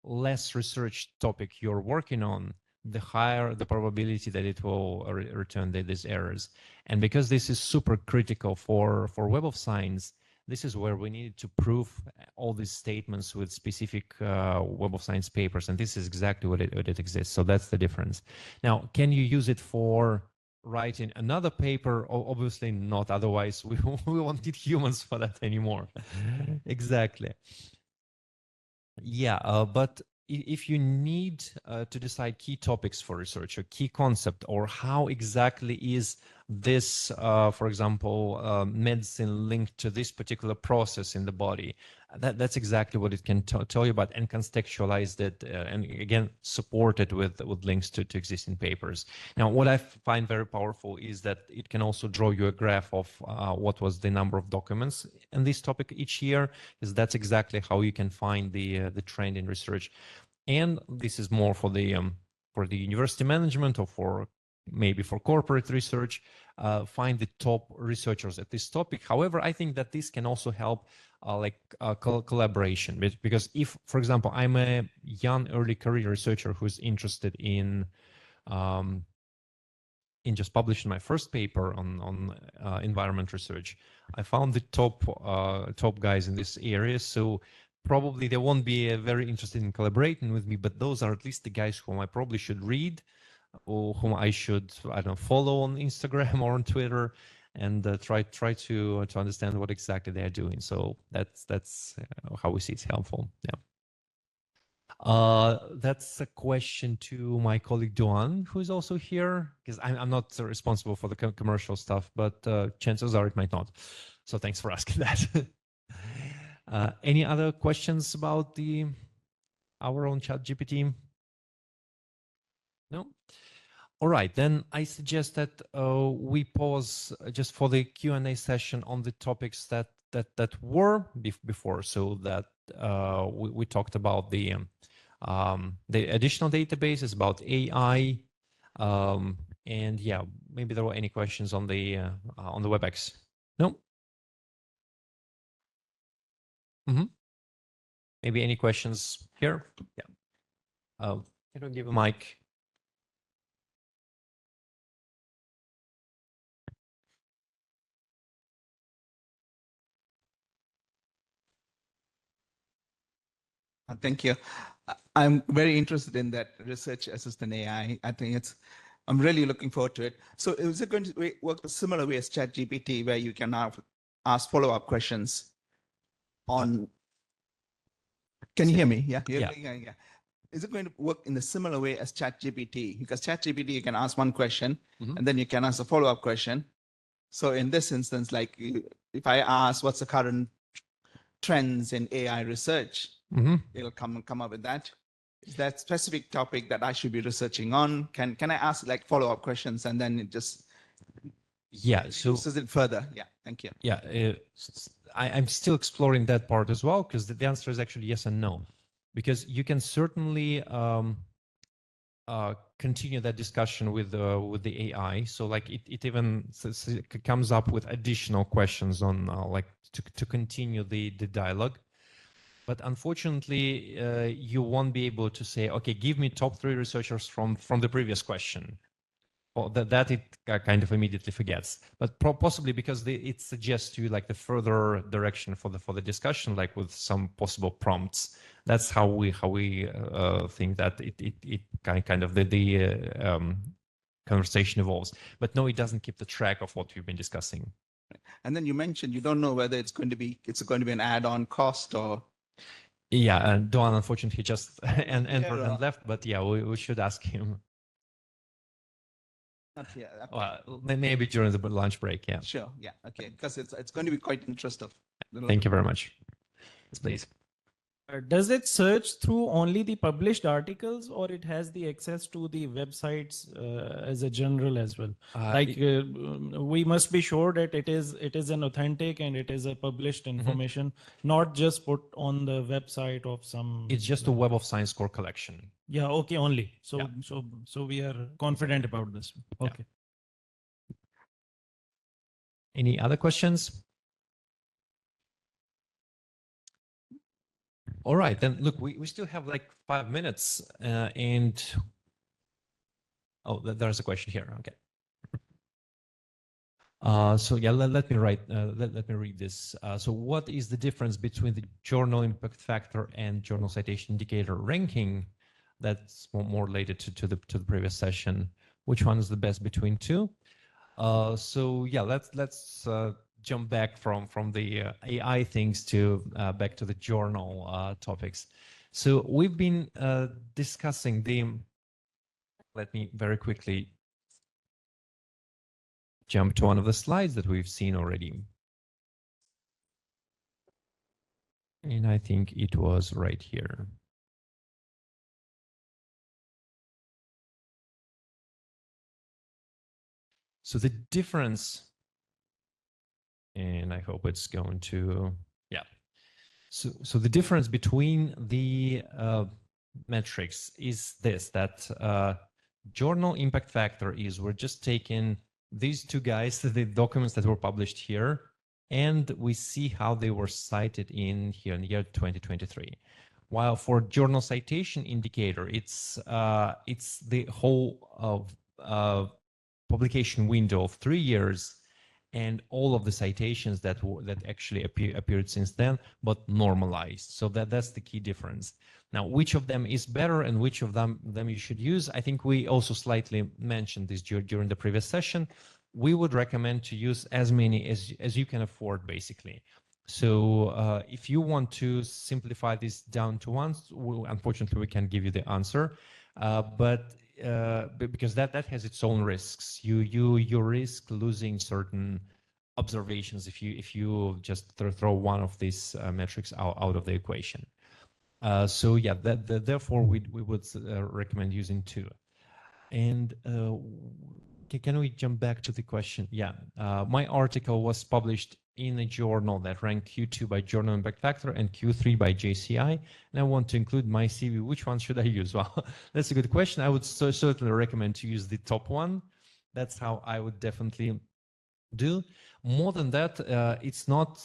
less research topic you're working on, the higher the probability that it will return these errors. And because this is super critical for Web of Science, this is where we needed to prove all these statements with specific Web of Science papers, and this is exactly what it exists. So that's the difference. Now, can you use it for writing another paper? Obviously not. Otherwise, we won't need humans for that anymore. Exactly. Yeah, but if you need to decide key topics for research or key concept, or how exactly is this, for example, medicine linked to this particular process in the body, that's exactly what it can tell you about, and contextualize it, and again, support it with links to existing papers. Now, what I find very powerful is that it can also draw you a graph of what was the number of documents in this topic each year, because that's exactly how you can find the trend in research. And this is more for the university management, or for maybe for corporate research, find the top researchers at this topic. However, I think that this can also help collaboration, because if, for example, I'm a young early career researcher who's interested in just publishing my first paper on environment research, I found the top guys in this area. So probably they won't be very interested in collaborating with me, but those are at least the guys whom I probably should read, or whom I should, I don't know, follow on Instagram or on Twitter, and try to understand what exactly they are doing. So that's how we see it's helpful. Yeah. That's a question to my colleague Duan, who is also here, because I'm not responsible for the commercial stuff, but chances are it might not. So thanks for asking that. Any other questions about our own ChatGPT? No? All right, then I suggest that we pause just for the Q&A session on the topics that were before, so that we talked about the additional databases, about AI, and yeah, maybe there were any questions on the WebEx. No? Maybe any questions here? Yeah. Can we give a mic? Thank you. I'm very interested in that research assistant AI. I think I'm really looking forward to it. So is it going to work a similar way as ChatGPT, where you can now ask follow-up questions on, can you hear me? Yeah. Yeah. Is it going to work in a similar way as ChatGPT? Because ChatGPT, you can ask one question and then you can ask a follow-up question. So in this instance, like if I ask what's the current trends in AI research, it'll come up with that. Is that specific topic that I should be researching on? Can I ask like follow-up questions and then it just uses it further? Yeah, thank you. Yeah, I'm still exploring that part as well, because the answer is actually yes and no, because you can certainly continue that discussion with the AI. So like it even comes up with additional questions on like to continue the dialogue. But unfortunately, you won't be able to say, okay, give me top 3 researchers from the previous question. Well, that it kind of immediately forgets. But possibly because it suggests to you like the further direction for the discussion, like with some possible prompts. That's how we think that it kind of the conversation evolves. But no, it doesn't keep the track of what we've been discussing. And then you mentioned you don't know whether it's going to be an add-on cost or. Yeah, and Don unfortunately just entered and left, but yeah, we should ask him. Not yet. Okay. Well, maybe during the lunch break, yeah. Sure, yeah, okay, because it's going to be quite interesting. Thank you very much. Yes, please. Does it search through only the published articles, or it has the access to the websites as a general as well? We must be sure that it is an authentic and it is a published information, not just put on the website of some. It's just a Web of Science core collection. Yeah. Okay. Only. So we are confident about this. Okay. Yeah. Any other questions? All right, then look, we still have like 5 minutes and there's a question here. Okay. So yeah, let me read this. So what is the difference between the journal impact factor and journal citation indicator ranking? That's more related to the previous session. Which one is the best between two? So yeah, let's jump back from the AI things to back to the journal topics. So we've been discussing let me very quickly jump to one of the slides that we've seen already. And I think it was right here. So the difference, and I hope it's going to, yeah. So the difference between the metrics is this, that journal impact factor is we're just taking these two guys, the documents that were published here, and we see how they were cited in here in the year 2023. While for journal citation indicator, it's the whole of publication window of 3 years and all of the citations that actually appeared since then, but normalized. So that's the key difference. Now, which of them is better and which of them you should use? I think we also slightly mentioned this during the previous session. We would recommend to use as many as you can afford, basically. So if you want to simplify this down to one, unfortunately, we can't give you the answer, but because that has its own risks. You risk losing certain observations if you just throw one of these metrics out of the equation. So yeah, therefore we would recommend using two. And can we jump back to the question? Yeah, my article was published in a journal that ranked Q2 by Journal Impact Factor and Q3 by JCI, and I want to include my CV. Which one should I use? Well, that's a good question. I would certainly recommend to use the top one. That's how I would definitely do. More than that, it's not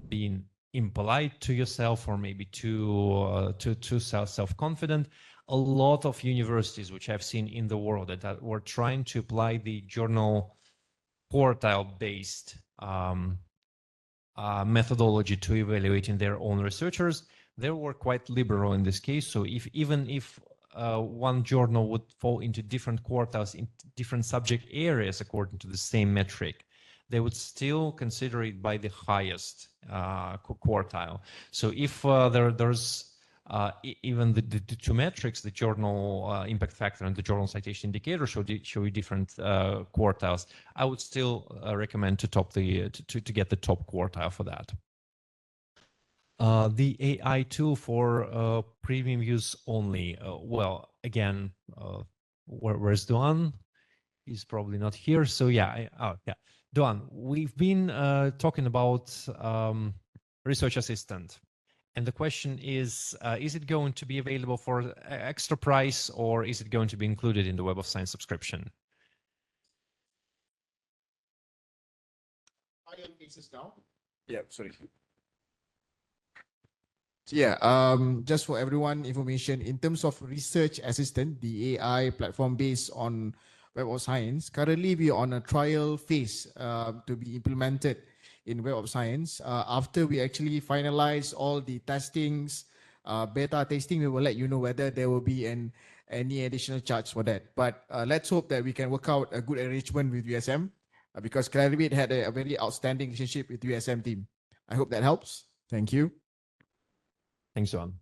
being impolite to yourself or maybe too self-confident. A lot of universities which I've seen in the world that were trying to apply the journal quartile-based methodology to evaluating their own researchers, they were quite liberal in this case. So even if one journal would fall into different quartiles in different subject areas according to the same metric, they would still consider it by the highest quartile. So if there's even the two metrics, the journal impact factor and the journal citation indicator show you different quartiles, I would still recommend to get the top quartile for that. The AI tool for premium use only. Well, again, where's Duan? He's probably not here. So yeah, Duan, we've been talking about research assistant. And the question is it going to be available for extra price, or is it going to be included in the Web of Science subscription? Yeah, sorry. So yeah, just for everyone information, in terms of research assistant, the AI platform based on Web of Science, currently we are on a trial phase to be implemented in Web of Science. After we actually finalize all the testings, beta testing, we will let you know whether there will be any additional charge for that. But let's hope that we can work out a good arrangement with USM because Clarivate had a very outstanding relationship with USM team. I hope that helps. Thank you. Thanks, John.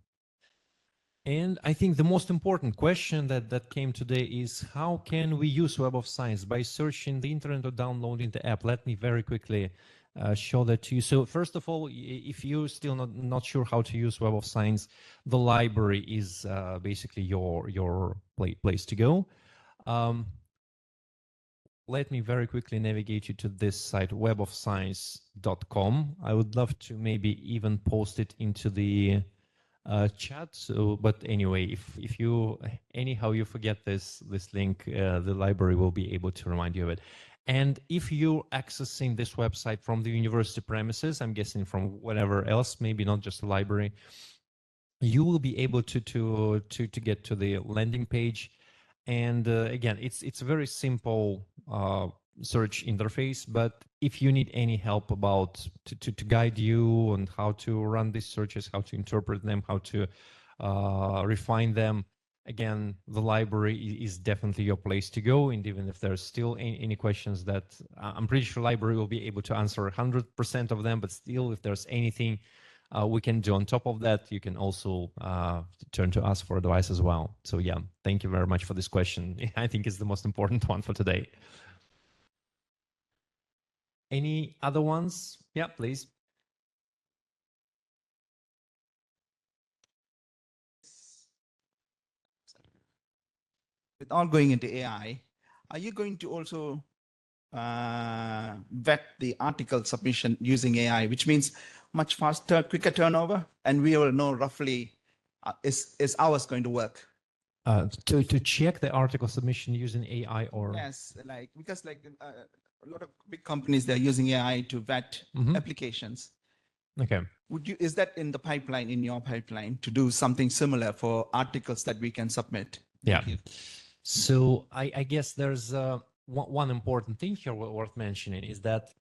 And I think the most important question that came today is how can we use Web of Science by searching the internet or downloading the app? Let me very quickly show that to you. So first of all, if you're still not sure how to use Web of Science, the library is basically your place to go. Let me very quickly navigate you to this site, webofscience.com. I would love to maybe even post it into the chat. So, but anyway, if you anyhow you forget this link, the library will be able to remind you of it. And if you're accessing this website from the university premises, I'm guessing from whatever else, maybe not just the library, you will be able to get to the landing page. And again, it's a very simple search interface, but if you need any help about to guide you on how to run these searches, how to interpret them, how to refine them, again, the library is definitely your place to go. And even if there's still any questions that I'm pretty sure library will be able to answer 100% of them, but still, if there's anything we can do on top of that, you can also turn to us for advice as well. So yeah, thank you very much for this question. I think it's the most important one for today. Any other ones? Yeah, please. With all going into AI, are you going to also vet the article submission using AI, which means much faster, quicker turnover, and we will know roughly is ours going to work? To check the article submission using AI or? Yes, because a lot of big companies, they're using AI to vet applications. Okay. Is that in the pipeline, in your pipeline, to do something similar for articles that we can submit? Yeah. So I guess there's one important thing here worth mentioning is that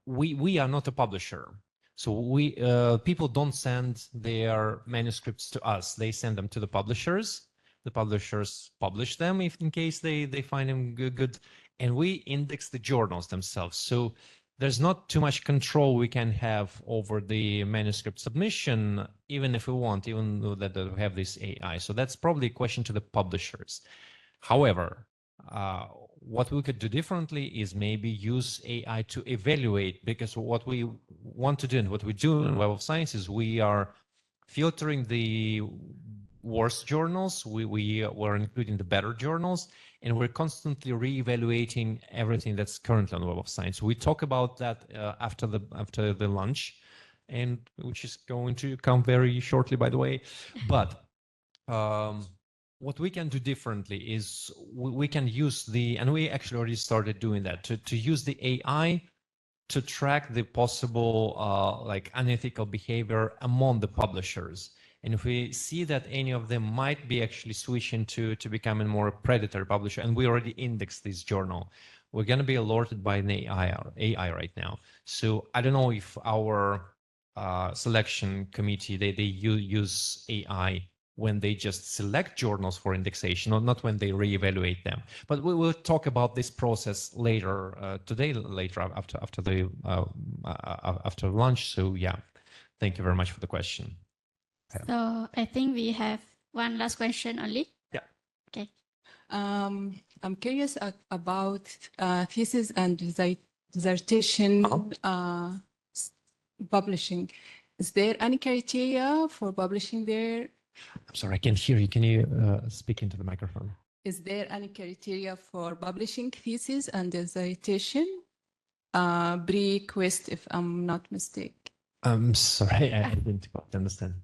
we are not a publisher. So people don't send their manuscripts to us. They send them to the publishers. The publishers publish them if in case they find them good. And we index the journals themselves. So there's not too much control we can have over the manuscript submission, even if we want, even though that we have this AI. So that's probably a question to the publishers. However, what we could do differently is maybe use AI to evaluate, because what we want to do and what we do in Web of Science is we are filtering the worst journals, we're including the better journals, and we're constantly re-evaluating everything that's currently on Web of Science. We talk about that after the lunch, and which is going to come very shortly, by the way. But what we can do differently is we can use and we actually already started doing that, to use the AI to track the possible like unethical behavior among the publishers. And if we see that any of them might be actually switching to becoming more a predatory publisher, and we already indexed this journal, we're going to be alerted by an AI right now. So I don't know if our selection committee, they use AI when they just select journals for indexation, or not when they reevaluate them. But we will talk about this process later today, later after lunch. So yeah, thank you very much for the question. So I think we have one last question only. Yeah. Okay. I'm curious about thesis and dissertation publishing. Is there any criteria for publishing there? I'm sorry, I can't hear you. Can you speak into the microphone? Is there any criteria for publishing thesis and dissertation? Prerequisite, if I'm not mistaken. I'm sorry, I didn't quite understand.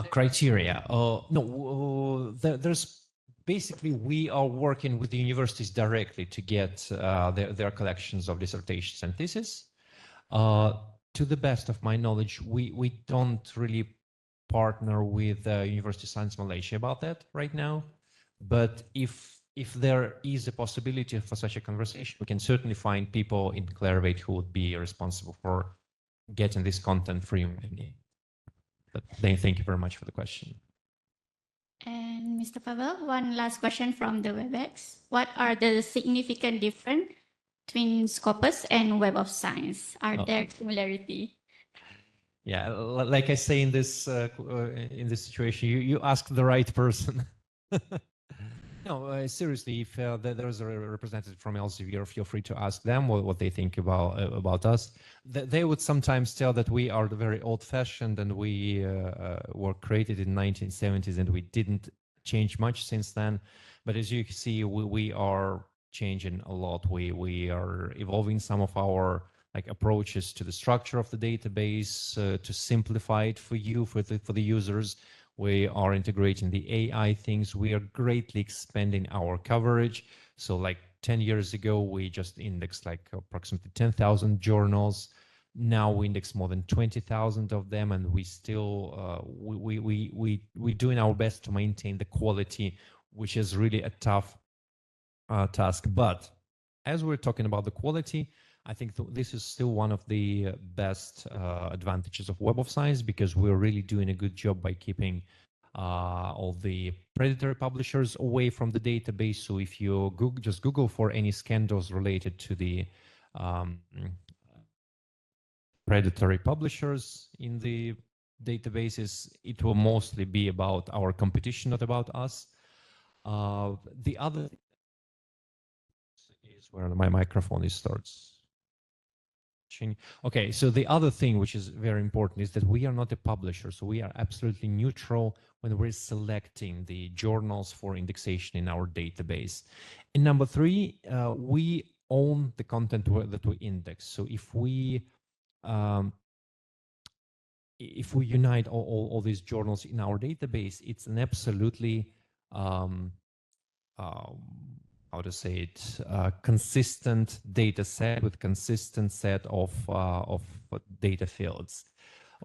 Criteria. No, there's basically, we are working with the universities directly to get their collections of dissertations and theses. To the best of my knowledge, we don't really partner with University of Science Malaysia about that right now. But if there is a possibility for such a conversation, we can certainly find people in Clarivate who would be responsible for getting this content for you. But thank you very much for the question. And Mr. Pavel, one last question from the WebEx. What are the significant difference between Scopus and Web of Science? Are there similarity? Yeah, like I say in this situation, you ask the right person. No, seriously, if there is a representative from Elsevier, feel free to ask them what they think about us. They would sometimes tell that we are very old-fashioned and we were created in 1970s and we didn't change much since then. But as you can see, we are changing a lot. We are evolving some of our approaches to the structure of the database to simplify it for you, for the users. We are integrating the AI things. We are greatly expanding our coverage. So like 10 years ago, we just indexed approximately 10,000 journals. Now we index more than 20,000 of them, and we still we doing our best to maintain the quality, which is really a tough task. But as we're talking about the quality, I think this is still one of the best advantages of Web of Science, because we're really doing a good job by keeping all the predatory publishers away from the database. So if you just Google for any scandals related to the predatory publishers in the databases, it will mostly be about our competition, not about us. The other is where my microphone starts. Okay, so the other thing which is very important is that we are not a publisher, so we are absolutely neutral when we're selecting the journals for indexation in our database. And number three, we own the content that we index. So if we unite all these journals in our database, it's an absolutely how to say it, consistent data set with consistent set of data fields.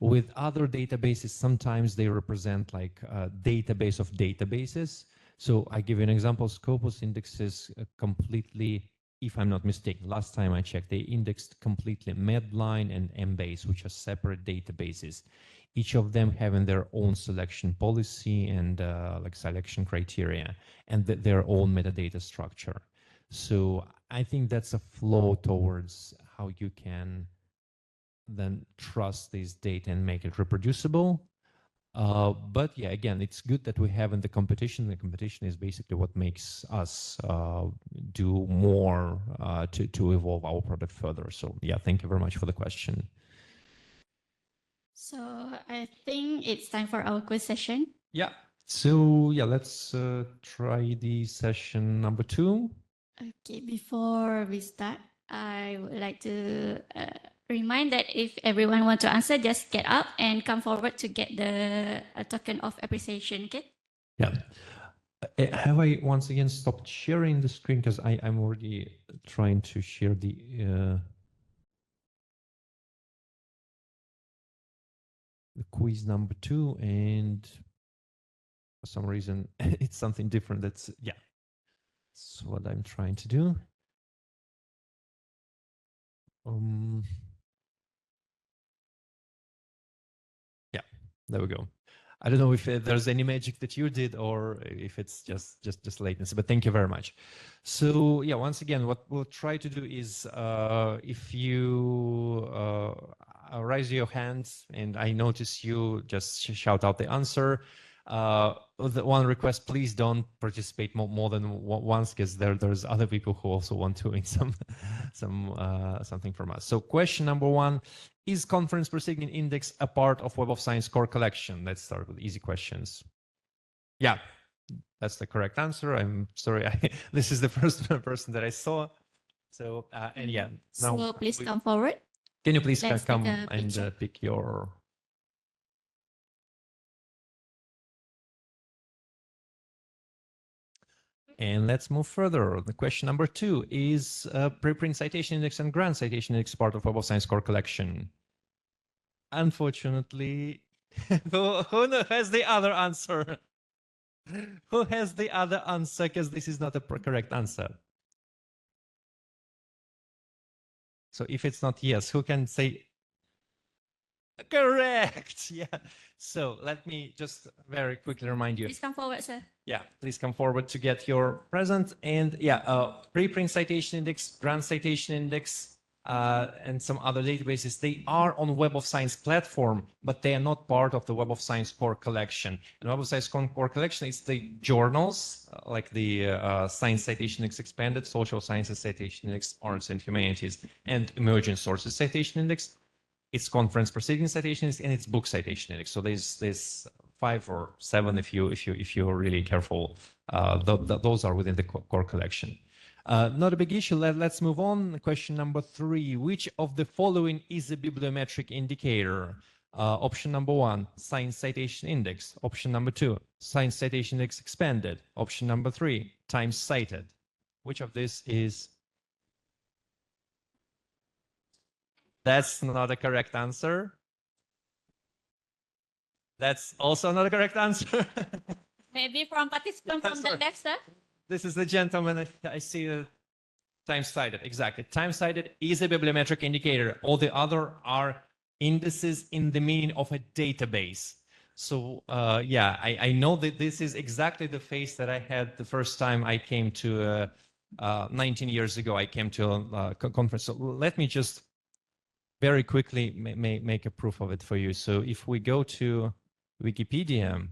With other databases, sometimes they represent like a database of databases. So I give you an example. Scopus indexes completely, if I'm not mistaken, last time I checked, they indexed completely Medline and Embase, which are separate databases, each of them having their own selection policy and selection criteria and their own metadata structure. So I think that's a flow towards how you can then trust this data and make it reproducible. But yeah, again, it's good that we have in the competition. The competition is basically what makes us do more to evolve our product further. So yeah, thank you very much for the question. So I think it's time for our quiz session. Yeah. So yeah, let's try the session number 2. Okay, before we start, I would like to remind that if everyone wants to answer, just get up and come forward to get the token of appreciation, okay? Yeah. Have I once again stopped sharing the screen? Because I'm already trying to share the quiz number 2, and for some reason it's something different. That's yeah. That's what I'm trying to do. Yeah, there we go. I don't know if there's any magic that you did or if it's just latency, but thank you very much. So yeah, once again, what we'll try to do is if you raise your hands and I notice you, just shout out the answer. The one request, please don't participate more than once, because there's other people who also want to win something from us. So question number one, is Conference Proceeding Index a part of Web of Science core collection? Let's start with easy questions. Yeah, that's the correct answer. I'm sorry, this is the first person that I saw. So and yeah, now so please come forward. Can you please Let's come take a and picture. pick your... And let's move further. The question number two, is preprint citation index and grant citation index part of Web of Science core collection? Unfortunately, who has the other answer? Who has the other answer? Because this is not a correct answer. So if it's not yes, who can say correct? Yeah. So let me just very quickly remind you. Please come forward, sir. Yeah, please come forward to get your present. And yeah, preprint citation index, grant citation index, and some other databases, they are on Web of Science platform, but they are not part of the Web of Science core collection. And Web of Science core collection is the journals, like the Science Citation Index Expanded, Social Sciences Citation Index, Arts and Humanities, and Emerging Sources Citation Index. It's Conference Proceeding Citation Index and it's Book Citation Index. So there's 5 or 7 if you're really careful. Those are within the core collection. Not a big issue. Let's move on. Question number 3. Which of the following is a bibliometric indicator? Option number 1, Science Citation Index. Option number 2, Science Citation Index Expanded. Option number 3, Times Cited. Which of this is... That's not a correct answer. That's also not a correct answer. Maybe from participant from the left, sir. This is the gentleman. I see the time cited. Exactly. Time cited is a bibliometric indicator. All the other are indices in the meaning of a database. So yeah, I know that this is exactly the face that I had the first time I came to 19 years ago. I came to a conference. So let me just very quickly make a proof of it for you. So if we go to Wikipedia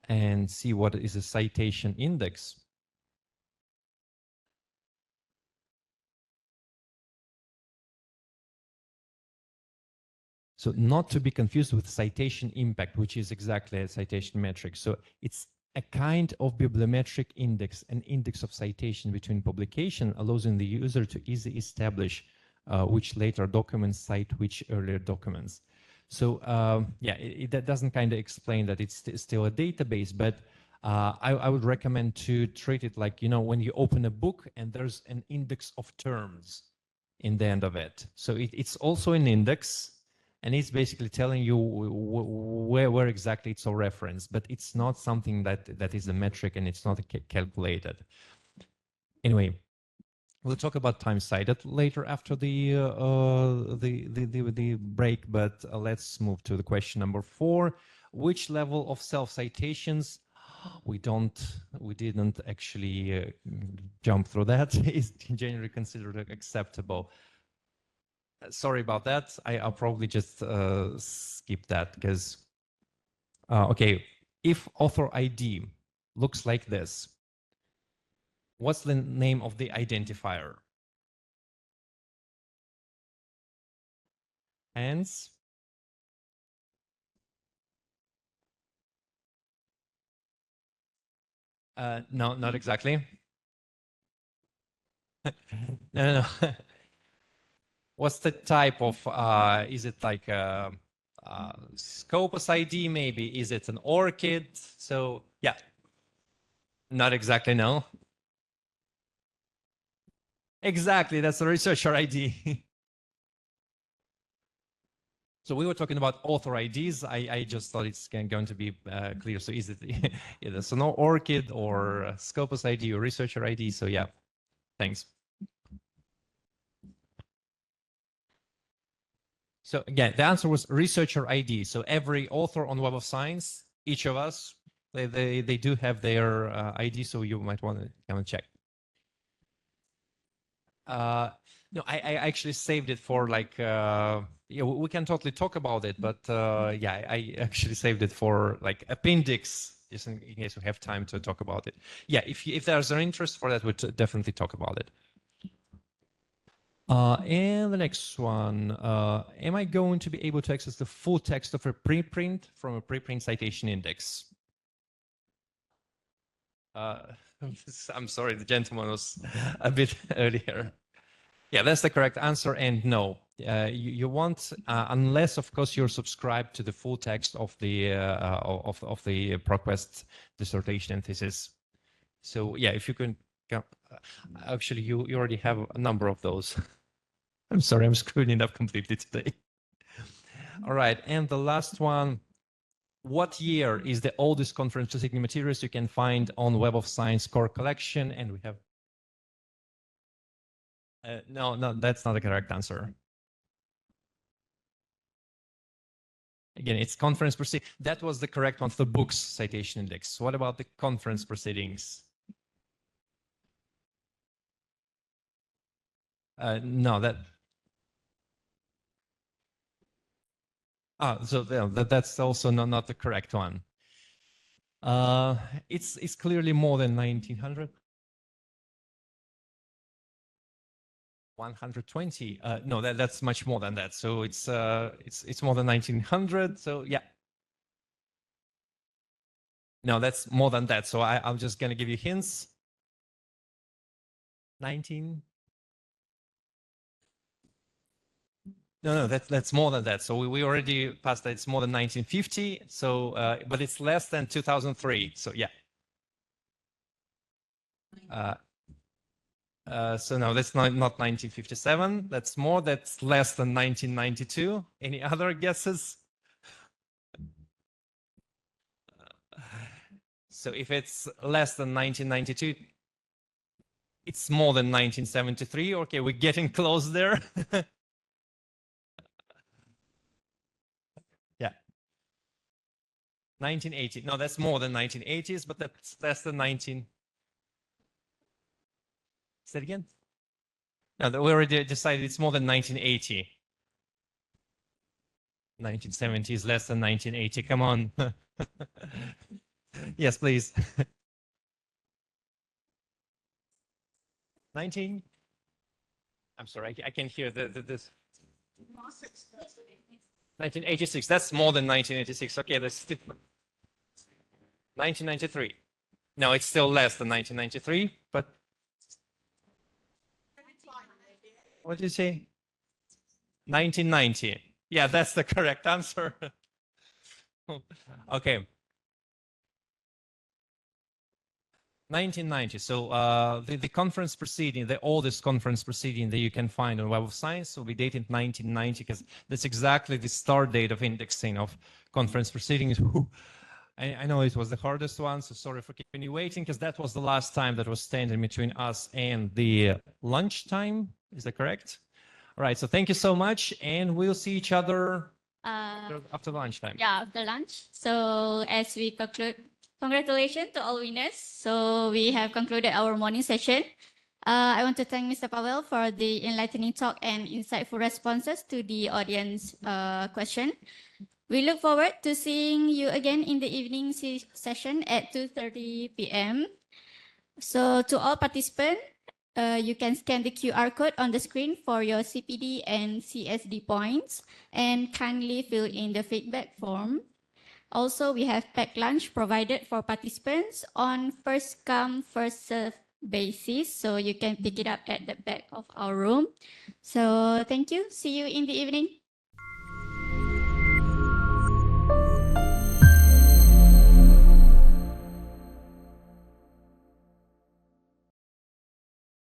and see what is a citation index. So not to be confused with citation impact, which is exactly a citation metric. So it's a kind of bibliometric index, an index of citation between publication, allowing the user to easily establish which later documents cite which earlier documents. So yeah, that doesn't kind of explain that it's still a database, but I would recommend to treat it like, you know, when you open a book and there's an index of terms in the end of it. So it's also an index, and it's basically telling you where exactly it's a reference, but it's not something that is a metric, and it's not calculated. Anyway, we'll talk about time cited later after the break, but let's move to the question number 4. Which level of self-citations? We didn't actually jump through that. Is generally considered acceptable. Sorry about that. I'll probably just skip that because, okay, if author ID looks like this, what's the name of the identifier? Hands? No, not exactly. No. What's the type of, is it like a Scopus ID maybe? Is it an ORCID? So yeah, not exactly, no. Exactly, that's a researcher ID. So we were talking about author IDs. I just thought it's going to be clear. So is it either Sonor ORCID or Scopus ID or researcher ID? So yeah, thanks. So again, the answer was researcher ID. So every author on Web of Science, each of us, they do have their ID. So you might want to come and check. No, I actually saved it for like, yeah, we can totally talk about it, but yeah, I actually saved it for like appendix, just in case we have time to talk about it. Yeah, if there's an interest for that, we'll definitely talk about it. And the next one, am I going to be able to access the full text of a preprint from a preprint citation index? I'm sorry, the gentleman was a bit earlier. Yeah, that's the correct answer, and no. You want, unless of course you're subscribed to the full text of the ProQuest dissertation and thesis. So yeah, if you can, actually you already have a number of those. I'm sorry, I'm screwing it up completely today. All right, and the last one. What year is the oldest conference proceeding materials you can find on Web of Science core collection? And we have. No, that's not the correct answer. Again, it's conference proceeding. That was the correct one for the books citation index. What about the conference proceedings? No, that. So that's also not the correct one. It's clearly more than 1900. 120. No, that's much more than that. So it's more than 1900. So yeah. No, that's more than that. So I'm just gonna give you hints. 19. No, that's more than that. So we already passed that. It's more than 1950. So, but it's less than 2003. So yeah. So no, that's not 1957. That's more. That's less than 1992. Any other guesses? So if it's less than 1992, it's more than 1973. Okay, we're getting close there. Yeah. 1980. No, that's more than 1980s, but that's less than 19. Say it again. No, we already decided it's more than 1980. 1970 is less than 1980. Come on. Yes, please. 19. I'm sorry, I can hear this. 1986. That's more than 1986. Okay, that's 1993. No, it's still less than 1993, but what did you say? 1990. Yeah, that's the correct answer. Okay. 1990. So the conference proceeding, the oldest conference proceeding that you can find on Web of Science will be dated 1990, because that's exactly the start date of indexing of conference proceedings. I know it was the hardest one, so sorry for keeping you waiting, because that was the last time that was standing between us and the lunchtime. Is that correct? All right, so thank you so much, and we'll see each other after lunchtime. Yeah, after lunch. So as we conclude, congratulations to all winners. So we have concluded our morning session. I want to thank Mr. Pavel for the enlightening talk and insightful responses to the audience question. We look forward to seeing you again in the evening session at 2:30 p.m. So to all participants, you can scan the QR code on the screen for your CPD and CSD points, and kindly fill in the feedback form. Also, we have packed lunch provided for participants on first come, first serve basis. So you can pick it up at the back of our room. So thank you. See you in the evening.